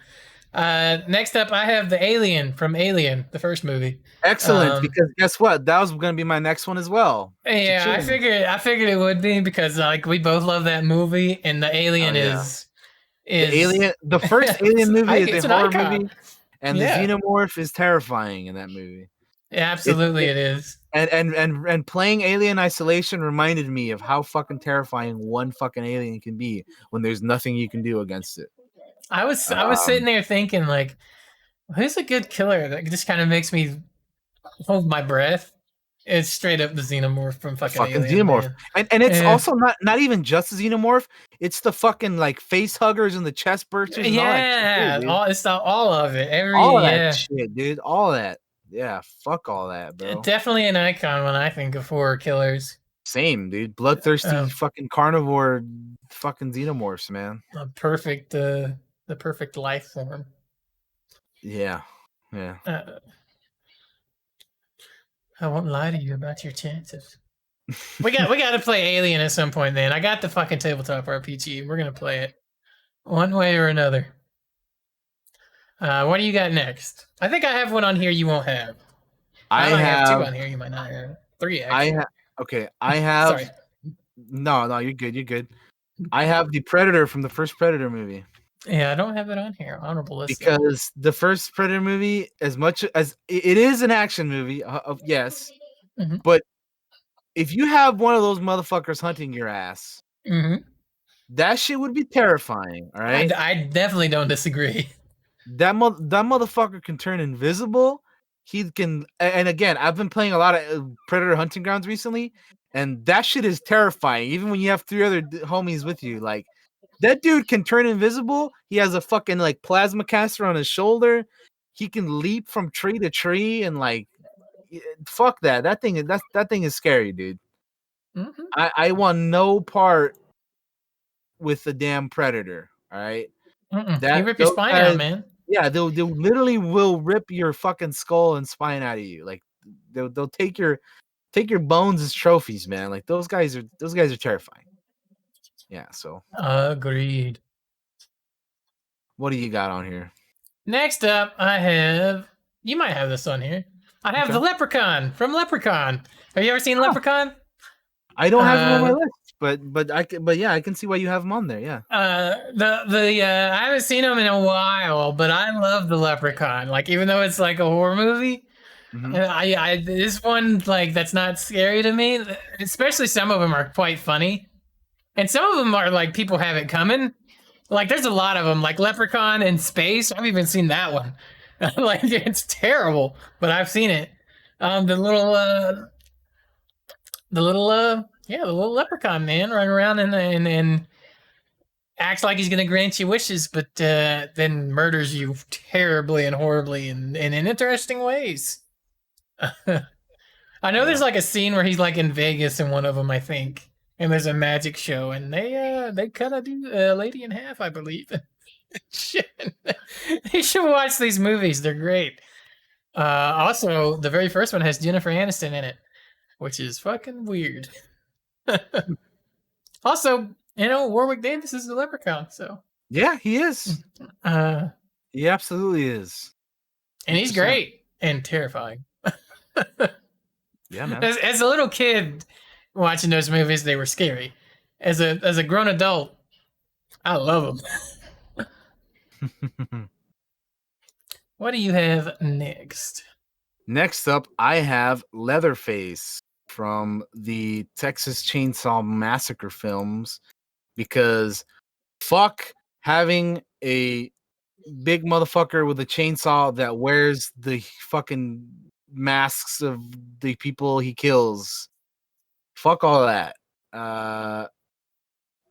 Next up, I have the Alien from Alien, the first movie. Excellent, because guess what? That was going to be my next one as well. Yeah, I figured it would be because like we both love that movie, and the Oh Alien yeah, is the first Alien movie is a it's an horror icon. movie, and the Yeah, xenomorph is terrifying in that movie. absolutely, it is. And playing Alien Isolation reminded me of how fucking terrifying one fucking alien can be when there's nothing you can do against it. I was sitting there thinking like, who's a good killer that just kind of makes me hold my breath? It's straight up the xenomorph from The fucking fucking Alien, xenomorph, man. and it's Yeah, also not even just the xenomorph. It's the fucking like face huggers and the chest bursters and all that shit too, yeah, dude. all of it. All of that Yeah, shit, dude. All of that. Yeah, fuck all that, bro. definitely an icon when I think of horror killers. Same, dude. Bloodthirsty Um, fucking carnivore fucking xenomorphs, man. the perfect life form. Yeah. Yeah. I won't lie to you about your chances. We got to play Alien at some point. Then I got the fucking tabletop RPG. We're gonna play it one way or another. What do you got next? I think I have one on here you won't have. I might have two on here. You might not have three. Actually, I have. Sorry. No, you're good. You're good. I have the Predator from the first Predator movie. Yeah, I don't have it on here. Honorable list. Because the first Predator movie, as much as it is an action movie, yes, but if you have one of those motherfuckers hunting your ass, that shit would be terrifying. All right, I definitely don't disagree. That motherfucker can turn invisible. He can, and again, I've been playing a lot of Predator Hunting Grounds recently, and that shit is terrifying. Even when you have three other homies with you, like that dude can turn invisible. He has a fucking like plasma caster on his shoulder. He can leap from tree to tree, and like, fuck that. That thing is scary, dude. I want no part with the damn Predator. All right. You rip your spine out, man. Yeah, they literally will rip your fucking skull and spine out of you. Like they'll take your bones as trophies, man. Like those guys are terrifying. Yeah, so agreed. What do you got on here? Next up, I have, you might have this on here. I have the Leprechaun from Leprechaun. Have you ever seen Leprechaun? I don't have him on my list, but yeah, I can see why you have him on there. Yeah. I haven't seen him in a while, but I love the Leprechaun. Like, even though it's like a horror movie, this one, like, that's not scary to me. Especially some of them are quite funny, and some of them are like people have it coming. Like, there's a lot of them, like Leprechaun in Space. I've even seen that one. Like, it's terrible, but I've seen it. The little leprechaun man running around and acts like he's gonna grant you wishes, but then murders you terribly and horribly and in interesting ways. I know there's like a scene where he's like in Vegas in one of them, I think, and there's a magic show, and they kind of do a lady in half, I believe. Shit. You should watch these movies; they're great. Also, the very first one has Jennifer Aniston in it, which is fucking weird. Also, Warwick Davis is the Leprechaun, so yeah, he is. He absolutely is, and he's great and terrifying. Yeah, man. As a little kid watching those movies, they were scary. As a grown adult, I love them. What do you have next? Next up, I have Leatherface from the Texas Chainsaw Massacre films, because fuck having a big motherfucker with a chainsaw that wears the fucking masks of the people he kills. Fuck all that. I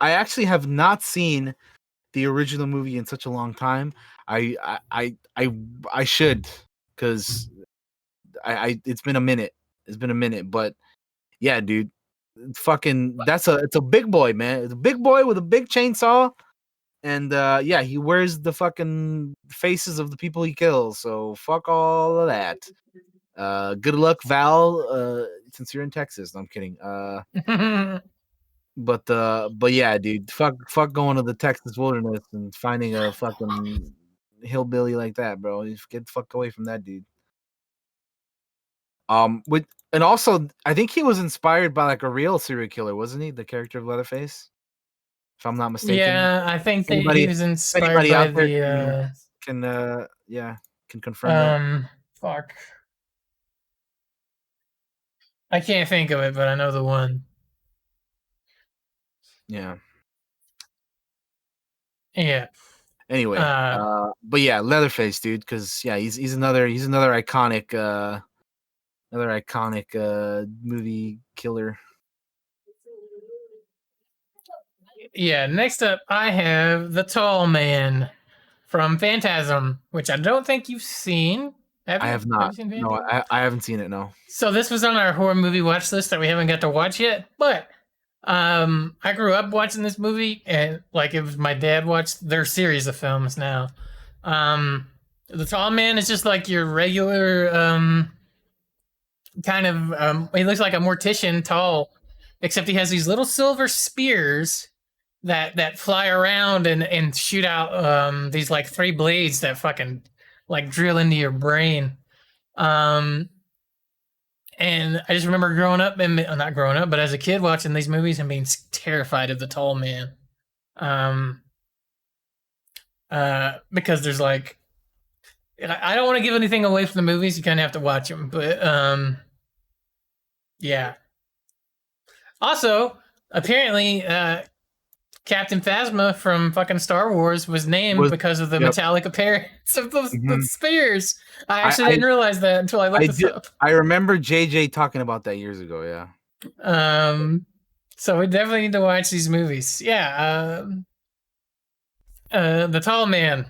actually have not seen the original movie in such a long time. I should, because it's been a minute. It's been a minute, but yeah, dude, fucking it's a big boy, man. It's a big boy with a big chainsaw, and yeah, he wears the fucking faces of the people he kills. So fuck all of that. Good luck, Val. Since you're in Texas, no, I'm kidding. But yeah, dude, fuck going to the Texas wilderness and finding a fucking hillbilly like that, bro. Just get the fuck away from that dude. With and also, I think he was inspired by like a real serial killer, wasn't he? The character of Leatherface, if I'm not mistaken. Yeah, I think that he Anybody, was inspired anybody by out there the can confirm that. fuck. I can't think of it, but I know the one. Yeah. Yeah. Anyway, but yeah, Leatherface, dude, because yeah, he's another iconic movie killer. Yeah, next up I have the Tall Man from Phantasm, which I don't think you've seen. Have you? I have not. Have you seen Phantasm? No, I haven't seen it. No. So this was on our horror movie watch list that we haven't got to watch yet, but I grew up watching this movie, and like it was my dad watched their series of films now. The Tall Man is just like your regular kind of he looks like a mortician tall, except he has these little silver spears that fly around and shoot out these like three blades that fucking like drill into your brain. And I just remember growing up and not growing up, but as a kid watching these movies and being terrified of the Tall Man. Because there's like, I don't want to give anything away from the movies. You kind of have to watch them, but yeah. Also, apparently, Captain Phasma from fucking Star Wars was named because of the metallic appearance of the spears. I actually didn't realize that until I looked this up. I remember JJ talking about that years ago. Yeah. So we definitely need to watch these movies. Yeah. The Tall Man.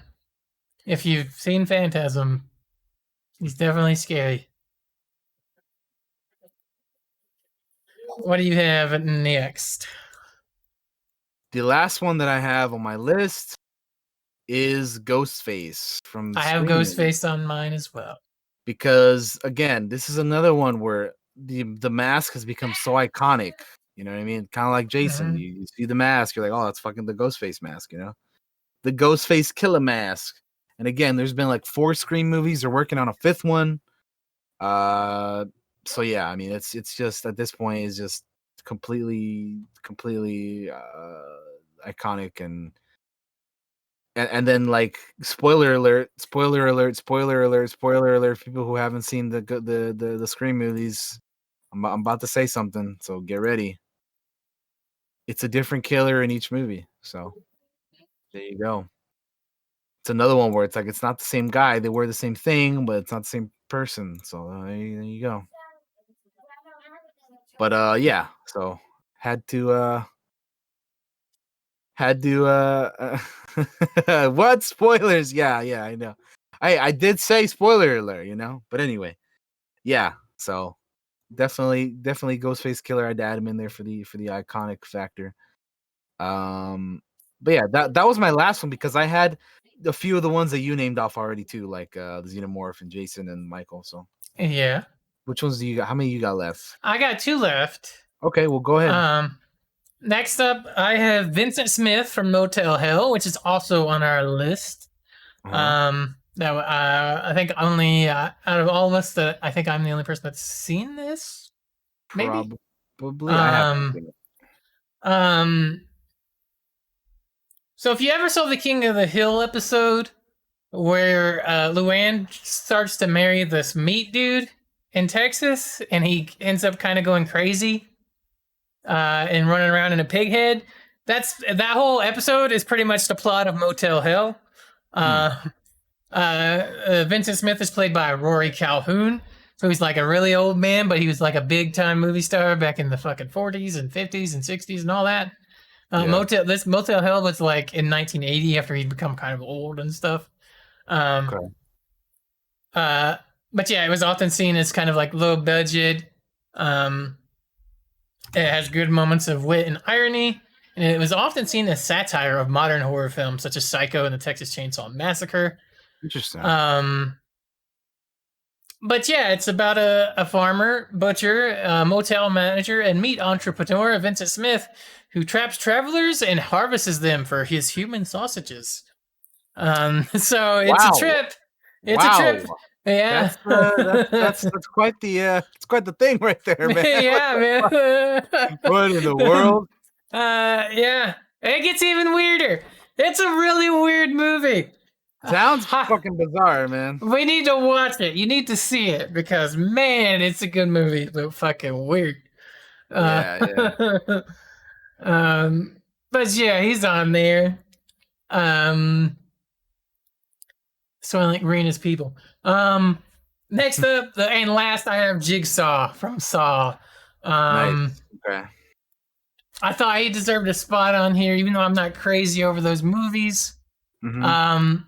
If you've seen Phantasm, he's definitely scary. What do you have next? The last one that I have on my list is Ghostface from. I have Ghostface on mine as well. Because again, this is another one where the mask has become so iconic. You know what I mean? Kind of like Jason. Mm-hmm. You see the mask, you're like, oh, that's fucking the Ghostface mask. You know, the Ghostface killer mask. And again, there's been like 4 Scream movies. They're working on a 5th one. So yeah, I mean, it's just at this point is just completely iconic and then like spoiler alert, people who haven't seen the Scream movies, I'm about to say something, so get ready. It's a different killer in each movie, so there you go. It's another one where it's like it's not the same guy. They wear the same thing, but it's not the same person. So there you go. But yeah, so had to what spoilers? Yeah, I know. I did say spoiler alert, you know. But anyway, yeah. So definitely Ghostface Killer. I'd add him in there for the iconic factor. But yeah, that was my last one because I had a few of the ones that you named off already too, like the Xenomorph and Jason and Michael. So yeah, which ones do you got? How many you got left? I got 2 left. Okay, well go ahead. Next up, I have Vincent Smith from Motel Hell, which is also on our list. Uh-huh. That I think only out of all of us, that I think I'm the only person that's seen this. Maybe. Probably. I haven't seen it. So if you ever saw the King of the Hill episode where Luann starts to marry this meat dude in Texas and he ends up kind of going crazy and running around in a pig head, that whole episode is pretty much the plot of Motel Hell. Vincent Smith is played by Rory Calhoun. So he's like a really old man, but he was like a big time movie star back in the fucking 40s and 50s and 60s and all that. Motel Hell was like in 1980 after he'd become kind of old and stuff. But yeah, it was often seen as kind of like low budget. It has good moments of wit and irony, and it was often seen as satire of modern horror films such as Psycho and the Texas Chainsaw Massacre. Interesting. But yeah, it's about a farmer, butcher, motel manager, and meat entrepreneur, Vincent Smith, who traps travelers and harvests them for his human sausages. So it's a Wow, trip. It's a trip. wow. Yeah. That's quite the it's quite the thing right there, man. Yeah, man. What in the world? Yeah. It gets even weirder. It's a really weird movie. Sounds fucking bizarre, man. We need to watch it. You need to see it because man, it's a good movie, but fucking weird. Yeah. Um, but yeah, he's on there. So I like Rena's people. Next up, and last, I have Jigsaw from Saw. Nice. Okay. I thought he deserved a spot on here, even though I'm not crazy over those movies. Mm-hmm.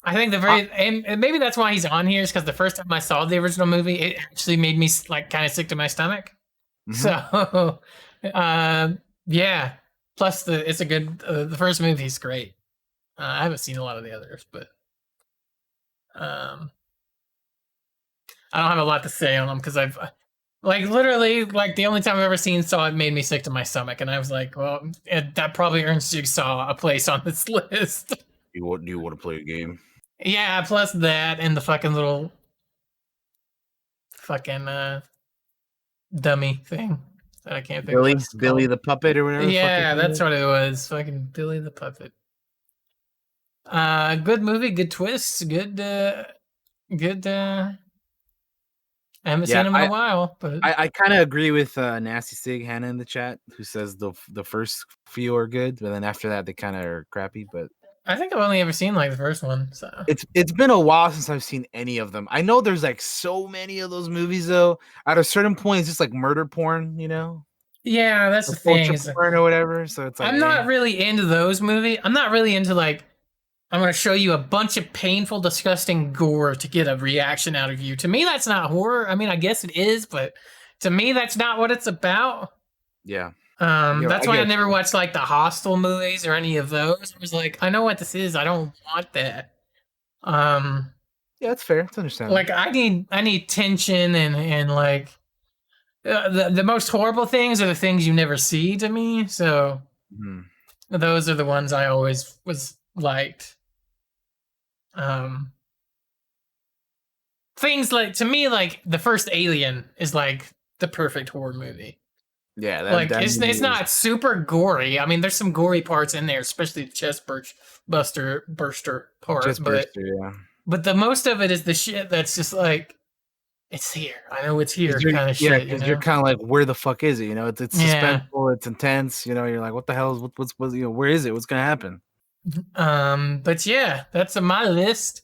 I think and maybe that's why he's on here is because the first time I saw the original movie, it actually made me like kind of sick to my stomach. Mm-hmm. So, yeah. Plus, it's a good. The first movie is great. I haven't seen a lot of the others, but I don't have a lot to say on them because I've literally the only time I've ever seen Saw, it made me sick to my stomach, and I was like, well, that probably earns Jigsaw a place on this list. Do you want to play a game? Yeah, plus that and the fucking little dummy thing that I can't think of. Billy the puppet or whatever. Yeah, that's what it was. Fucking Billy the puppet. Good movie, good twists, good. I haven't seen him in a while, but I kind of agree with Nasty Sig Hannah in the chat, who says the first few are good, but then after that they kind of are crappy. But I think I've only ever seen the first one, so it's been a while since I've seen any of them. I know there's so many of those movies though. At a certain point, it's just like murder porn, you know? Yeah, that's the thing. Porn or whatever. So it's like I'm not really into those movies. I'm not really into I'm going to show you a bunch of painful, disgusting gore to get a reaction out of you. To me, that's not horror. I mean, I guess it is, but to me, that's not what it's about. Yeah. That's why I never watched the Hostel movies or any of those. I was like, I know what this is. I don't want that. Yeah, that's fair. It's understandable. I need tension and the most horrible things are the things you never see to me. So those are the ones I always was liked. Things to me, the first Alien is the perfect horror movie. Yeah, it's not super gory. I mean, there's some gory parts in there, especially the chest burster part. But the most of it is the shit that's just it's here. I know it's here kind of shit. Yeah, because you're kind of like, where the fuck is it? You know, it's suspenseful, it's intense. You know, you're like, what the hell is what's where is it? What's gonna happen? But yeah, that's on my list.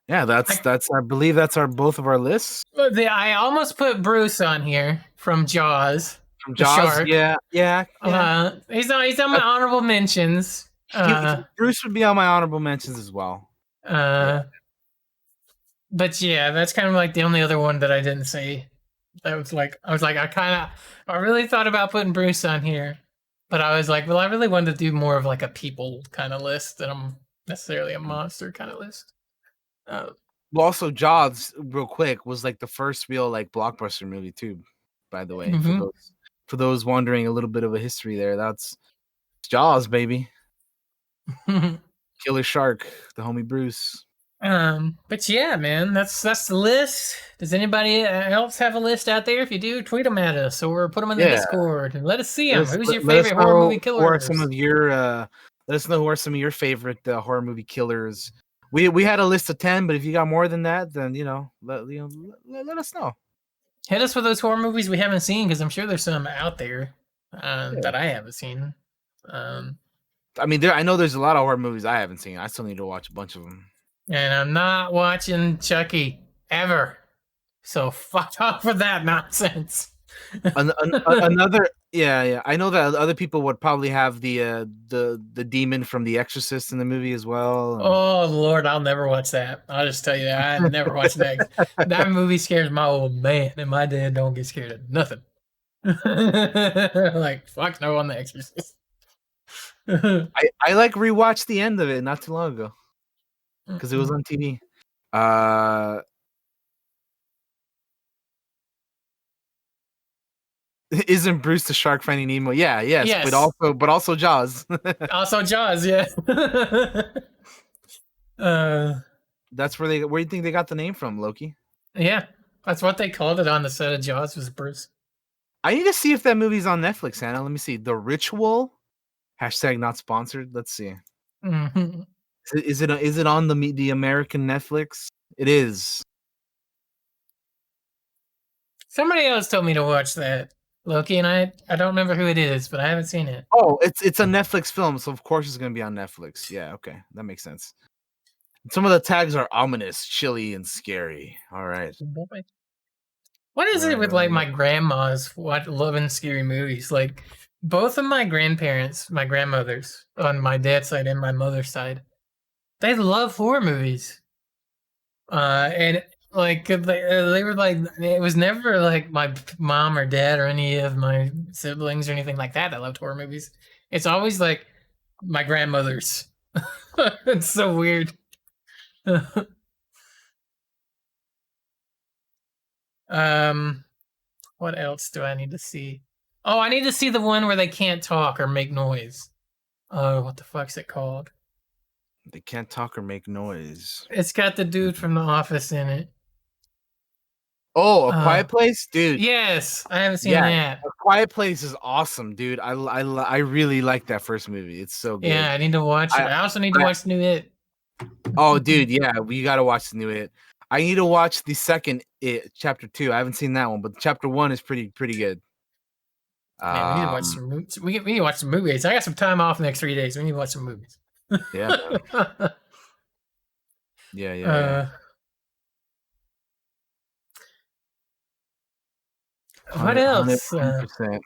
Yeah, that's I believe that's both of our lists. I almost put Bruce on here from Jaws. From Jaws, yeah. He's on my honorable mentions. Bruce would be on my honorable mentions as well. But yeah, that's kind of the only other one that I didn't say. That was I really thought about putting Bruce on here, but I was like, well, I really wanted to do more of a people kind of list than I'm necessarily a monster kind of list. Well, also Jaws, real quick, was the first real blockbuster movie too. By the way, for those wondering a little bit of a history there, that's Jaws, baby. Killer Shark, the homie Bruce. But yeah, man, that's the list. Does anybody else have a list out there? If you do, tweet them at us or put them in the Discord and let us see them. Who's your favorite horror movie killer? Or some of your let us know who are some of your favorite horror movie killers. We had a list of 10, but if you got more than that, then let us know. Hit us with those horror movies we haven't seen, because I'm sure there's some out there that I haven't seen. I mean, I know there's a lot of horror movies I haven't seen. I still need to watch a bunch of them. And I'm not watching Chucky ever. So fuck off with that nonsense. Another, yeah. I know that other people would probably have the demon from The Exorcist in the movie as well. Oh Lord, I'll never watch that. I'll just tell you that I never watched that. That movie scares my old man, and my dad don't get scared of nothing. Fuck no on The Exorcist. I rewatched the end of it not too long ago because it was on TV. Isn't Bruce the shark finding Nemo? Yeah, yes, but Yes. also Jaws. Also Jaws, yeah. That's where do you think they got the name from, Loki? Yeah, that's what they called it on the set of Jaws, was Bruce. I need to see if that movie's on Netflix, Anna. Let me see. The Ritual. Hashtag not sponsored. Let's see. Mm-hmm. Is it on the American Netflix? It is. Somebody else told me to watch that, Loki, and I don't remember who it is, but I haven't seen it. Oh, it's a Netflix film, so of course it's gonna be on Netflix. Yeah, okay, that makes sense. Some of the tags are ominous, chilly, and scary. All right. What is All it right, with all like right. my grandmas loving scary movies? Like both of my grandparents, my grandmothers on my dad's side and my mother's side, they love horror movies. And like they were like, it was never like my mom or dad or any of my siblings or anything like that that loved horror movies. It's always like my grandmothers. It's so weird. um, what else do I need to see? Oh, I need to see the one where they can't talk or make noise. Oh, what the fuck's it called? They can't talk or make noise. It's got the dude from The Office in it. Oh, A Quiet Place, dude. Yes, I haven't seen Yeah, that. A Quiet Place is awesome, dude. I really like that first movie. It's so good. Yeah, I need to watch it. I also need to watch the new It. Oh, dude, yeah, we got to watch the new It. I need to watch the second It, chapter 2. I haven't seen that one, but chapter 1 is pretty good. Man, we need to watch some movies. We need to watch some movies. I got some time off the next 3 days. We need to watch some movies. Yeah, man. Yeah. What else? 100%.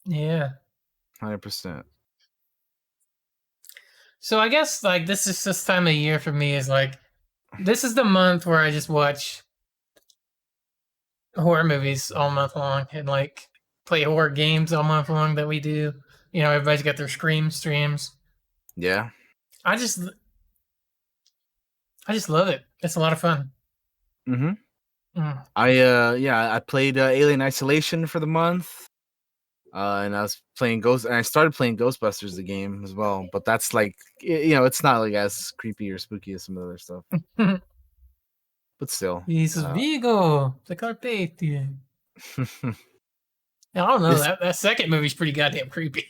Yeah. 100%. So I guess like this time of year for me is like this is the month where I just watch horror movies all month long and like play horror games all month long that we do. You know, everybody's got their Scream streams. Yeah. I just love it. It's a lot of fun. I played Alien Isolation for the month. And I was playing and I started playing Ghostbusters the game as well, but that's like it's not like as creepy or spooky as some of the other stuff. But still. Jesus Vigo, the Carpathian. I don't know. That second movie's pretty goddamn creepy.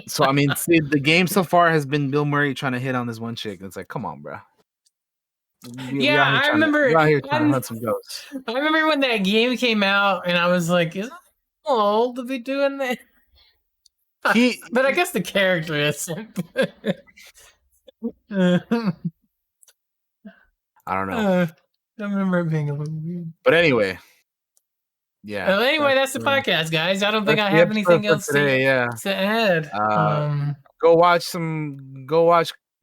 So I mean, see, the game so far has been Bill Murray trying to hit on this one chick. And it's like, come on, bro. I remember. We're out here trying to hunt some ghosts. I remember when that game came out, and I was like, "Is it old to be doing that?" But I guess the character isn't. I don't know. I remember it being a little weird. But anyway, yeah. Well, anyway, that's the podcast, guys. I don't think I have anything else today, to add. Go watch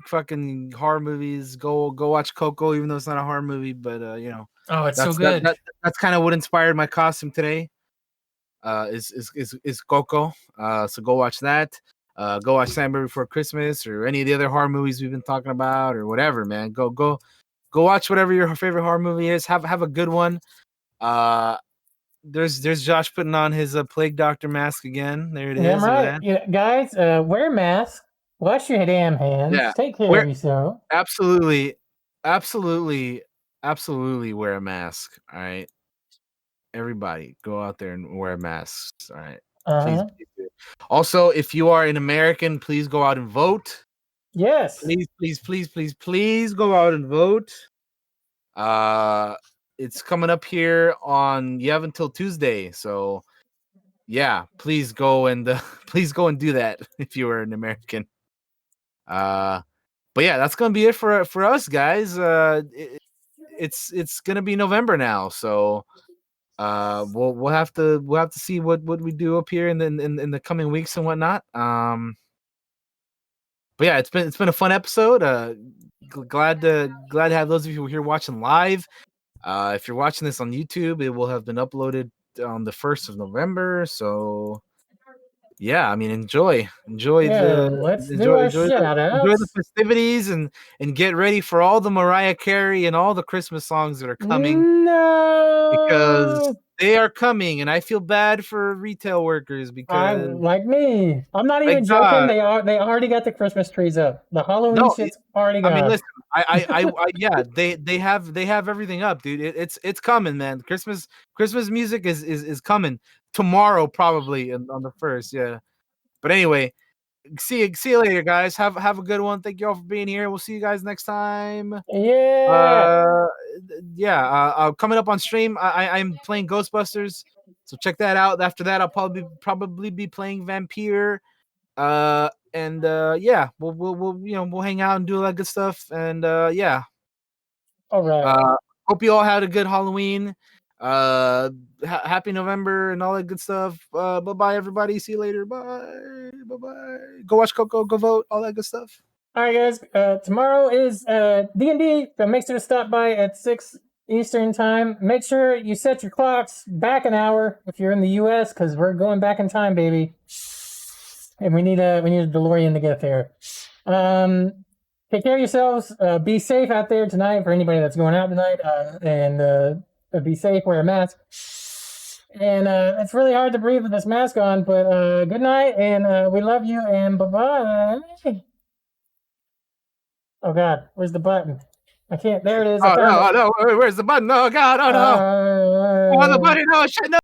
fucking horror movies. Go watch Coco, even though it's not a horror movie, but oh, it's so good. That's kind of what inspired my costume today. Is Coco. So go watch that. Go watch Nightmare Before Christmas or any of the other horror movies we've been talking about or whatever, man. Go watch whatever your favorite horror movie is. Have a good one. There's Josh putting on his Plague Doctor mask again. There it is. Yeah, right. Yeah, guys, wear a mask. Wash your damn hands. Yeah. Take care of yourself. Absolutely wear a mask. All right. Everybody, go out there and wear masks. All right. Please do. Also, if you are an American, please go out and vote. Yes. Please go out and vote. It's coming up here you have until Tuesday. So yeah, please go and do that if you are an American. But yeah, that's gonna be it for us, guys. It's gonna be November now, so we'll have to see what we do up here in the coming weeks and whatnot. But yeah, it's been a fun episode. Glad to have those of you who are here watching live. If you're watching this on YouTube, it will have been uploaded on the 1st of November. So yeah, I mean, enjoy the festivities and get ready for all the Mariah Carey and all the Christmas songs that are coming. No, because they are coming, and I feel bad for retail workers because, like me, I'm not even joking. They already got the Christmas trees up. The Halloween shit's already gone. I mean, listen, yeah, they have everything up, dude. It's coming, man. Christmas music is coming tomorrow, probably on the 1st. Yeah, but anyway, see you later, guys. Have a good one. Thank you all for being here. We'll see you guys next time. Yeah. Coming up on stream, I'm playing Ghostbusters, so check that out. After that, I'll probably be playing Vampire. Yeah, we'll hang out and do all that good stuff. And yeah. All right. Hope you all had a good Halloween. Happy November and all that good stuff. Bye everybody. See you later. Bye. Go watch Coco. Go vote. All that good stuff. All right, guys. Tomorrow is D&D. So make sure to stop by at 6 Eastern time. Make sure you set your clocks back an hour if you're in the U.S. because we're going back in time, baby. And we need a DeLorean to get there. Take care of yourselves. Be safe out there tonight for anybody that's going out tonight. And be safe. Wear a mask. And it's really hard to breathe with this mask on. But good night, and we love you. And bye-bye. Oh God, where's the button? I can't. There it is. No. Where's the button? Oh God. Oh no. Oh, the button. Oh shit. No.